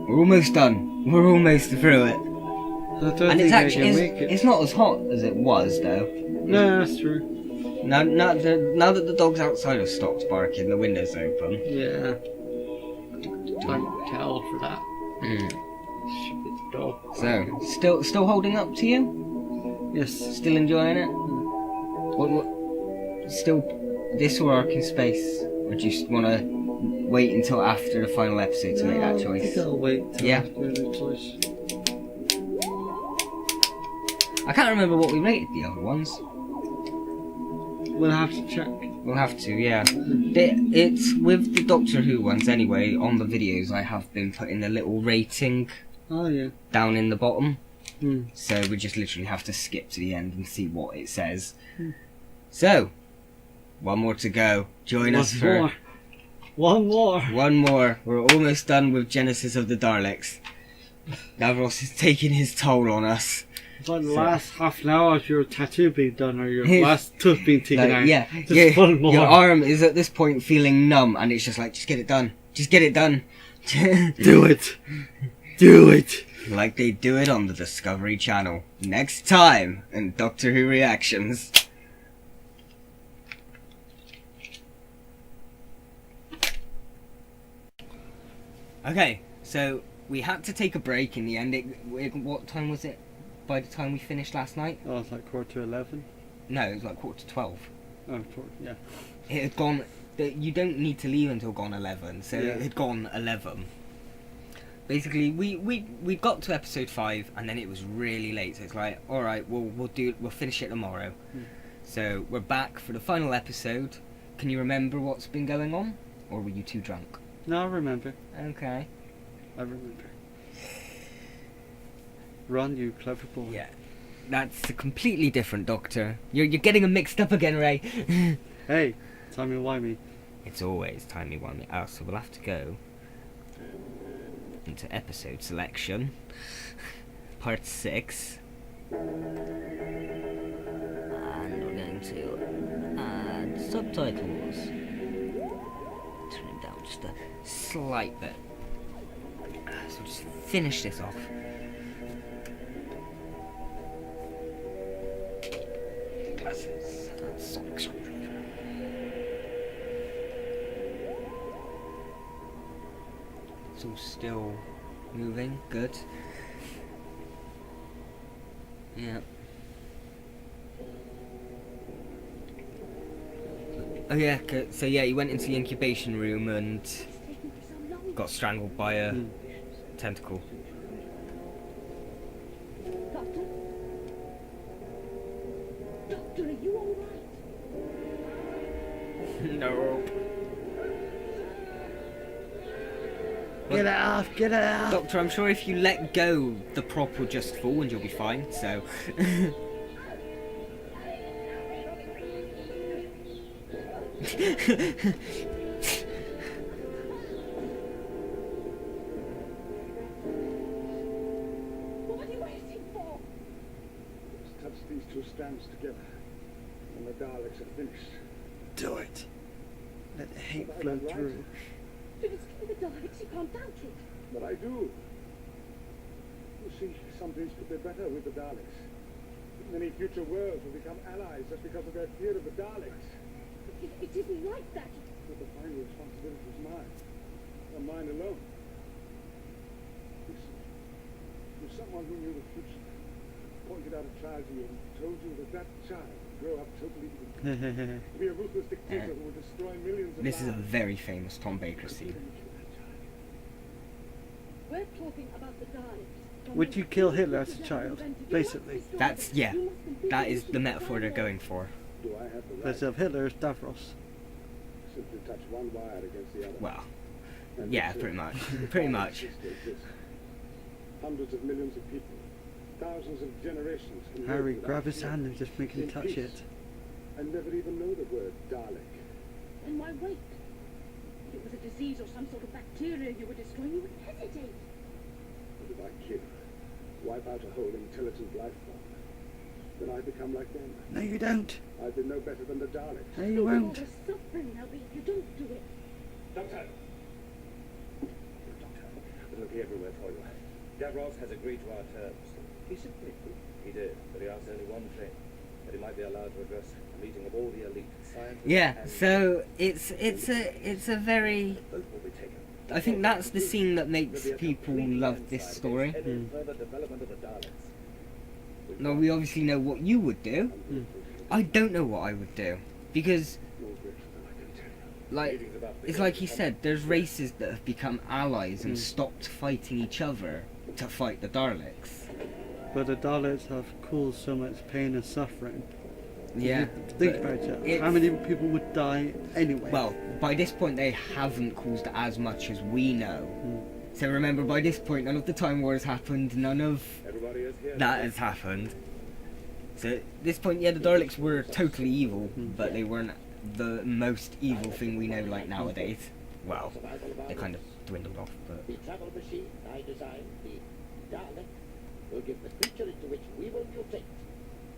B: we're almost done. We're almost through it.
A: I don't
B: And
A: think
B: it's
A: I
B: actually
A: can make it.
B: it's not as hot as it was though.
A: No, that's true.
B: Now that the dogs outside have stopped barking, the window's open.
A: Yeah. Time to tell for that. Stupid dog.
B: So still holding up to you?
A: Yes.
B: Still enjoying it? What still this or Ark in Space? Or do you want to wait until after the final episode to make that
A: I
B: choice?
A: think I'll wait till
B: Yeah.
A: after the choice.
B: I can't remember what we rated the other ones.
A: We'll have to check.
B: We'll have to, yeah. It's with the Doctor Who ones anyway. On the videos, I have been putting a little rating
A: Oh, yeah.
B: down in the bottom.
A: So
B: So we just literally have to skip to the end and see what it says. So, one more to go. Join us for
A: One more.
B: one more. We're almost done with Genesis of the Daleks. Davros is taking his toll on us.
A: It's like the last half an hour of your tattoo being done or your last tooth being taken
B: Like,
A: out.
B: yeah,
A: Just one more.
B: your arm is at this point feeling numb, and it's just like, just get it done. Just get it done.
A: Do it. Do it.
B: Like they do it on the Discovery Channel. Next time in Doctor Who Reactions. Okay, so we had to take a break in the end. What time was it by the time we finished last night?
A: Oh, it's like 11:15.
B: No, it was like 11:45.
A: Oh, yeah.
B: It had gone... You don't need to leave until gone 11, so
A: Yeah.
B: it had gone 11. Basically, we got to episode 5, and then it was really late, so it's like, alright, we'll finish it tomorrow. So, we're back for the final episode. Can you remember what's been going on? Or were you too drunk?
A: No, I remember.
B: Okay.
A: I remember. Run, you clever boy.
B: Yeah. That's a completely different Doctor. You're getting them mixed up again, Ray.
A: Hey, timey-wimey.
B: It's always timey-wimey. Oh, so we'll have to go into episode selection. Part 6. And we're going to add subtitles. Turn it down just a slight bit. So we'll just finish this off. Glasses and sonic screwdriver. It's all still moving. Good. Yeah. Oh yeah, so yeah, he went into the incubation room and got strangled by a tentacle.
D: Doctor? Doctor, are you alright?
B: No.
A: Get off, get off.
B: Doctor, I'm sure if you let go, the prop will just fall and you'll be fine, so...
D: What are you waiting for?
H: Touch these two strands together when the Daleks are finished.
A: Do it. Let the hate
H: But I
A: flow
H: was right.
A: through.
D: To destroy the Daleks, you can't doubt it.
H: But I do. You see, some things could be better with the Daleks. Many future worlds will become allies just because of their fear of the Daleks.
D: It isn't like that.
H: But the final responsibility is mine. And mine alone. Listen, if someone who knew the future pointed out a child to you and told you that that child would grow up totally evil, to be a ruthless dictator who would destroy millions of
B: This is a
H: lives.
B: very famous Tom Baker scene.
D: We're talking about the Daleks.
A: Would you kill Hitler as a child? Basically.
B: That's, yeah, that is the metaphor they're going for.
H: Do I have the right
A: Instead of Hitler, it's Davros.
H: simply touch one wire against the other?
B: Well,
H: And
B: yeah,
H: that's it.
B: pretty much.
H: The
B: Pretty
H: Daleks
B: much.
H: cease to exist. Hundreds of millions of people, thousands of generations can live
A: Harry,
H: without
A: grab his
H: fear,
A: hand and just make him
H: in
A: touch
H: peace,
A: it.
H: and never even know the word Dalek.
D: And why wait? If it was a disease or some sort of bacteria you were destroying, you would hesitate.
H: But if I kill, wipe out a whole intelligent life form, then I become like them.
A: No, you don't.
H: I've been no better than the Daleks.
A: No, you won't.
D: You're suffering, Albie, if you don't do it.
E: Doctor! We're looking everywhere for you. Davros has agreed to our terms. He simply He did, but he asked only one thing. That he might be allowed to address a meeting of all the elite scientists.
B: Yeah,
E: and
B: so it's a very.
E: both will be taken.
B: I think that's the scene that makes people love this story.
E: Any further development of the Daleks.
B: Now we obviously know what you would do. I don't know what I would do because, like, it's like he said, there's races that have become allies and stopped fighting each other to fight the Daleks.
A: But the Daleks have caused so much pain and suffering.
B: Yeah.
A: Think
B: but
A: about it.
B: it's-
A: How many people would die anyway?
B: Well, by this point they haven't caused as much as we know. So remember, by this point none of the Time Wars happened, none of
H: Everybody is here.
B: that has happened. So at this point, yeah, the Daleks were totally evil, but they weren't the most evil thing we know like nowadays. Well, they kind of dwindled off, but...
F: The travel machine I designed, the Dalek, will give the creature into which we will mutate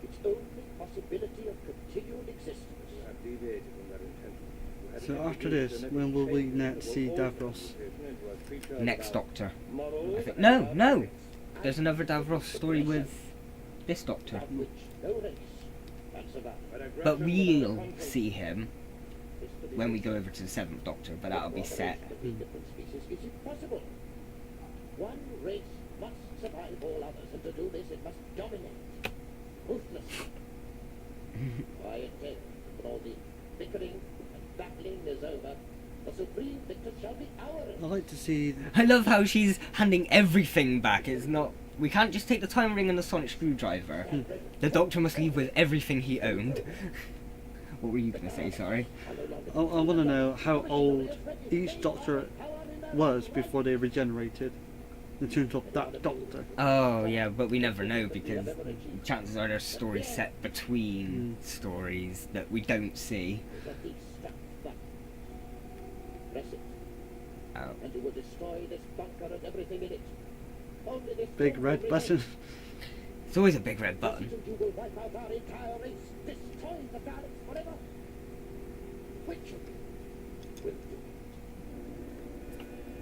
F: its only possibility of continued existence.
H: You have deviated from that intention. You had
A: So
H: an
A: after
H: obligation
A: this,
H: to
A: when will we
H: change
A: next
H: the
A: see
H: whole
A: Davros?
H: organization into a creature
B: Next
H: without
B: Doctor.
H: morals
B: I think.
H: and
B: No! There's another Davros story with this Doctor.
F: Of which no race can survive.
B: But we'll see him when we go over to the 7th Doctor, but that'll be set.
F: Between different species is impossible. One race must survive all others, and to do this it must dominate. Ruthless. Quiet day. When all the bickering and battling is over, the supreme victor shall be ours.
A: I'd like to see.
B: I love how she's handing everything back. It's not... We can't just take the time ring and the sonic screwdriver. The Doctor must leave with everything he owned. What were you going to say, sorry?
A: I want to know how old each Doctor was before they regenerated. In terms of that Doctor.
B: Oh, yeah, but we never know because chances are there's stories set between stories that we don't see.
F: Let these stuck button. Press it,
B: Oh.
F: and you will destroy this bunker and everything in it. Only this
A: Big red button.
B: It's always a big red button.
F: You will wipe out our entire race, destroy the Daleks forever. Which of you will do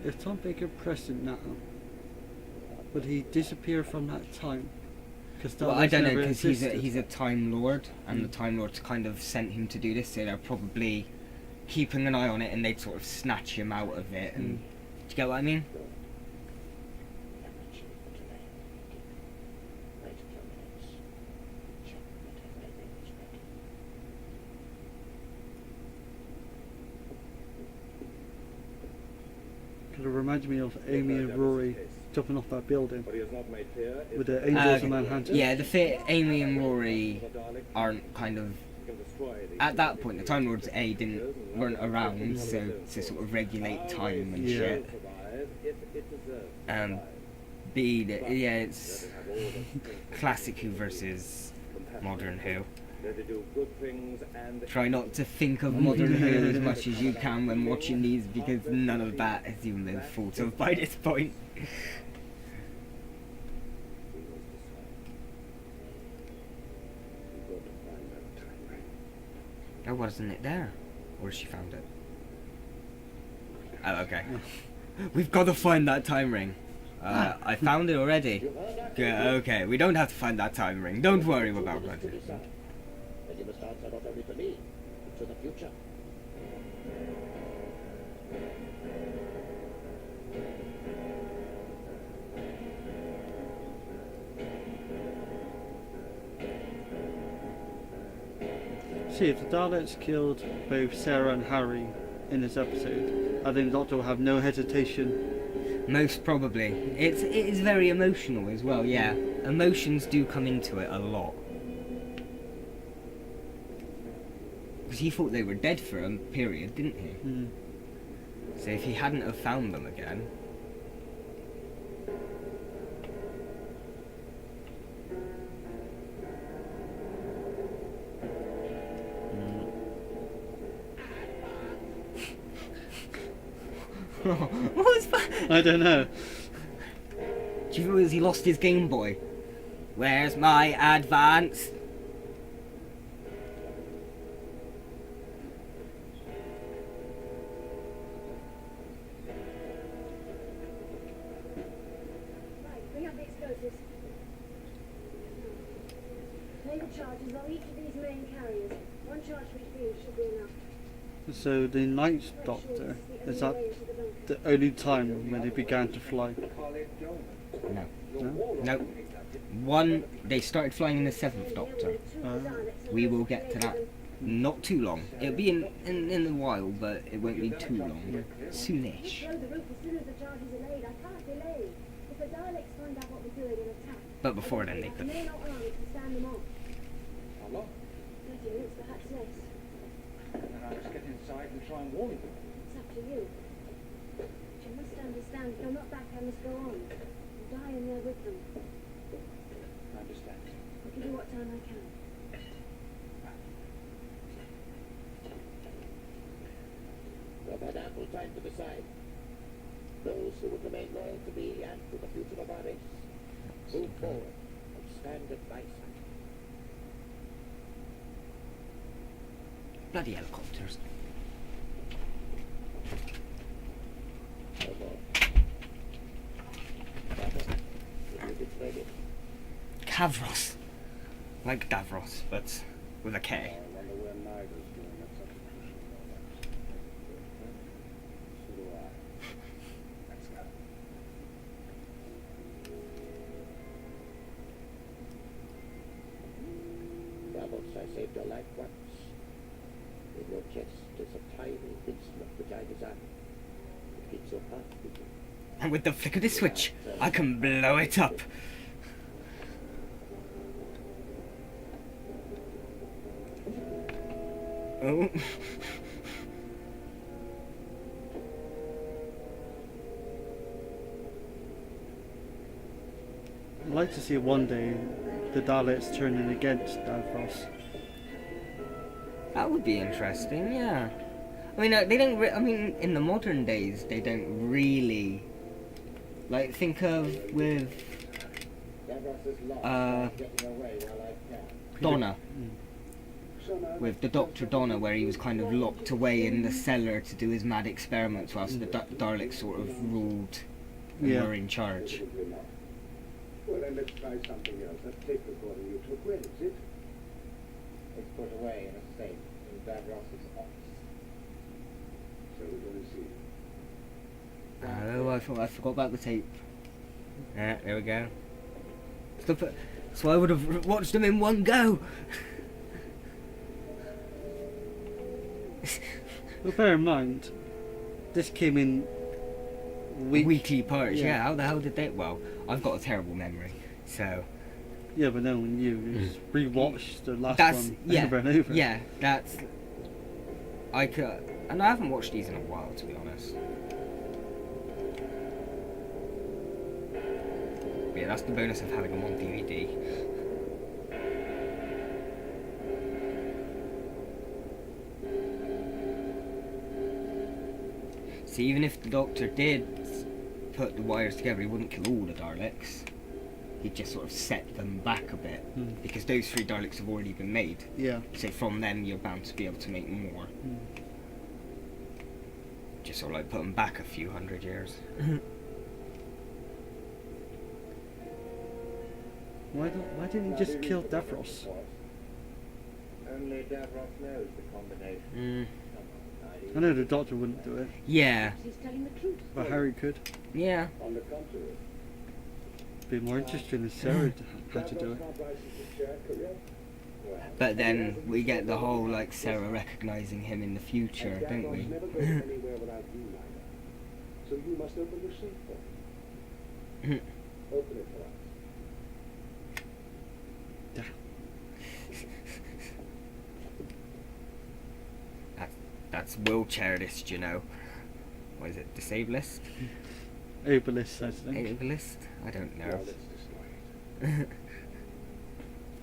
F: it?
A: If Tom Baker pressed it now, would he disappear from that time? Because
B: Well, I don't know because he's a Time Lord, and the Time Lords kind of sent him to do this, so they're probably keeping an eye on it, and they'd sort of snatch him out of it. And do you get what I mean?
F: Wait a few minutes. Check that everything is ready.
A: Kind of reminds me of Amy and Rory jumping off that building
H: What he has not made clear is
A: with the
H: that
A: angels and Manhunter.
B: Yeah, Amy and Rory aren't kind of...
H: he can destroy the
B: At that point, the Time Lords weren't around, so to sort of regulate time and
A: Yeah.
B: shit.
H: survive if it deserves to
B: And
H: survive.
B: B, yeah, it's
H: Let it have all the strength
B: classic Who versus modern Who.
H: Let it do good things and
B: Try not to think of modern Who as much as you can when watching these because none of that has even been thought of by this point.
H: we must decide. We've got to find
B: Oh, wasn't it there? Or she found it? Oh, okay. We've got to find that time ring. I found it already. Okay, we don't have to find that time ring. Don't worry about that.
F: And you must answer not only to me, but to the future.
A: See, if the Daleks killed both Sarah and Harry in this episode, I think the Doctor will have no hesitation.
B: Most probably. It is very emotional as well, yeah. Emotions do come into it a lot. Because he thought they were dead for a period, didn't he?
A: Mm.
B: So if he hadn't have found them again... What was that?
A: I don't know.
B: Do you realise he lost his Game Boy? Where's my advance?
D: Right, bring up the explosives. Lay the charges on each of these main carriers. One charge for each beam should be enough.
A: So the Ninth Doctor, is that the only time when they began to fly?
B: No.
A: No?
B: No. One, they started flying in the 7th Doctor. We will get to that. Not too long. It'll be in a while, but it won't be too long. Soonish.
D: Blow the roof as soon as the charges are laid. I can't delay. If the Daleks find out what we're doing and attack,
B: But before then, they
D: the
B: could.
D: men not armed to stand them off.
G: How long?
D: 30 minutes, perhaps less.
G: And I must get inside and try and warn them.
D: It's up to you. But you must understand, if you're not back, I must go on. I'll die in there with them.
G: I understand.
D: I'll give you what time I can.
F: You have had ample time to decide. Those who would remain loyal to me and to the future of our race, move forward and stand at my side.
B: Bloody helicopters.
F: No more. If you betray me,
B: Kavros. Like Davros, but with a K.
H: I wonder where Nigel's doing at such a crucial moment. So do I. Let's go.
F: Davos, I saved your life once. In your chest is a tiny instrument which I designed. It keeps your heart beating.
B: And with the flick of the switch, I can blow it up. Oh.
A: I'd like to see one day the Daleks turning against Davros.
B: That would be interesting, yeah. I mean, they don't. I mean, in the modern days, they don't really. Like, think of with
F: Davos is lost. I'm getting away while I can.
B: Donna,
H: So now,
B: with the Dr. Donna, where he was kind of locked away in the cellar to do his mad experiments, whilst the Daleks sort of ruled and
A: Yeah.
B: were in charge.
H: probably not. Well, then let's try something else. That tape recording you took, where is it?
F: It's put away in a safe in Davros's office.
H: So we're going to see.
B: Oh, I forgot about the tape. There we go. So I would have watched them in one go.
A: But bear in mind, this came in
B: Weekly parts,
A: Yeah.
B: yeah. How the hell did they? Well, I've got a terrible memory, so
A: Yeah, but no one knew. You just rewatched the last
B: that's
A: one
B: yeah,
A: over and over.
B: yeah. That's I could, and I haven't watched these in a while, to be honest. But yeah, that's the bonus of having them on DVD. See, even if the Doctor did put the wires together, he wouldn't kill all the Daleks. he'd just sort of set them back a bit,
A: Mm.
B: because those 3 Daleks have already been made.
A: Yeah.
B: So from them, you're bound to be able to make more.
A: Mm.
B: Just sort of like put them back a few hundred years.
A: Why didn't he just kill Davros?
I: Only Davros knows the combination.
B: Mm.
A: I know the Doctor wouldn't do it,
B: Yeah,
D: He's telling the truth.
A: but Harry could.
B: yeah.
C: On the contrary,
A: Be more interesting if Sarah had to do it.
C: not licensed to share career.
B: But then we get the whole like Sarah recognizing him in the future, don't we?
C: never goes anywhere without you, Lila. So you must open the safe for him. Open it for us.
B: That's wheelchairist, you know. What is it? Disablest?
A: Ableist, I think.
B: Ableist? I don't
C: Now
B: know.
C: let's destroy it.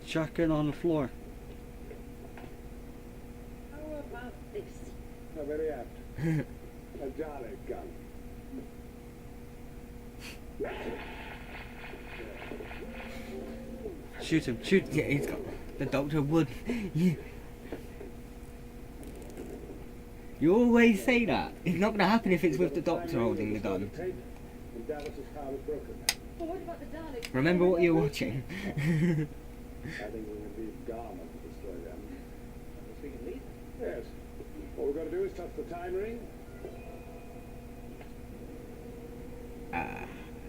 A: Shotgun on the floor.
D: How about this?
C: How very apt. A Dalek gun.
A: Shoot him, shoot him.
B: Yeah, he's got. The Doctor would. You always say that. It's not going to happen if it's with the Doctor holding the gun.
C: And Davos's power is broken now.
D: But what about the Daleks?
B: Remember what you're watching.
C: I think we will leave Garma to destroy them.
I: We can leave.
C: Yes. All we've got to do is touch the time ring.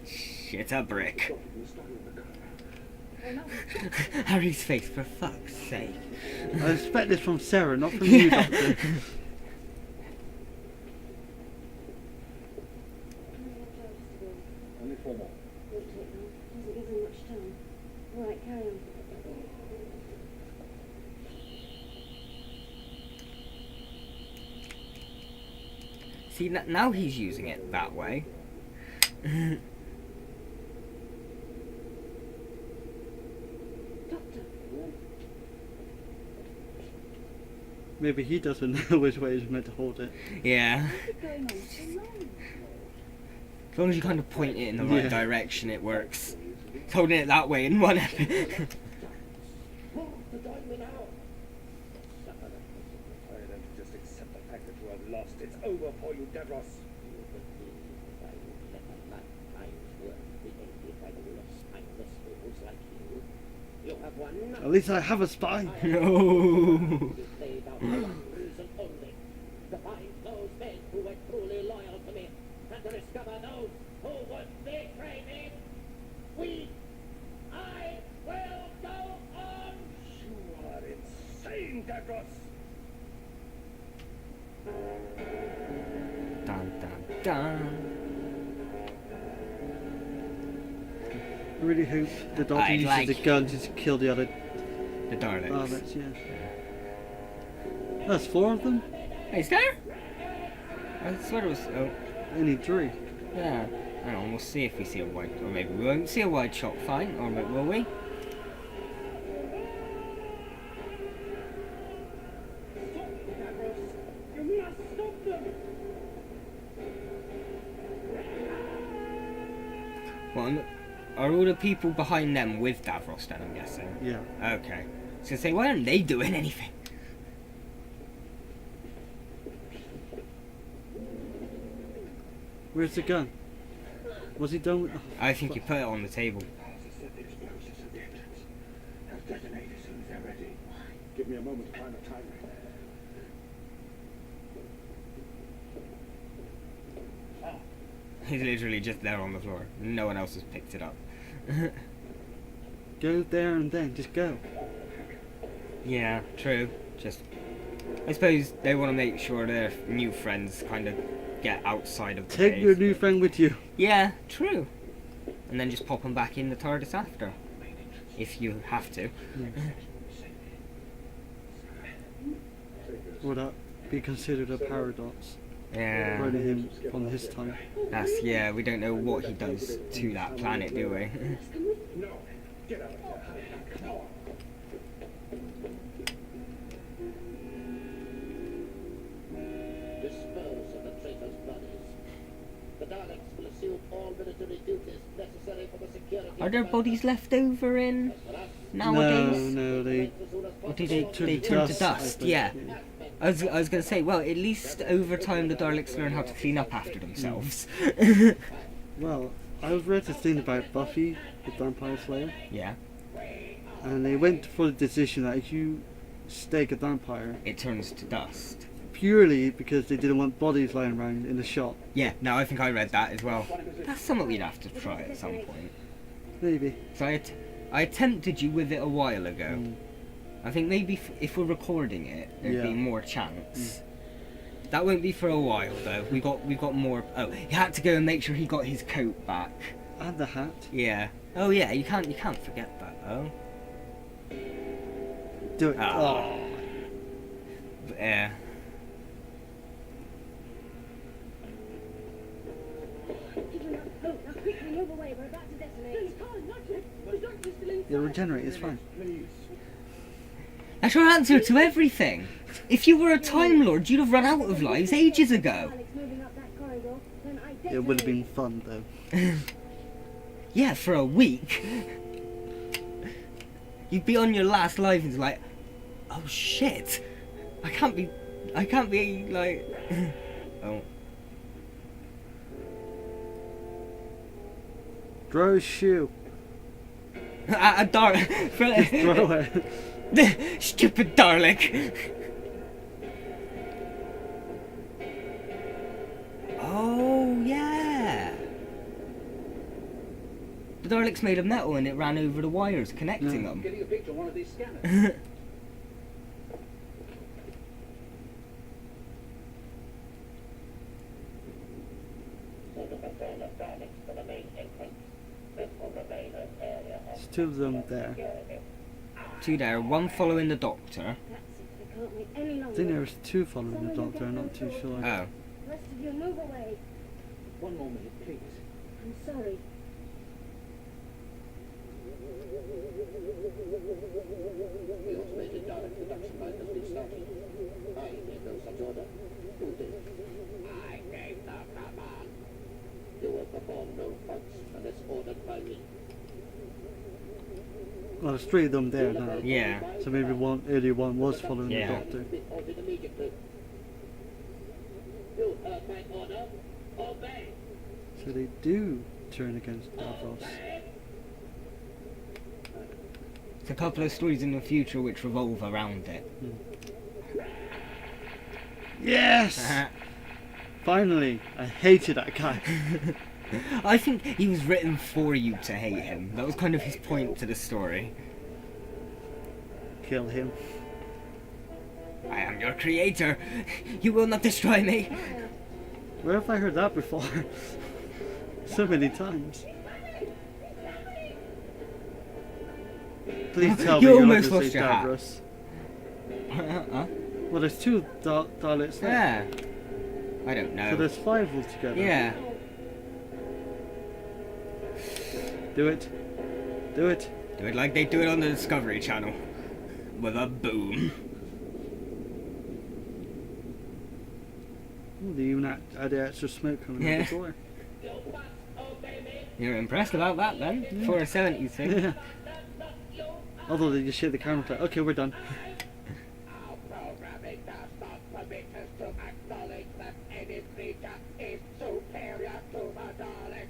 B: Shit, a brick.
C: Stop it, stop it in the car.
D: Oh, no.
B: Harry's face, for fuck's sake.
A: I expect this from Sarah, not from you, Doctor.
C: Only 4 more.
D: Won't take long. Doesn't give them much time. All right, carry on.
B: See, now he's using it that way.
D: Doctor,
A: Maybe he doesn't know which way he's meant to hold it.
B: Yeah.
D: what's it going on so long?
B: As long as you kind of point it in the right
A: Yeah.
B: direction, it works. He's holding it that way in one episode.
F: The diamond out.
I: I don't just accept the fact that you have lost. It's over for you, Davros.
F: You have one.
A: At least I have a spy.
B: No.
F: You laid out for one reason only. To find those men who were truly loyal to me, and to discover those who would betray me. I will go on.
I: You are insane, Davros.
B: Dun dun dun.
A: I really hope the Doctor
B: I'd
A: uses
B: like-
A: the gun to kill the other
B: The Daleks.
A: Daleks, yeah. That's 4 of them?
B: Is there? I swear it was. Oh,
A: Only 3.
B: yeah. Hang on, we'll see if we see a wide. Or maybe we won't see a wide shot, fine. Or will we?
F: You must stop them.
B: Well, are all the people behind them with Davros then, I'm guessing?
A: Yeah.
B: Okay. I was gonna say, why aren't they doing anything?
A: Where's the gun? Was he done with...
B: I think you put it on the table.
C: Set the explosives at the entrance. They'll detonate as soon as they're ready. Give me a moment to find the time ring.
B: He's literally just there on the floor. No one else has picked it up.
A: Go there and then, just go.
B: Yeah, true. Just, I suppose they want to make sure their new friends kind of get outside of the
A: Take
B: cave.
A: your new friend with you.
B: Yeah, true. And then just pop them back in the TARDIS after, if you have to.
A: Would that be considered a paradox?
B: Yeah,
A: Running him on his time.
B: yeah. We don't know what he does to that planet, do we?
C: No! Get out of here! Come on!
F: Dispose of the traitors' bodies. The Daleks will assume all military duties necessary for the security
B: Are there bodies left over in nowadays?
A: No, they
B: Or do they
A: turn
B: turn to
A: I
B: dust?
A: think,
B: Yeah. I was going to say, well, at least over time the Daleks learn how to clean up after
A: Hmm.
B: themselves.
A: Well, I was read this thing about Buffy, the Vampire Slayer,
B: Yeah,
A: and they went for the decision that if you stake a vampire,
B: it turns to dust.
A: purely because they didn't want bodies lying around in the shop.
B: Yeah, no, I think I read that as well. That's something we'd have to try at some point.
A: Maybe.
B: So I attempted you with it a while ago.
A: Mm.
B: I think maybe if we're recording it, there'd be
A: Yeah.
B: more chance. That won't be for a while though. We got more. Oh, he had to go and make sure he got his coat back.
A: And the hat.
B: Yeah. Oh yeah, you can't forget that though.
A: Do it.
B: Oh. Yeah.
D: Now quickly, move away. We're about to detonate. Not yet. The doctor's still inside.
A: You'll regenerate, it's fine.
B: That's your answer to everything. If you were a Time Lord, you'd have run out of lives ages ago.
D: Alex moving up that corridor, then I
A: It would have been
D: detonate.
A: fun though.
B: Yeah, for a week. You'd be on your last life and it's like, oh shit. I can't be like oh.
A: Throw a shoe.
B: A Dalek.
A: Throw it.
B: Stupid Dalek. Oh yeah. The Dalek's made of metal and it ran over the wires connecting
A: Yeah.
B: them.
H: Getting a picture of one of these scanners.
A: There's two of them there.
B: Two there, one following the Doctor.
D: That's it. I can't wait any
A: I
D: longer.
A: think there was two following the Doctor, I'm not too sure.
B: Oh.
D: The rest of you move away.
H: One more minute, please.
D: I'm sorry.
F: The automated Dalek production line has been started. I gave no such order. Who did? I gave the command. You will perform no function unless ordered by me.
A: Well, there's three of them there now.
B: Yeah.
A: So maybe one earlier one was following
B: Yeah.
A: the Doctor.
F: Be ordered immediately. You heard my order. Obey.
A: So they do turn against Davros.
B: It's a couple of stories in the future which revolve around it.
A: Yes! Finally! I hated that guy.
B: I think he was written for you to hate him. That was kind of his point to the story.
A: Kill him.
B: I am your creator. You will not destroy me.
A: Where have I heard that before? So many times. Please tell
B: You
A: me you're
B: almost
A: not going to
B: lost
A: say
B: your hat.
A: Davros.
B: Huh?
A: Well, there's two Daleks there.
B: Yeah. I don't
A: So
B: know.
A: there's five altogether.
B: Yeah.
A: Do it. Do it.
B: Do it like they do it on the Discovery Channel. With a boom.
A: Ooh, they even had the extra smoke coming out the door.
B: You're impressed about that then? For a 70s thing.
A: Yeah. Although they just shake the camera like, okay, we're done.
F: Our programming does not permit us to acknowledge that any creature is superior to the Daleks.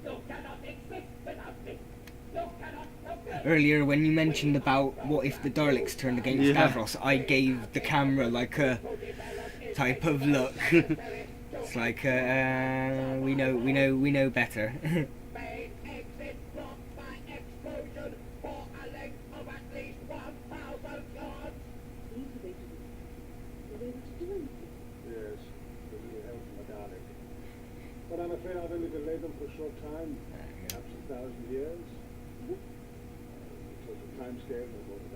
F: You cannot exist without me. You cannot.
B: Earlier when you mentioned about what if the Daleks turned against
A: Yeah.
B: Davros, I gave the camera like a type of look. It's like we know better.
F: Main exit blocked by explosion for a length of at least 1,000 yards.
D: Were they able to do anything?
H: Yes, with a little help from the Dalek. But I'm afraid I've only delayed them for a short time, perhaps 1,000 years. Total time scale, no more than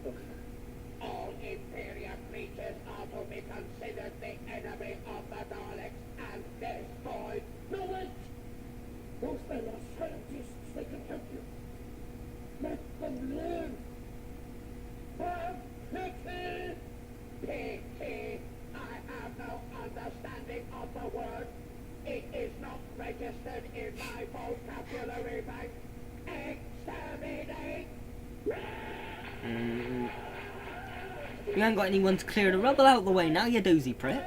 H: that.
F: All inferior creatures are to be considered the enemy of the Daleks and destroyed. No, wait! Those men are scientists. They can help you. Let them live. For pity! Pity! I have no understanding of the word. It is not registered in my vocabulary bank.
B: ain't got anyone to clear the rubble out of the way now, you dozy prick.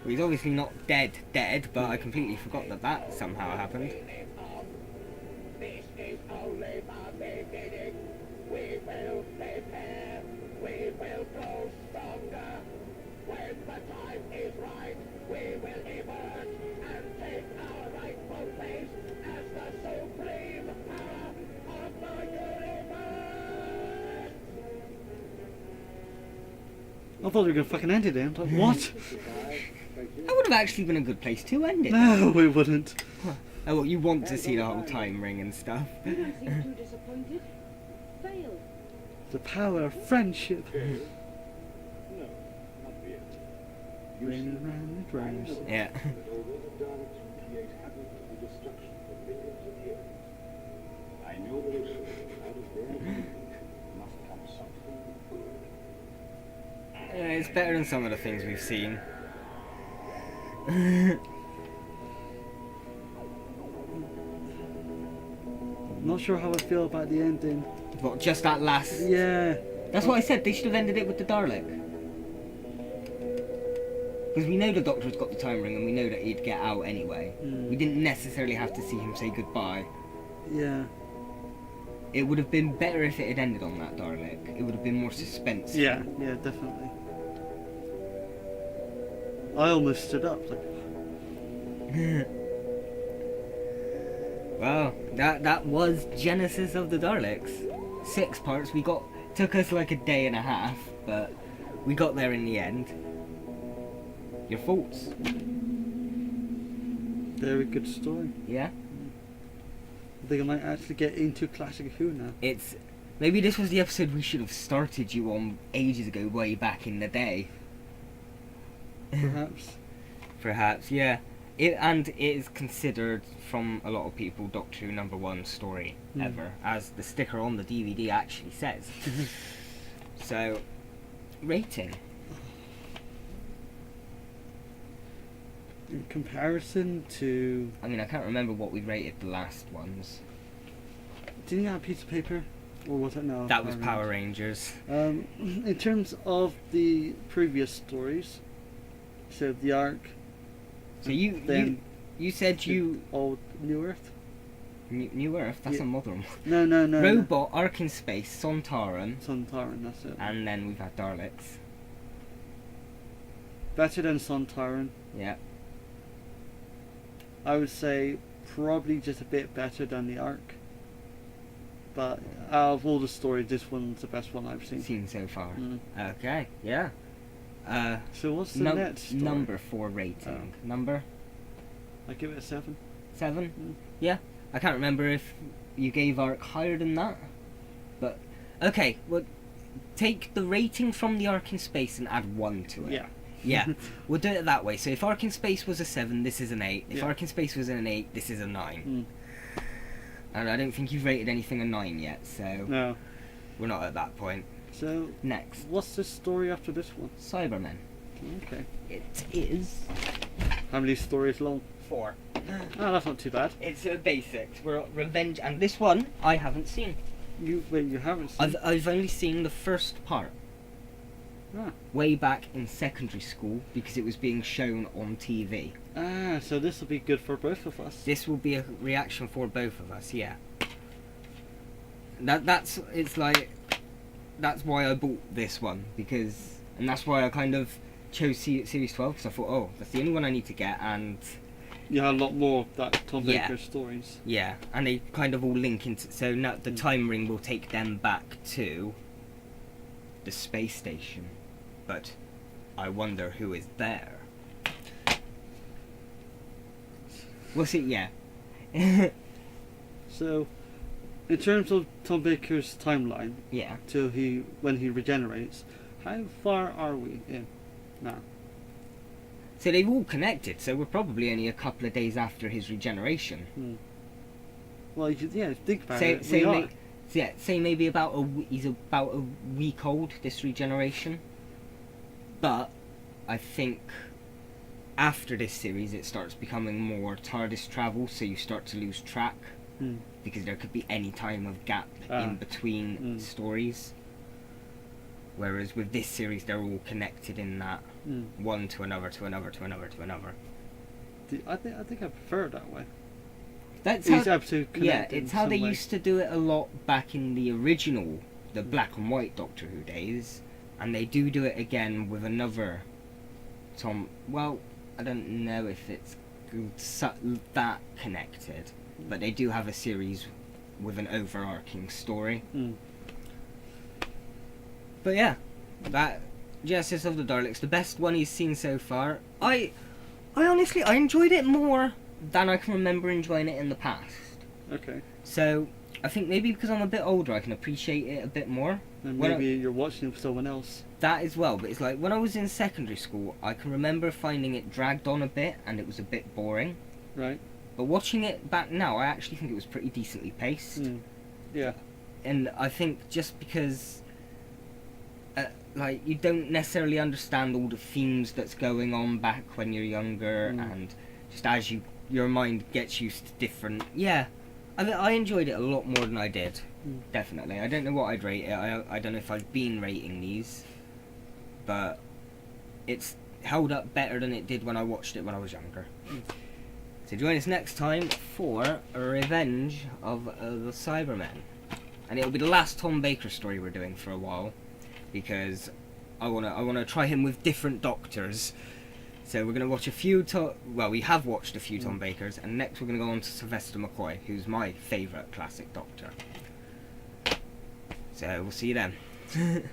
B: Well, he's obviously not dead, but I completely forgot that somehow happened.
F: This is only the beginning. We will prepare. We will grow stronger. When the time is right, we will emerge and take our rightful place as the supreme power of the universe.
A: I thought we were going to fucking end it then. Like, what?
B: That would have actually been a good place to end it.
A: No, we wouldn't.
B: Oh, well, you want to see the whole time ring and stuff.
D: You don't seem too disappointed. Failed.
A: The power of friendship.
H: No, not really.
A: Raining around the rose.
B: Yeah.
H: That although the Daleks will create havoc and destruction for millions of years, I know very soon out of their must come something good.
B: It's better than some of the things we've seen.
A: Not sure how I feel about the ending.
B: But just that last...
A: Yeah.
B: That's what I said, they should have ended it with the Dalek. Because we know the Doctor's got the time ring and we know that he'd get out anyway. We didn't necessarily have to see him say goodbye.
A: Yeah.
B: It would have been better if it had ended on that Dalek. It would have been more suspense.
A: Yeah, definitely. I almost stood up. Like,
B: Well, that was Genesis of the Daleks. 6 parts. Took us like a day and a half, but we got there in the end. Your thoughts?
A: very good story.
B: Yeah.
A: I think I might actually get into Classic Who now.
B: Maybe this was the episode we should have started you on ages ago, way back in the day.
A: Perhaps.
B: Perhaps, yeah. It is considered from a lot of people Doctor Who #1 story ever, as the sticker on the DVD actually says. So, rating.
A: In comparison to...
B: I mean, I can't remember what we rated the last ones.
A: Didn't you have a piece of paper? Or was it no?
B: That was Power Rangers.
A: In terms of the previous stories, so the Ark.
B: So you said you...
A: Old New Earth?
B: New Earth? That's
A: Yeah.
B: a modern
A: No.
B: Robot, Ark in Space, Sontaran.
A: Sontaran, that's it.
B: And then we've had Daleks.
A: Better than Sontaran.
B: Yeah.
A: I would say probably just a bit better than the Ark. But out of all the stories, this one's the best one I've seen.
B: So far.
A: Mm.
B: Okay, yeah.
A: So what's the next story?
B: Number 4 rating. Number?
A: I give it a 7.
B: 7?
A: Mm.
B: Yeah. I can't remember if you gave Ark higher than that. But, okay, well, take the rating from the Ark in Space and add 1 to it.
A: Yeah.
B: Yeah, we'll do it that way. So if Ark in Space was a 7, this is an 8. If
A: Yeah.
B: Ark in Space was an 8, this is a 9.
A: Mm.
B: And I don't think you've rated anything a 9 yet, so
A: No.
B: we're not at that point.
A: So,
B: Next,
A: what's the story after this one?
B: Cybermen.
A: Okay.
B: It is
A: How many stories long?
B: 4.
A: Oh, that's not too bad.
B: It's a basics. We're Revenge, and this one I haven't seen.
A: You haven't seen?
B: I've only seen the first part.
A: Ah.
B: Way back in secondary school because it was being shown on TV.
A: So this will be good for both of us.
B: This will be a reaction for both of us, yeah. That's why I bought this one, and that's why I kind of chose Series 12, because I thought, oh, that's the only one I need to get, and
A: You had a lot more of that Tom
B: Yeah.
A: Baker stories.
B: yeah, and they kind of all link into, so now the time ring will take them back to the space station, but I wonder who is there. We'll see, yeah.
A: So, in terms of Tom Baker's timeline,
B: Yeah.
A: till when he regenerates, how far are we in now?
B: So they've all connected, so we're probably only a couple of days after his regeneration.
A: Well, think about
B: Say,
A: it.
B: say,
A: We
B: ma-
A: are.
B: yeah, say maybe he's about a week old, this regeneration. But I think after this series it starts becoming more TARDIS travel, so you start to lose track. Because there could be any time of gap in between stories. Whereas with this series they're all connected in that one to another to another to another to another.
A: I think I prefer it that way.
B: That's
A: Each
B: how,
A: episode connected
B: it's
A: in
B: how
A: some
B: they
A: way.
B: used to do it a lot back in the original, the black and white Doctor Who days, and they do it again with another Tom. Well, I don't know if it's that connected, but they do have a series with an overarching story. But yeah, that Genesis of the Daleks, the best one he's seen so far. I honestly enjoyed it more than I can remember enjoying it in the past.
A: Okay.
B: So I think maybe because I'm a bit older, I can appreciate it a bit more.
A: And
B: When
A: maybe you're watching it for someone else.
B: That as well, but it's like when I was in secondary school, I can remember finding it dragged on a bit and it was a bit boring.
A: Right.
B: But watching it back now, I actually think it was pretty decently paced.
A: Yeah.
B: And I think just because you don't necessarily understand all the themes that's going on back when you're younger, and just as your mind gets used to different... Yeah, I enjoyed it a lot more than I did. Definitely. I don't know what I'd rate it. I don't know if I've been rating these, but it's held up better than it did when I watched it when I was younger. So join us next time for Revenge of the Cybermen. And it'll be the last Tom Baker story we're doing for a while, because I wanna try him with different Doctors. So we're gonna watch a few we have watched a few Tom Bakers, and next we're gonna go on to Sylvester McCoy, who's my favourite classic Doctor. So we'll see you then.